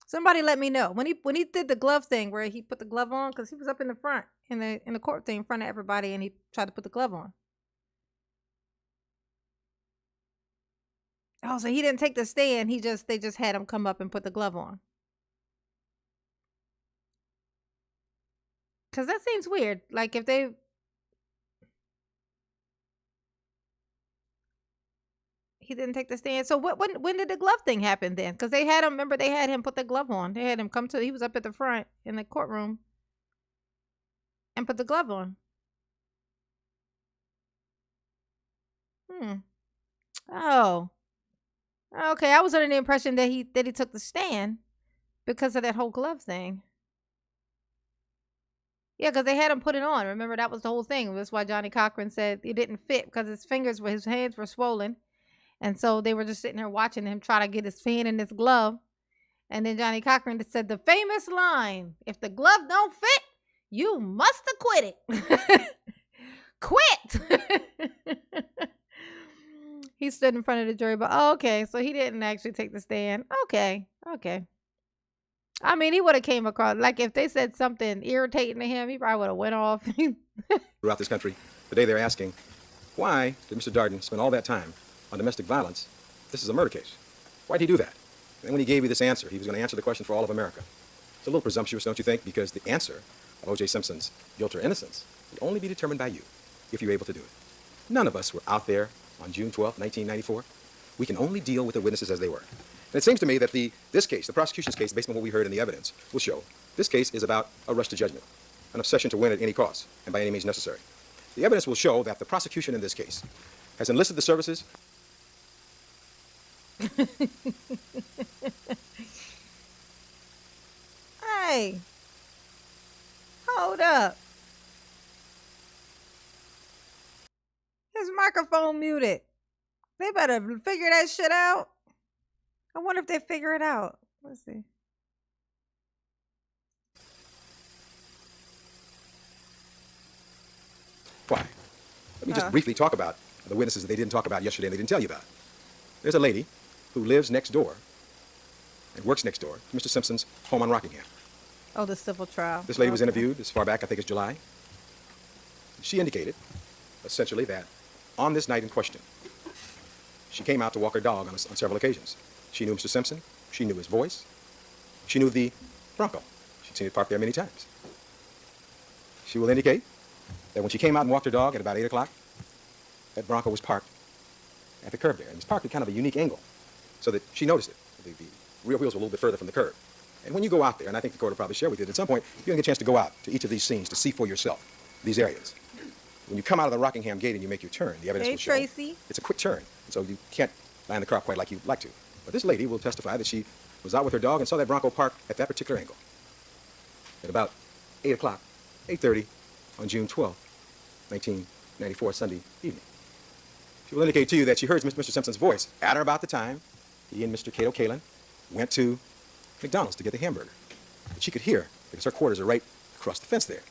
Somebody let me know when he did the glove thing where he put the glove on because he was up in the front in the court thing in front of everybody and he tried to put the glove on. Oh, so he didn't take the stand. They just had him come up and put the glove on. Cause that seems weird. Like if they he didn't take the stand. So when did the glove thing happen then? Because they had him, remember they had him put the glove on. They had him come to he was up at the front in the courtroom and put the glove on. Oh. Okay. I was under the impression that he took the stand because of that whole glove thing. Yeah, because they had him put it on. Remember, that was the whole thing. That's why Johnny Cochran said it didn't fit because his hands were swollen. And so they were just sitting there watching him try to get his hand in this glove. And then Johnny Cochran said the famous line, if the glove don't fit, you must acquit it. Quit. He stood in front of the jury, but okay, so he didn't actually take the stand. Okay. I mean, he would have came across, like if they said something irritating to him, he probably would have went off. Throughout this country, today they're asking, why did Mr. Darden spend all that time on domestic violence? This is a murder case. Why did he do that? And then when he gave you this answer, he was going to answer the question for all of America. It's a little presumptuous, don't you think? Because the answer of O.J. Simpson's guilt or innocence would only be determined by you if you were able to do it. None of us were out there on June 12, 1994. We can only deal with the witnesses as they were. And it seems to me that this case, the prosecution's case, based on what we heard in the evidence, will show this case is about a rush to judgment, an obsession to win at any cost and by any means necessary. The evidence will show that the prosecution in this case has enlisted the services. Hey, hold up. His microphone muted. They better figure that shit out. I wonder if they figure it out. Let's see. Why? Let me just briefly talk about the witnesses that they didn't talk about yesterday and they didn't tell you about. There's a lady who lives next door and works next door to Mr. Simpson's home on Rockingham. Oh, the civil trial. This lady was interviewed as far back, I think it's July. She indicated, essentially, that on this night in question, she came out to walk her dog on several occasions. She knew Mr. Simpson. She knew his voice. She knew the Bronco. She'd seen it parked there many times. She will indicate that when she came out and walked her dog at about 8 o'clock, that Bronco was parked at the curb there. And it was parked at kind of a unique angle so that she noticed it. The rear wheels were a little bit further from the curb. And when you go out there, and I think the court will probably share with you, at some point, you're going to get a chance to go out to each of these scenes to see for yourself these areas. When you come out of the Rockingham gate and you make your turn, the evidence will show Tracy. It's a quick turn, so you can't land the car quite like you'd like to. But this lady will testify that she was out with her dog and saw that Bronco parked at that particular angle at about 8 o'clock, 8:30 on June 12, 1994, Sunday evening. She will indicate to you that she heard Mr. Simpson's voice at or about the time he and Mr. Cato Kalin went to McDonald's to get the hamburger. But she could hear, because her quarters are right across the fence there,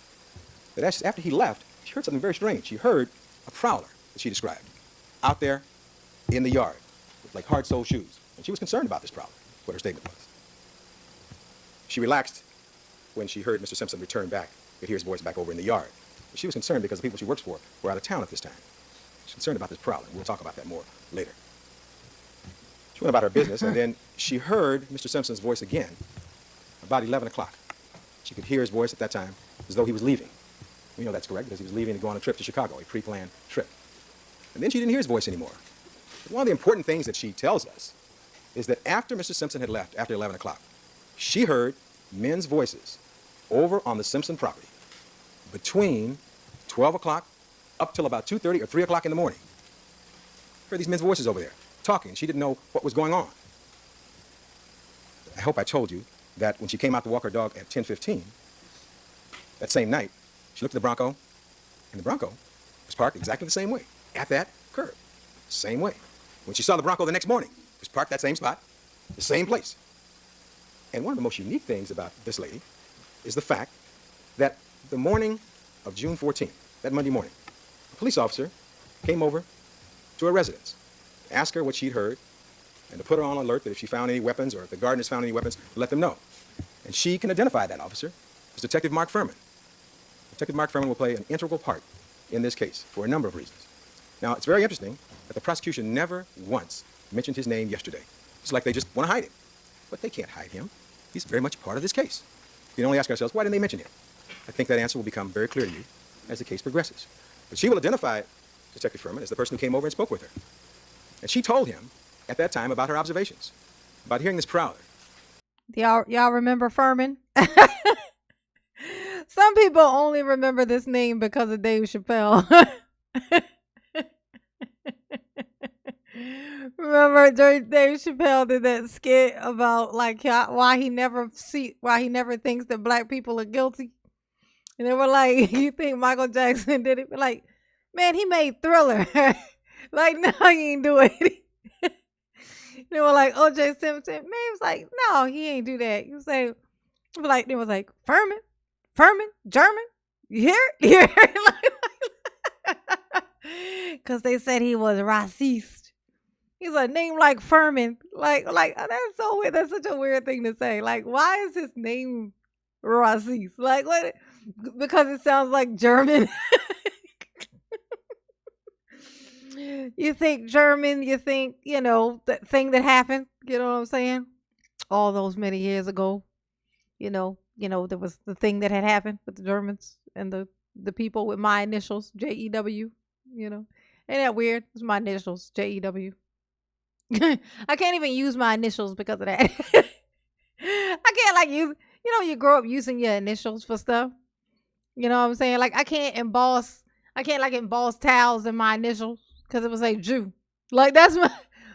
that after he left, she heard something very strange. She heard a prowler that she described out there in the yard with like hard-soled shoes. And she was concerned about this prowler, what her statement was. She relaxed when she heard Mr. Simpson return back, could hear his voice back over in the yard. But she was concerned because the people she works for were out of town at this time. She's concerned about this prowler. We'll talk about that more later. She went about her business, and then she heard Mr. Simpson's voice again about 11 o'clock. She could hear his voice at that time as though he was leaving. We know that's correct because he was leaving to go on a trip to Chicago, a pre-planned trip. And then she didn't hear his voice anymore. But one of the important things that she tells us is that after Mr. Simpson had left, after 11 o'clock, she heard men's voices over on the Simpson property between 12 o'clock up till about 2:30 or 3 o'clock in the morning. Heard these men's voices over there talking. She didn't know what was going on. I hope I told you that when she came out to walk her dog at 10:15, that same night, she looked at the Bronco, and the Bronco was parked exactly the same way, at that curb, same way. When she saw the Bronco the next morning, it was parked that same spot, the same place. And one of the most unique things about this lady is the fact that the morning of June 14th, that Monday morning, police officer came over to her residence, asked her what she'd heard, and to put her on alert that if she found any weapons or if the gardeners found any weapons, to let them know. And she can identify that officer as Detective Mark Furman. Detective Mark Furman will play an integral part in this case for a number of reasons. Now, it's very interesting that the prosecution never once mentioned his name yesterday. It's like they just want to hide him. But they can't hide him. He's very much a part of this case. We can only ask ourselves, why didn't they mention him? I think that answer will become very clear to you as the case progresses. But she will identify Detective Furman as the person who came over and spoke with her. And she told him at that time about her observations, about hearing this prowler. Y'all remember Furman? Some people only remember this name because of Dave Chappelle. Remember Dave Chappelle did that skit about like why he never thinks that black people are guilty, and they were like, "You think Michael Jackson did it?" Like, man, he made Thriller. Like, no, he ain't do it. They were like, O.J. Simpson. Man, he was like, no, he ain't do that. You say, like, they was like, Furman, German. You hear it? Because they said he was racist. He's a name like Furman. Like that's so weird. That's such a weird thing to say. Like, why is his name racist? Like, what? Because it sounds like German. You think German, you think, that thing that happened, you know what I'm saying? All those many years ago, there was the thing that had happened with the Germans and the people with my initials, J-E-W, Ain't that weird? It's my initials, J-E-W. I can't even use my initials because of that. I can't use, you grow up using your initials for stuff. You know what I'm saying? Like I can't emboss towels in my initials. Because it was like Jew. Like that's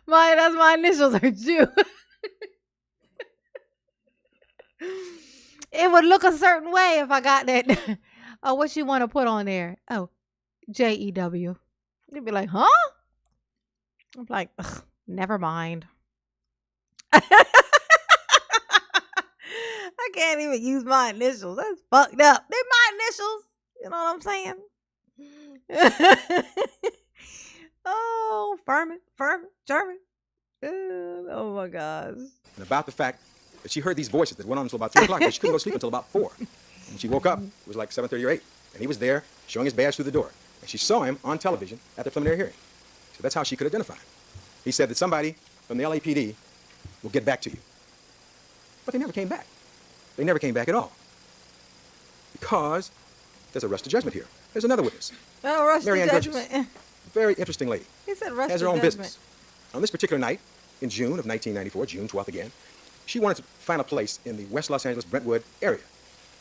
my initials are Jew. It would look a certain way if I got that. Oh, what you want to put on there? Oh, J-E-W. You'd be like, huh? I'm like, never mind. I can't even use my initials. That's fucked up. They're my initials. You know what I'm saying? Oh, Furman, German. Oh my gosh. And about the fact that she heard these voices that went on until about 3 o'clock, but she couldn't go to sleep until about 4. When she woke up, it was like 7:30 or 8, and he was there showing his badge through the door. And she saw him on television at the preliminary hearing. So that's how she could identify him. He said that somebody from the LAPD will get back to you. But they never came back. They never came back at all. Because there's a rush to judgment here. There's another witness. Oh, rush to judgment. Burgess. Very interesting lady. He said rush has to her own judgment. business. On this particular night, in June of 1994, June 12th again, she wanted to find a place in the West Los Angeles Brentwood area.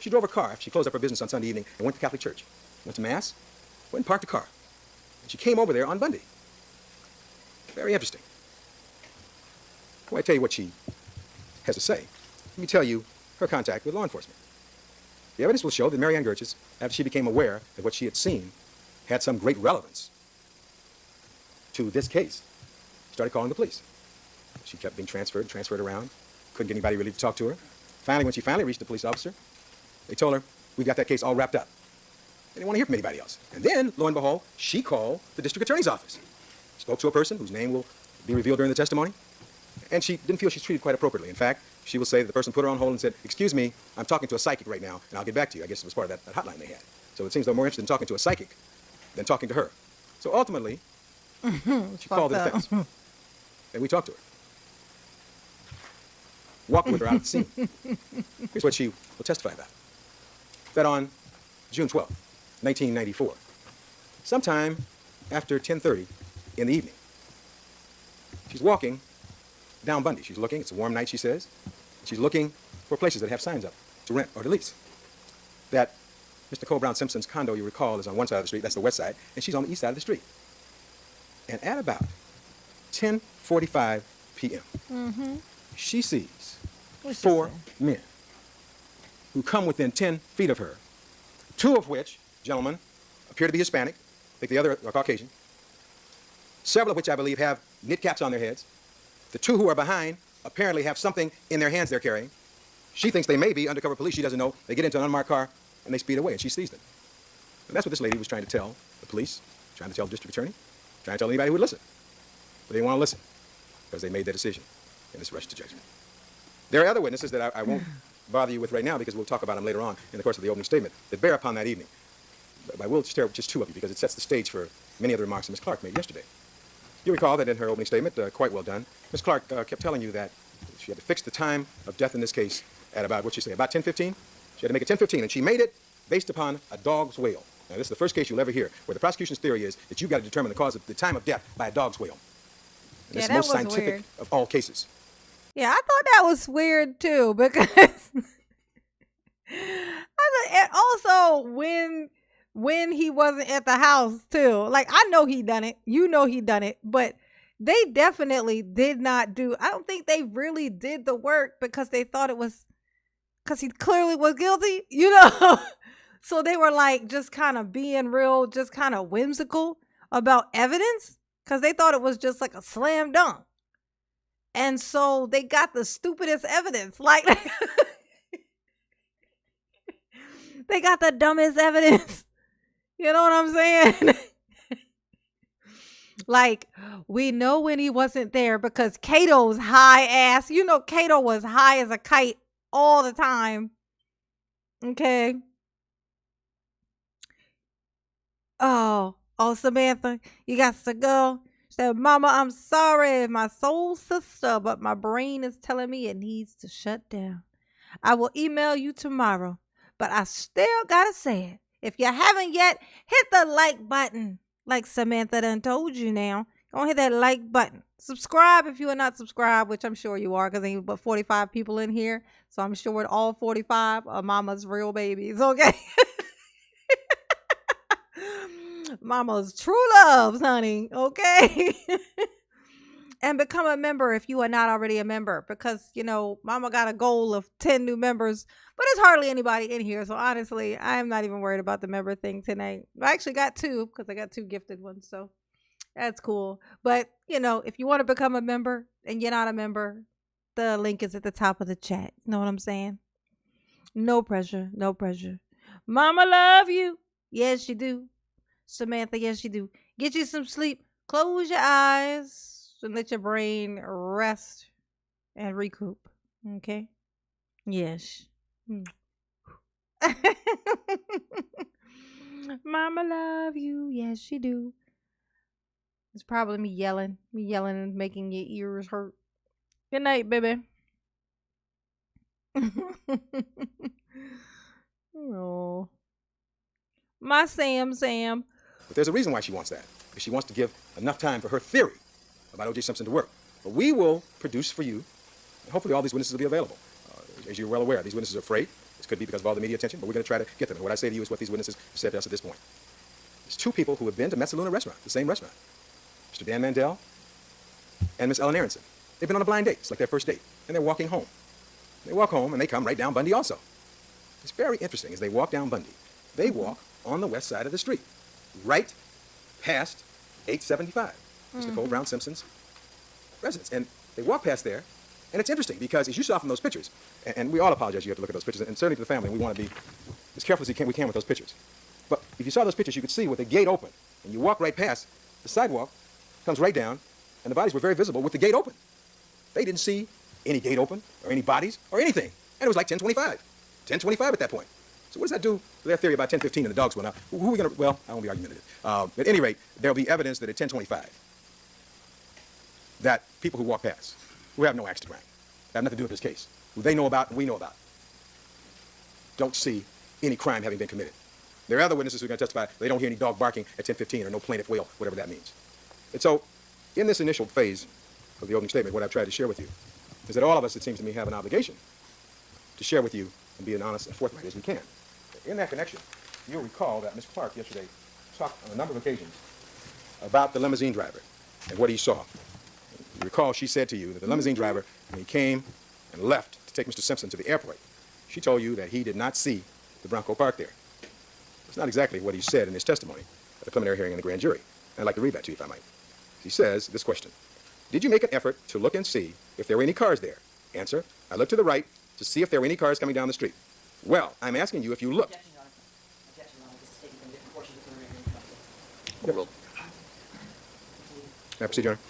She drove her car after she closed up her business on Sunday evening and went to Catholic church. Went to Mass, went and parked the car. And she came over there on Monday. Very interesting. Before I tell you what she has to say, let me tell you her contact with law enforcement. The evidence will show that Marianne Gertjes, after she became aware that what she had seen had some great relevance to this case, started calling the police. She kept being transferred around. Couldn't get anybody really to talk to her. Finally, when she finally reached the police officer, they told her, we've got that case all wrapped up. They didn't want to hear from anybody else. And then, lo and behold, she called the district attorney's office. Spoke to a person whose name will be revealed during the testimony. And she didn't feel she was treated quite appropriately. In fact, she will say that the person put her on hold and said, excuse me, I'm talking to a psychic right now, and I'll get back to you. I guess it was part of that hotline they had. So it seems they're more interested in talking to a psychic than talking to her. So ultimately, she called the defense. And we talked to her. Walked with her out of the scene. Here's what she will testify about. That on June 12th, 1994, sometime after 10:30 in the evening, she's walking down Bundy. She's looking, it's a warm night, she says. She's looking for places that have signs up to rent or to lease. That Mr. Cole Brown Simpson's condo, you recall, is on one side of the street, that's the west side, and she's on the east side of the street. And at about 10:45 p.m., she sees 4 men who come within 10 feet of her, 2 of which, gentlemen, appear to be Hispanic. I think the other are Caucasian. Several of which I believe have knit caps on their heads. The 2 who are behind apparently have something in their hands they're carrying. She thinks they may be undercover police. She doesn't know. They get into an unmarked car and they speed away, and she sees them. And that's what this lady was trying to tell the police trying to tell the district attorney, trying to tell anybody who would listen. But they didn't want to listen because they made their decision in this rush to judgment. There are other witnesses that I won't bother you with right now because we'll talk about them later on in the course of the opening statement that bear upon that evening. But I will share just two of you because it sets the stage for many of the remarks that Ms. Clark made yesterday. You recall that in her opening statement, quite well done, Ms. Clark kept telling you that she had to fix the time of death in this case at about, what'd she say, about 10:15? She had to make it 10:15, and she made it based upon a dog's wail. Now, this is the first case you'll ever hear where the prosecution's theory is that you've got to determine the cause of the time of death by a dog's wail. And this is the most scientific weird. of all cases. Yeah, I thought that was weird too because and also when he wasn't at the house too. Like I know he done it. You know he done it, but they definitely did not do. I don't think they really did the work because they thought it was because he clearly was guilty, you know. So they were like just kind of being real, just kind of whimsical about evidence because they thought it was just like a slam dunk. And so they got the stupidest evidence. Like they got the dumbest evidence. You know what I'm saying? Like, we know when he wasn't there because Cato's high ass. You know, Cato was high as a kite all the time. Okay. Oh, Samantha, you got to go. She said, Mama, I'm sorry, my soul sister, but my brain is telling me it needs to shut down. I will email you tomorrow, but I still gotta say it. If you haven't yet, hit the like button. Like Samantha done told you now. Go hit that like button. Subscribe if you are not subscribed, which I'm sure you are because there's but 45 people in here. So I'm sure all 45 are Mama's real babies, okay? Mama's true loves, honey, okay? And become a member if you are not already a member because, you know, Mama got a goal of 10 new members, but there's hardly anybody in here. So honestly, I am not even worried about the member thing tonight. I actually got 2 because I got 2 gifted ones. So that's cool. But, you know, if you want to become a member and you're not a member, the link is at the top of the chat. You know what I'm saying? No pressure. No pressure. Mama love you. Yes, you do. Samantha, yes, you do. Get you some sleep. Close your eyes. And let your brain rest and recoup. Okay? Yes. Mama love you. Yes, she do. It's probably me yelling and making your ears hurt. Good night, baby. Oh. My Sam. But there's a reason why she wants that. Because she wants to give enough time for her theory about O.J. Simpson to work. But we will produce for you, and hopefully all these witnesses will be available. As you're well aware, these witnesses are afraid. This could be because of all the media attention, but we're going to try to get them. And what I say to you is what these witnesses have said to us at this point. There's 2 people who have been to Metzaluna restaurant, the same restaurant. Mr. Dan Mandel and Miss Ellen Aronson. They've been on a blind date. It's like their first date. And they're walking home. They walk home and they come right down Bundy also. It's very interesting. As they walk down Bundy, they walk on the west side of the street, right past 875, Mr. Cole Brown Simpson's residence. And they walk past there, and it's interesting because as you saw from those pictures, and we all apologize you have to look at those pictures, and certainly to the family, we want to be as careful as we can with those pictures. But if you saw those pictures, you could see with the gate open, and you walk right past, the sidewalk comes right down, and the bodies were very visible with the gate open. They didn't see any gate open, or any bodies, or anything. And it was like 10:25. 10:25 at that point. So what does that do to their theory about 10:15 and the dogs went out? Who are we going to, well, I won't be argumentative. At any rate, there'll be evidence that at 10:25, that people who walk past, who have no axe to grind, have nothing to do with this case, who they know about and we know about, don't see any crime having been committed. There are other witnesses who are going to testify they don't hear any dog barking at 10:15 or no plaintiff wail, whatever that means. And so, in this initial phase of the opening statement, what I've tried to share with you is that all of us, it seems to me, have an obligation to share with you and be as honest and forthright as we can. In that connection, you'll recall that Ms. Clark yesterday talked on a number of occasions about the limousine driver and what he saw. You recall she said to you that the limousine driver, when he came and left to take Mr. Simpson to the airport, she told you that he did not see the Bronco parked there. It's not exactly what he said in his testimony at the preliminary hearing in the grand jury. I'd like to read that to you if I might. He says this question: did you make an effort to look and see if there were any cars there? Answer: I looked to the right to see if there were any cars coming down the street. Well, I'm asking you if you looked. Objection, Your Honor. Objection, Your Honor. This is taken from different portions of the preliminary hearing. May I proceed, Your Honor?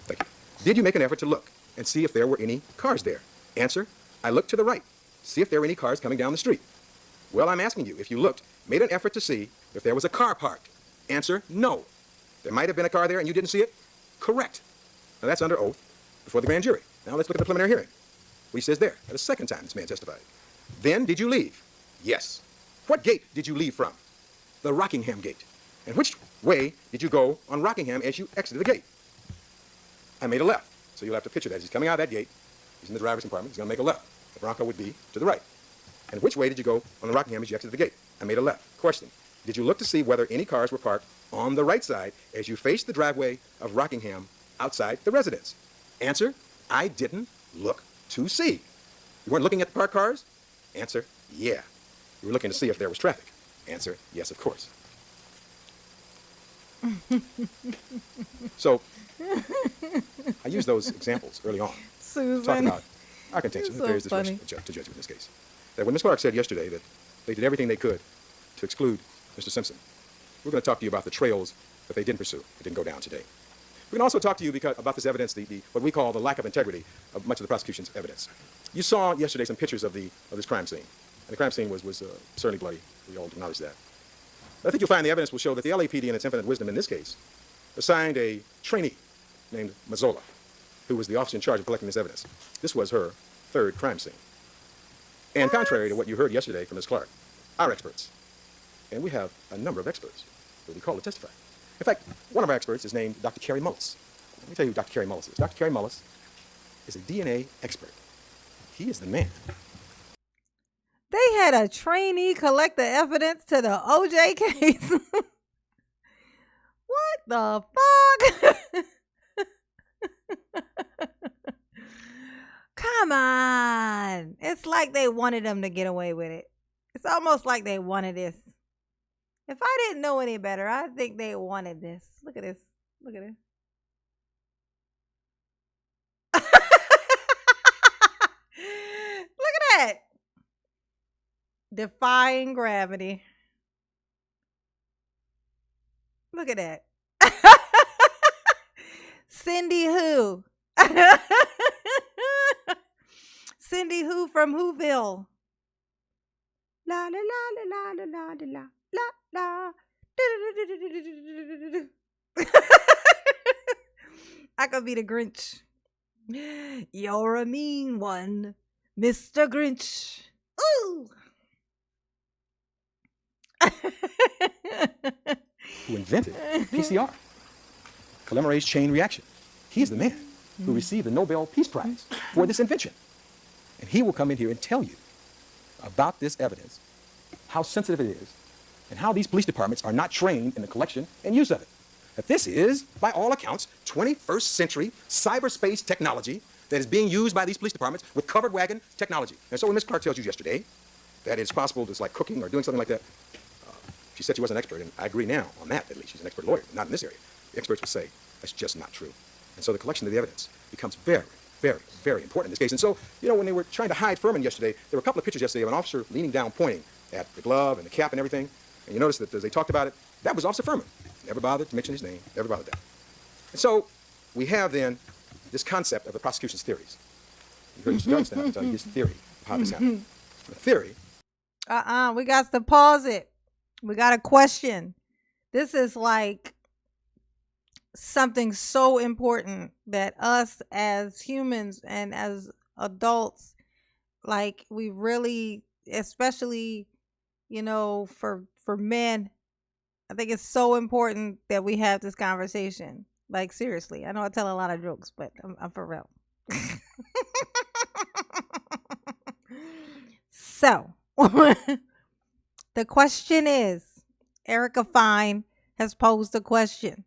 Thank you. Did you make an effort to look and see if there were any cars there? Answer, I looked to the right, see if there were any cars coming down the street. Well, I'm asking you, if you looked, made an effort to see if there was a car parked. Answer, no. There might have been a car there and you didn't see it? Correct. Now that's under oath before the grand jury. Now let's look at the preliminary hearing. What he says there, the second time this man testified. Then did you leave? Yes. What gate did you leave from? The Rockingham gate. And which way did you go on Rockingham as you exited the gate? I made a left. So you'll have to picture that. As he's coming out of that gate, he's in the driver's compartment, he's going to make a left. The Bronco would be to the right. And which way did you go on the Rockingham as you exited the gate? I made a left. Question. Did you look to see whether any cars were parked on the right side as you faced the driveway of Rockingham outside the residence? Answer, I didn't look to see. You weren't looking at the parked cars? Answer, yeah. You were looking to see if there was traffic. Answer, yes, of course. So, I used those examples early on. Susan. Talk about our contention, You're that there is so discretion funny. to judge in this case. That when Ms. Clark said yesterday that they did everything they could to exclude Mr. Simpson, we're going to talk to you about the trails that they didn't pursue, that didn't go down today. We can also talk to you about this evidence, what we call the lack of integrity of much of the prosecution's evidence. You saw yesterday some pictures of this crime scene. And the crime scene was certainly bloody. We all acknowledge that. But I think you'll find the evidence will show that the LAPD, in its infinite wisdom in this case, assigned a trainee named Mazzola, who was the officer in charge of collecting this evidence. This was her third crime scene. And contrary to what you heard yesterday from Ms. Clark, our experts, and we have a number of experts that we call to testify. In fact, one of our experts is named Dr. Kerry Mullis. Let me tell you who Dr. Kerry Mullis is. Dr. Kerry Mullis is a DNA expert. He is the man. They had a trainee collect the evidence to the OJ case. What the fuck? Come on. It's like they wanted them to get away with it. It's almost like they wanted this. If I didn't know any better, I think they wanted this. Look at this. Look at it. Look at that. Defying gravity. Look at that. Cindy who? Cindy who from Whoville? La la la la la la la la la. I could be the Grinch. You're a mean one, Mr. Grinch. Ooh. Who invented PCR, polymerase chain reaction. He is the man who received the Nobel Peace Prize for this invention. And he will come in here and tell you about this evidence, how sensitive it is, and how these police departments are not trained in the collection and use of it. That this is, by all accounts, 21st century cyberspace technology that is being used by these police departments with covered wagon technology. And so when Ms. Clark tells you yesterday that it's possible, just like cooking or doing something like that, she said she was an expert, and I agree now on that, at least. She's an expert lawyer, not in this area. The experts would say that's just not true. And so the collection of the evidence becomes very, very, very important in this case. And so, you know, when they were trying to hide Furman yesterday, there were a couple of pictures yesterday of an officer leaning down, pointing at the glove and the cap and everything. And you notice that as they talked about it, that was Officer Furman. Never bothered to mention his name, never bothered that. And so we have then this concept of the prosecution's theories. You heard Mr. Johnson tell you his theory of how this happened. The theory. We got to pause it. We got a question. This is like something so important that us as humans and as adults, like we really, especially, you know, for men, I think it's so important that we have this conversation. Like seriously, I know I tell a lot of jokes, but I'm for real. So the question is, Erica Fine has posed a question.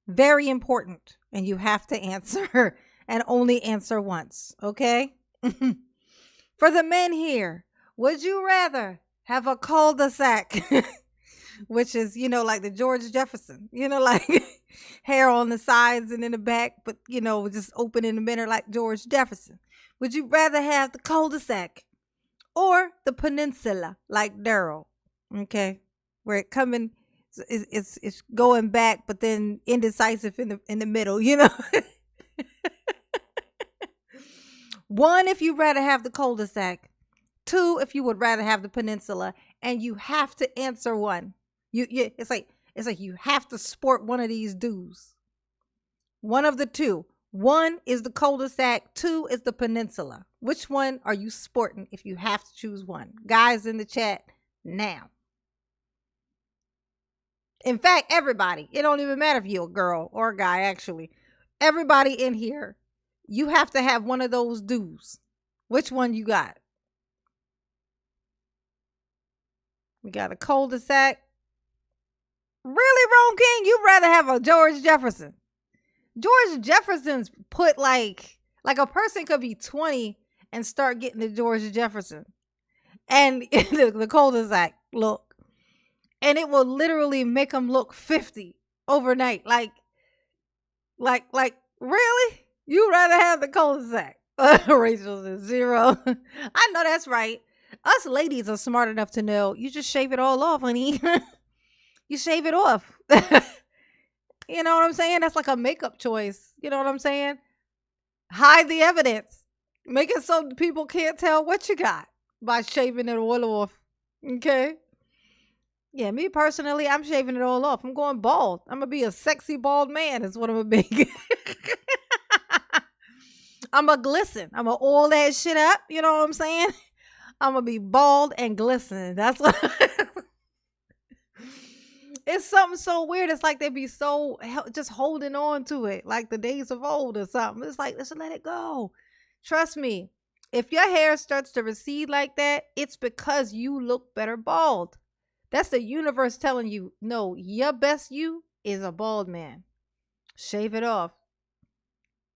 Very important. And you have to answer and only answer once. Okay? For the men here, would you rather have a cul-de-sac, which is, you know, like the George Jefferson, you know, like hair on the sides and in the back, but, you know, just open in the middle like George Jefferson? Would you rather have the cul-de-sac or the peninsula like Daryl? Okay? Where it come in It's going back, but then indecisive in the middle, you know. 1, if you'd rather have the cul-de-sac. 2, if you would rather have the peninsula, and you have to answer one. It's like you have to sport one of these dues. One of the two. 1 is the cul-de-sac. 2 is the peninsula. Which one are you sporting if you have to choose one? Guys in the chat now. In fact, everybody. It don't even matter if you're a girl or a guy, actually. Everybody in here, you have to have one of those dues. Which one you got? We got a cul-de-sac. Really, Rome King? You'd rather have a George Jefferson. George Jefferson's put like a person could be 20 and start getting the George Jefferson. And the cul-de-sac look. And it will literally make them look 50 overnight. Like, really? You'd rather have the cul-de-sac. Rachel says 0. I know that's right. Us ladies are smart enough to know you just shave it all off, honey. You shave it off. You know what I'm saying? That's like a makeup choice. You know what I'm saying? Hide the evidence. Make it so people can't tell what you got by shaving it all off. Okay? Yeah, me personally, I'm shaving it all off. I'm going bald. I'm going to be a sexy bald man is what I'm going to be. I'm going to glisten. I'm going to oil that shit up. You know what I'm saying? I'm going to be bald and glistening. That's what... It's something so weird. It's like they be so just holding on to it, like the days of old or something. It's like, let's let it go. Trust me, if your hair starts to recede like that, it's because you look better bald. That's the universe telling you, no, your best you is a bald man. Shave it off.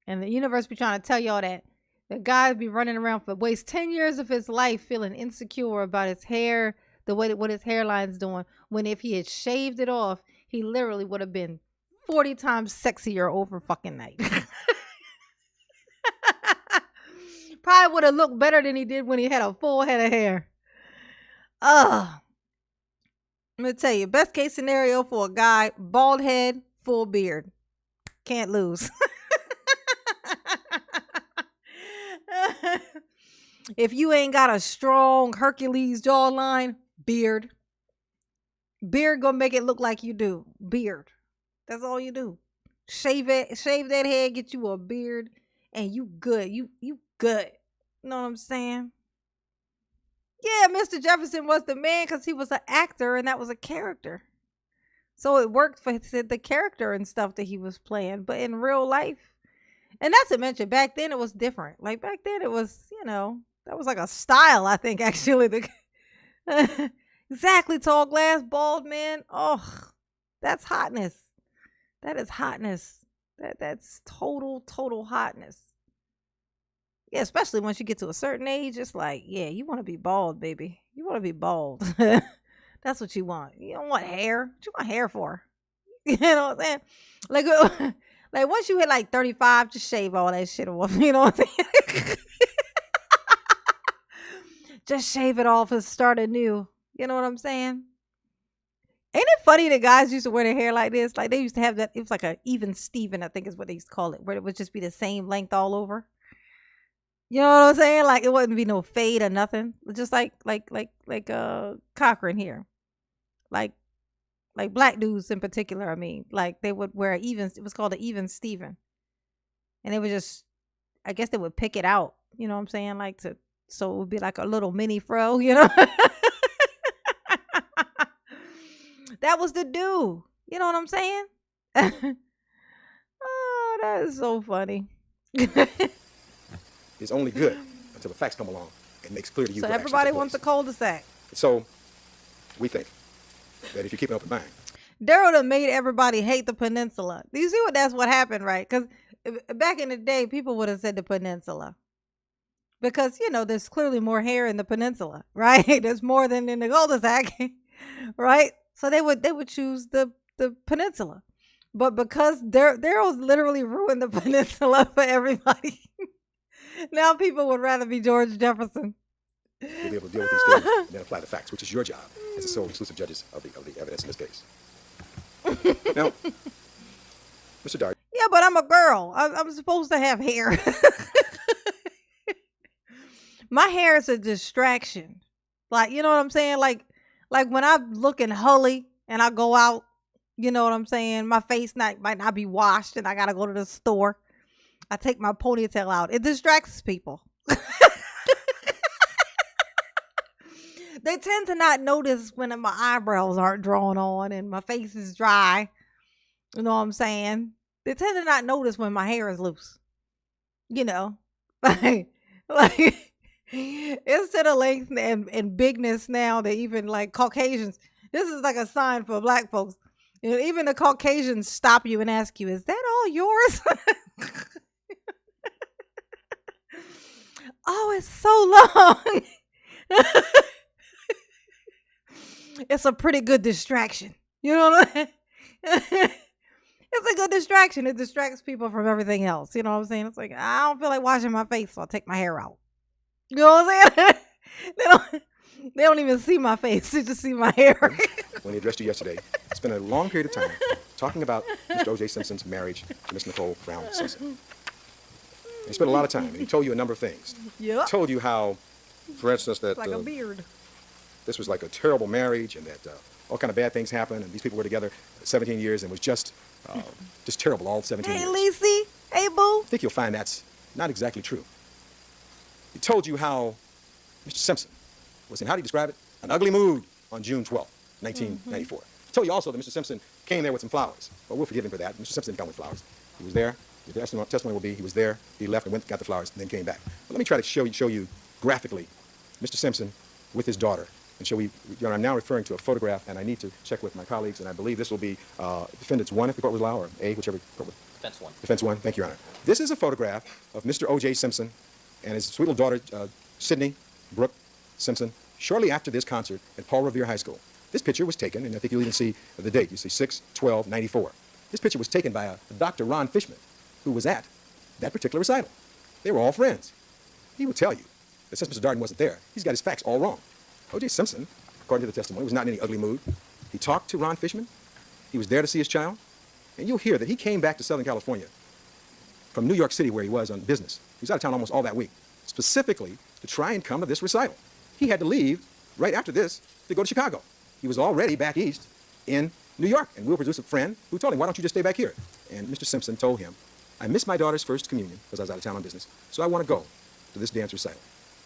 And the universe be trying to tell y'all that the guy be running around for waste 10 years of his life feeling insecure about his hair, the way what his hairline's doing, when if he had shaved it off, he literally would have been 40 times sexier over fucking night. Probably would have looked better than he did when he had a full head of hair. I'm gonna tell you, best case scenario for a guy, bald head, full beard. Can't lose. If you ain't got a strong Hercules jawline, beard. Beard gonna make it look like you do. Beard. That's all you do. Shave it, shave that head, get you a beard, and you good. You good. You know what I'm saying? Yeah, Mr. Jefferson was the man because he was an actor and that was a character. So it worked for the character and stuff that he was playing. But in real life, and not to mention, back then it was different. Like back then it was, that was like a style, I think, actually. Exactly, tall glass, bald man. Oh, that's hotness. That is hotness. That's total hotness. Yeah, especially once you get to a certain age, it's like, yeah, you want to be bald, baby. You want to be bald. That's what you want. You don't want hair. What you want hair for? You know what I'm saying? Like once you hit like 35, just shave all that shit off. You know what I'm saying? Just shave it off and start anew. You know what I'm saying? Ain't it funny that guys used to wear their hair like this? Like they used to have that. It was like a even Steven, I think is what they used to call it, where it would just be the same length all over. You know what I'm saying? Like it wouldn't be no fade or nothing. Just like Cochran here. Like black dudes in particular, I mean. Like they would wear it was called an even Steven. And they would just, I guess they would pick it out. You know what I'm saying? So it would be like a little mini fro, you know? That was the do. You know what I'm saying? Oh, that is so funny. It's only good until the facts come along and makes clear to you. So what everybody actually wants took a cul-de-sac. So we think that if you keep an open mind, Daryl done made everybody hate the peninsula. Do you see that's what happened, right? Because back in the day, people would have said the peninsula. Because, there's clearly more hair in the peninsula, right? There's more than in the cul-de-sac, right? So they would choose the peninsula. But because Daryl's literally ruined the peninsula for everybody, now people would rather be George Jefferson. you'll be able to deal with these things and then apply the facts, which is your job as the sole exclusive judges of the evidence in this case. Now, Mr. Darden, Yeah, but I'm a girl. I'm supposed to have hair. My hair is a distraction. Like, you know what I'm saying? Like when I'm looking hully and I go out, you know what I'm saying? My face might not be washed and I gotta go to the store. I take my ponytail out. It distracts people. They tend to not notice when my eyebrows aren't drawn on and my face is dry. You know what I'm saying? They tend to not notice when my hair is loose. You know, like instead of length and bigness now, they even like Caucasians. This is like a sign for black folks. You know, even the Caucasians stop you and ask you, "Is that all yours?" Oh, it's so long. It's a pretty good distraction. You know what I mean? It's a good distraction. It distracts people from everything else. You know what I'm saying? It's like, I don't feel like washing my face, so I'll take my hair out. You know what I'm saying? they don't even see my face. They just see my hair. when he addressed you yesterday, spent a long period of time talking about Mr. O.J. Simpson's marriage to Miss Nicole Brown Simpson. And he spent a lot of time, and he told you a number of things. Yep. He told you how, for instance, that Like a beard. this was like a terrible marriage, and that all kind of bad things happened, and these people were together 17 years, and it was just terrible all 17 Hey, years. Lacey. Hey, boo. I think you'll find that's not exactly true. He told you how Mr. Simpson was in, how do you describe it? An ugly mood on June 12th, 1994. He told you also that Mr. Simpson came there with some flowers. But we'll forgive him for that. Mr. Simpson didn't come with flowers. He was there. The testimony will be he was there, he left and went, got the flowers, and then came back. But let me try to show you graphically Mr. Simpson with his daughter. And I'm now referring to a photograph, and I need to check with my colleagues, and I believe this will be Defendants 1 if the court will allow, or A, whichever court will. Defense 1. Defense 1, thank you, Your Honor. This is a photograph of Mr. O.J. Simpson and his sweet little daughter, Sydney Brooke Simpson, shortly after this concert at Paul Revere High School. This picture was taken, and I think you'll even see the date. You see 6/12/94. This picture was taken by a Dr. Ron Fishman, who was at that particular recital. They were all friends. He will tell you that since Mr. Darden wasn't there, he's got his facts all wrong. O.J. Simpson, according to the testimony, was not in any ugly mood. He talked to Ron Fishman. He was there to see his child. And you'll hear that he came back to Southern California from New York City, where he was on business. He was out of town almost all that week, specifically to try and come to this recital. He had to leave right after this to go to Chicago. He was already back east in New York, and we'll produce a friend who told him, why don't you just stay back here? And Mr. Simpson told him, I missed my daughter's first communion because I was out of town on business, so I want to go to this dance recital.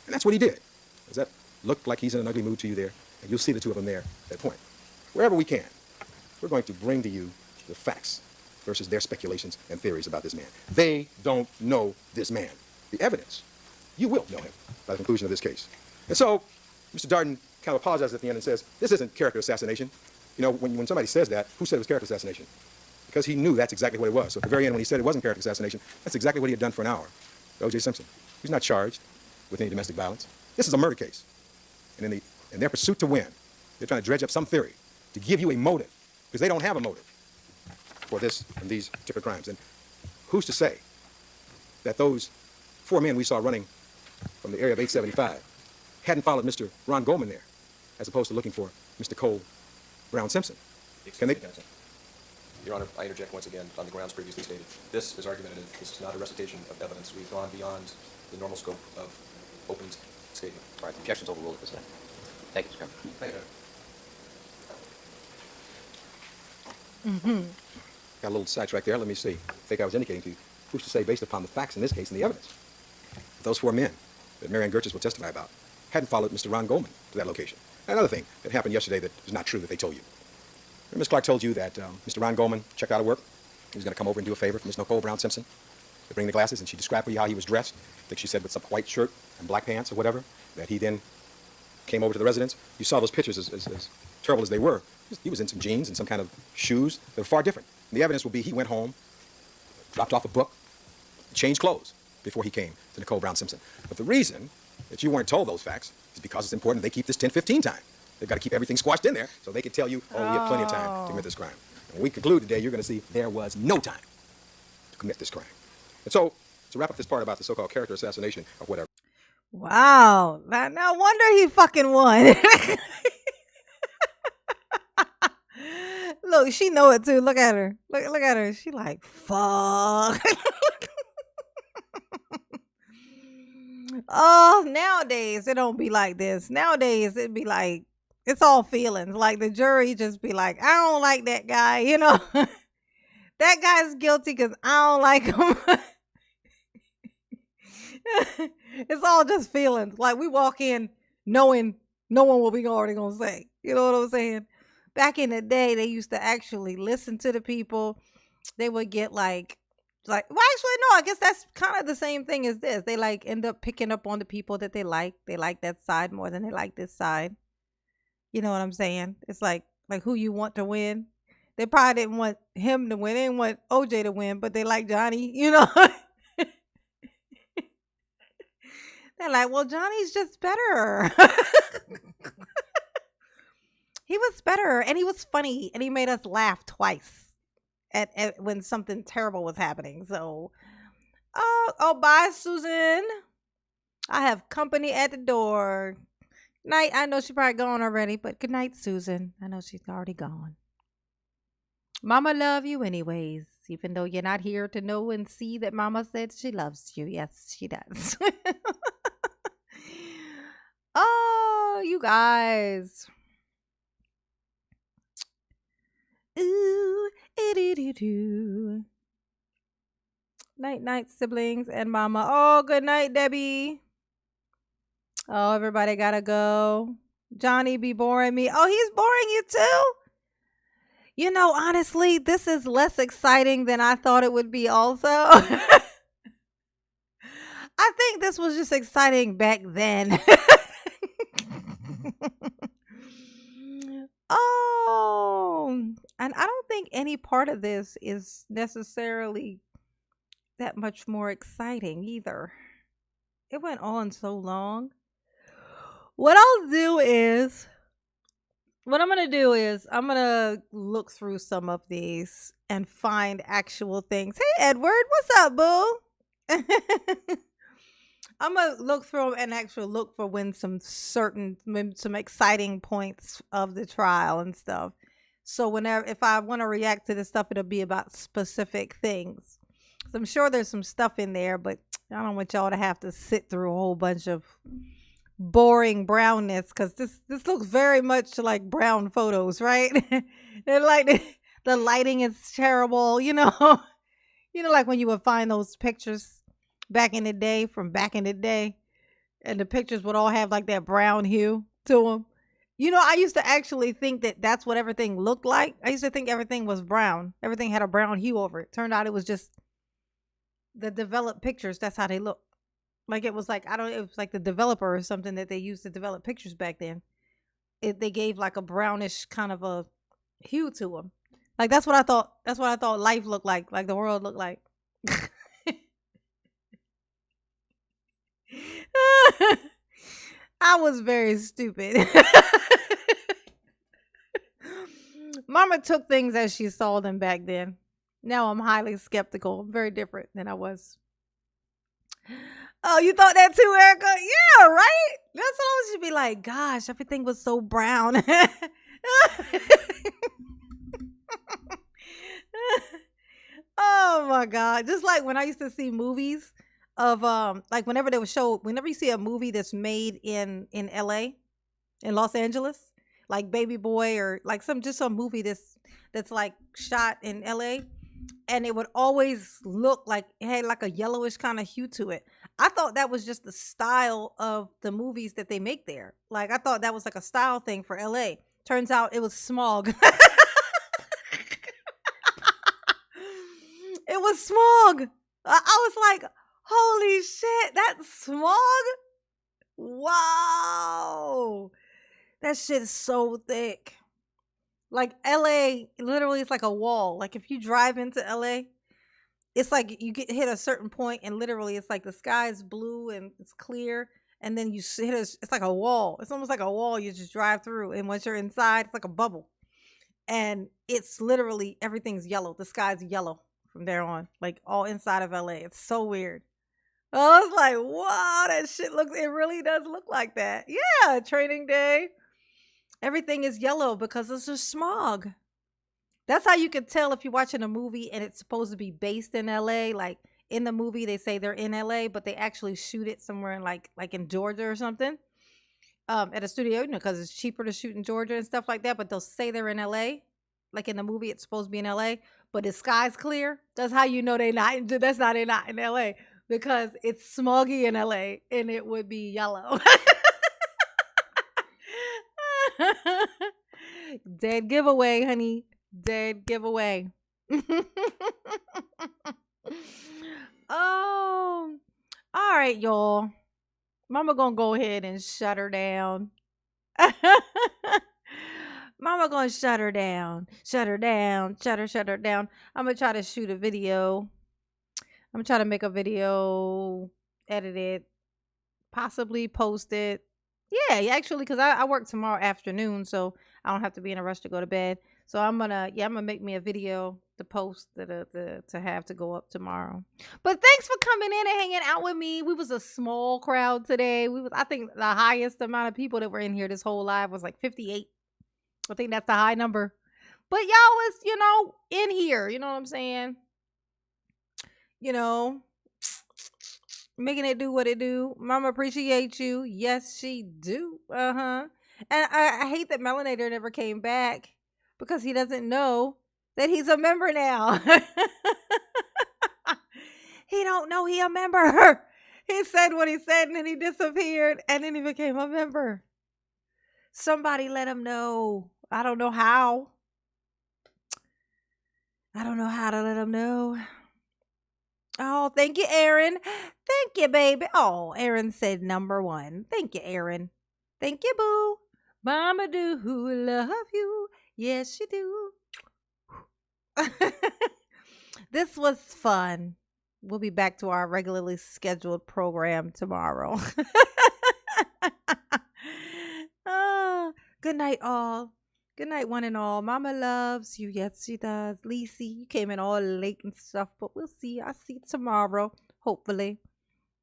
And that's what he did. Does that look like he's in an ugly mood to you there? And you'll see the two of them there at that point. Wherever we can, we're going to bring to you the facts versus their speculations and theories about this man. They don't know this man. The evidence, you will know him by the conclusion of this case. And so, Mr. Darden kind of apologizes at the end and says, this isn't character assassination. You know, when somebody says that, who said it was character assassination? Because he knew that's exactly what it was. So at the very end, when he said it wasn't character assassination, that's exactly what he had done for an hour. O.J. Simpson, he's not charged with any domestic violence. This is a murder case. And in their pursuit to win, they're trying to dredge up some theory to give you a motive, because they don't have a motive for this and these particular crimes. And who's to say that those 4 men we saw running from the area of 875 hadn't followed Mr. Ron Goldman there, as opposed to looking for Mr. Cole Brown Simpson? Can they? Your Honor, I interject once again on the grounds previously stated. This is argumentative. This is not a recitation of evidence. We've gone beyond the normal scope of open statement. All right, the objection's overruled at this time. Thank you, Mr. Chairman. Thank you. Got a little sidetracked there. Let me see. I think I was indicating to you, who's to say, based upon the facts in this case and the evidence, those 4 men that Marianne Gertjes will testify about hadn't followed Mr. Ron Goldman to that location. And another thing that happened yesterday that is not true that they told you. Ms. Clark told you that Mr. Ron Goldman checked out of work. He was going to come over and do a favor for Ms. Nicole Brown Simpson to bring the glasses, and she described for you how he was dressed. I think she said with some white shirt and black pants or whatever, that he then came over to the residence. You saw those pictures as terrible as they were. He was in some jeans and some kind of shoes that were far different. And the evidence will be he went home, dropped off a book, changed clothes before he came to Nicole Brown Simpson. But the reason that you weren't told those facts is because it's important they keep this 10-15 time. They've got to keep everything squashed in there so they can tell you, oh, we have plenty of time to commit this crime. And when we conclude today, you're going to see there was no time to commit this crime. And so, to wrap up this part about the so-called character assassination or whatever. Wow. No wonder he fucking won. Look, she know it too. Look at her. Look at her. She like, fuck. Oh, nowadays it don't be like this. Nowadays it'd be like it's all feelings. Like the jury just be like, I don't like that guy, you know. That guy's guilty because I don't like him. It's all just feelings. Like we walk in knowing what we already gonna say. You know what I'm saying? Back in the day, they used to actually listen to the people. They would get like well, actually no, I guess that's kind of the same thing as this. They like end up picking up on the people that they like. They like that side more than they like this side. You know what I'm saying? It's like who you want to win. They probably didn't want him to win. They didn't want OJ to win, but they like Johnny, you know. They're like, well, Johnny's just better. He was better, and he was funny, and he made us laugh twice at when something terrible was happening. So, oh, bye, Susan. I have company at the door. Night. I know she's probably gone already, but good night, Susan. I know she's already gone. Mama love you anyways, even though you're not here to know and see that Mama said she loves you. Yes, she does. Oh, you guys. Ooh, do. Night, night, siblings and Mama. Oh, good night, Debbie. Oh, everybody gotta go. Johnny be boring me. Oh, he's boring you too? You know, honestly, this is less exciting than I thought it would be also. I think this was just exciting back then. Oh, and I don't think any part of this is necessarily that much more exciting either. It went on so long. What I'm going to do is I'm going to look through some of these and find actual things. Hey, Edward, what's up, boo? I'm going to look through and actually look for some exciting points of the trial and stuff. So if I want to react to this stuff, it'll be about specific things. So I'm sure there's some stuff in there, but I don't want y'all to have to sit through a whole bunch of boring brownness, because this looks very much like brown photos, right? And like the lighting is terrible, you know. Like when you would find those pictures back in the day, and the pictures would all have like that brown hue to them. I used to actually think that that's what everything looked like. I used to think everything was brown. Everything had a brown hue over it. Turned out it was just the developed pictures. That's how they look. Like it was like, it was like the developer or something that they used to develop pictures back then. They gave like a brownish kind of a hue to them. Like that's what I thought. That's what I thought life looked like the world looked like. I was very stupid. Mama took things as she saw them back then. Now I'm highly skeptical. I'm very different than I was. Oh, you thought that too, Erica? Yeah, right? That's what I was be like, gosh, everything was so brown. Oh my God. Just like when I used to see movies of like whenever you see a movie that's made in LA, in Los Angeles, like Baby Boy, or like some movie that's like shot in LA, and it would always look like it had like a yellowish kind of hue to it. I thought that was just the style of the movies that they make there. Like I thought that was like a style thing for LA. Turns out it was smog. It was smog. I was like, holy shit, that's smog? Wow. That shit is so thick. Like LA, literally, it's like a wall. Like if you drive into LA, it's like you hit a certain point and literally it's like the sky is blue and it's clear. And then you hit it's like a wall. It's almost like a wall you just drive through. And once you're inside, it's like a bubble. And it's literally, everything's yellow. The sky's yellow from there on. Like all inside of LA. It's so weird. I was like, wow, that shit it really does look like that. Yeah, Training Day. Everything is yellow because it's just smog. That's how you could tell if you're watching a movie and it's supposed to be based in LA. Like in the movie, they say they're in LA, but they actually shoot it somewhere in like in Georgia or something. At a studio, because it's cheaper to shoot in Georgia and stuff like that. But they'll say they're in LA. Like in the movie, it's supposed to be in LA, but the sky's clear. That's how you know they're not. That's not they're not in LA because it's smoggy in LA and it would be yellow. Dead giveaway, honey. Dead giveaway. Oh, all right, y'all. Mama gonna go ahead and shut her down. Mama gonna shut her down. Shut her down. Shut her down. I'm gonna try to shoot a video. I'm gonna try to make a video, edit it, possibly post it. Yeah, actually, because I work tomorrow afternoon, so I don't have to be in a rush to go to bed. So I'm gonna make me a video to post to have to go up tomorrow. But thanks for coming in and hanging out with me. We was a small crowd today. I think the highest amount of people that were in here this whole live was like 58. I think that's the high number. But y'all was, in here, you know what I'm saying? Making it do what it do. Mama appreciate you. Yes, she do. Uh-huh. And I hate that Melanator never came back because he doesn't know that he's a member now. He don't know he a member. He said what he said and then he disappeared and then he became a member. Somebody let him know. I don't know how. I don't know how to let him know. Oh, thank you, Aaron. Thank you, baby. Oh, Aaron said number 1. Thank you, Aaron. Thank you, boo. Mama do love you. Yes, she do. This was fun. We'll be back to our regularly scheduled program tomorrow. Good night, all. Good night, one and all. Mama loves you. Yes, she does. Lacey, you came in all late and stuff, but we'll see. I'll see you tomorrow. Hopefully.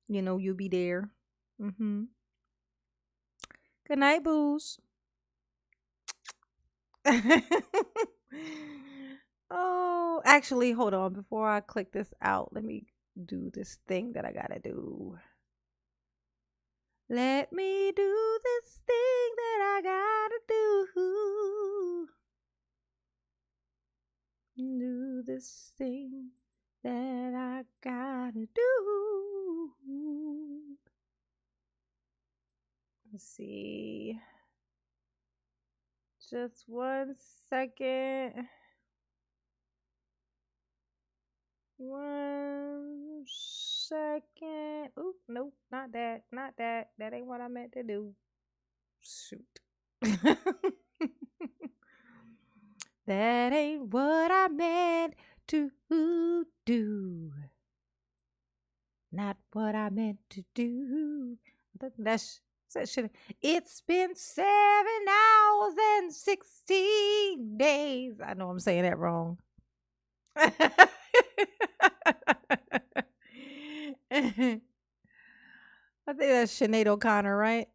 You'll be there. Good night, boos. Oh, actually, hold on. Before I click this out, let me do this thing that I gotta do. Let me do this thing that I gotta do. Do this thing that I gotta do. Let's see. Just 1 second. 1 second. Oop, nope, not that. Not that. That ain't what I meant to do. Shoot. That ain't what I meant to do. Not what I meant to do. That's that shit. It's been 7 hours and 16 days. I know I'm saying that wrong. I think that's Sinead O'Connor, right?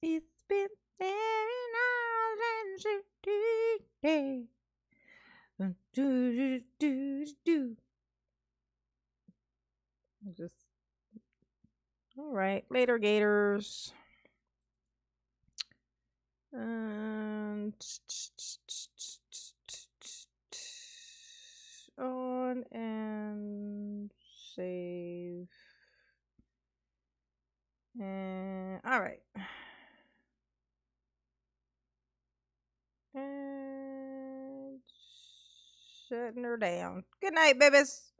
It's been 7 hours and 16 days. Just all right. Later, Gators. On and save. And all right. And shutting her down. Good night, babies.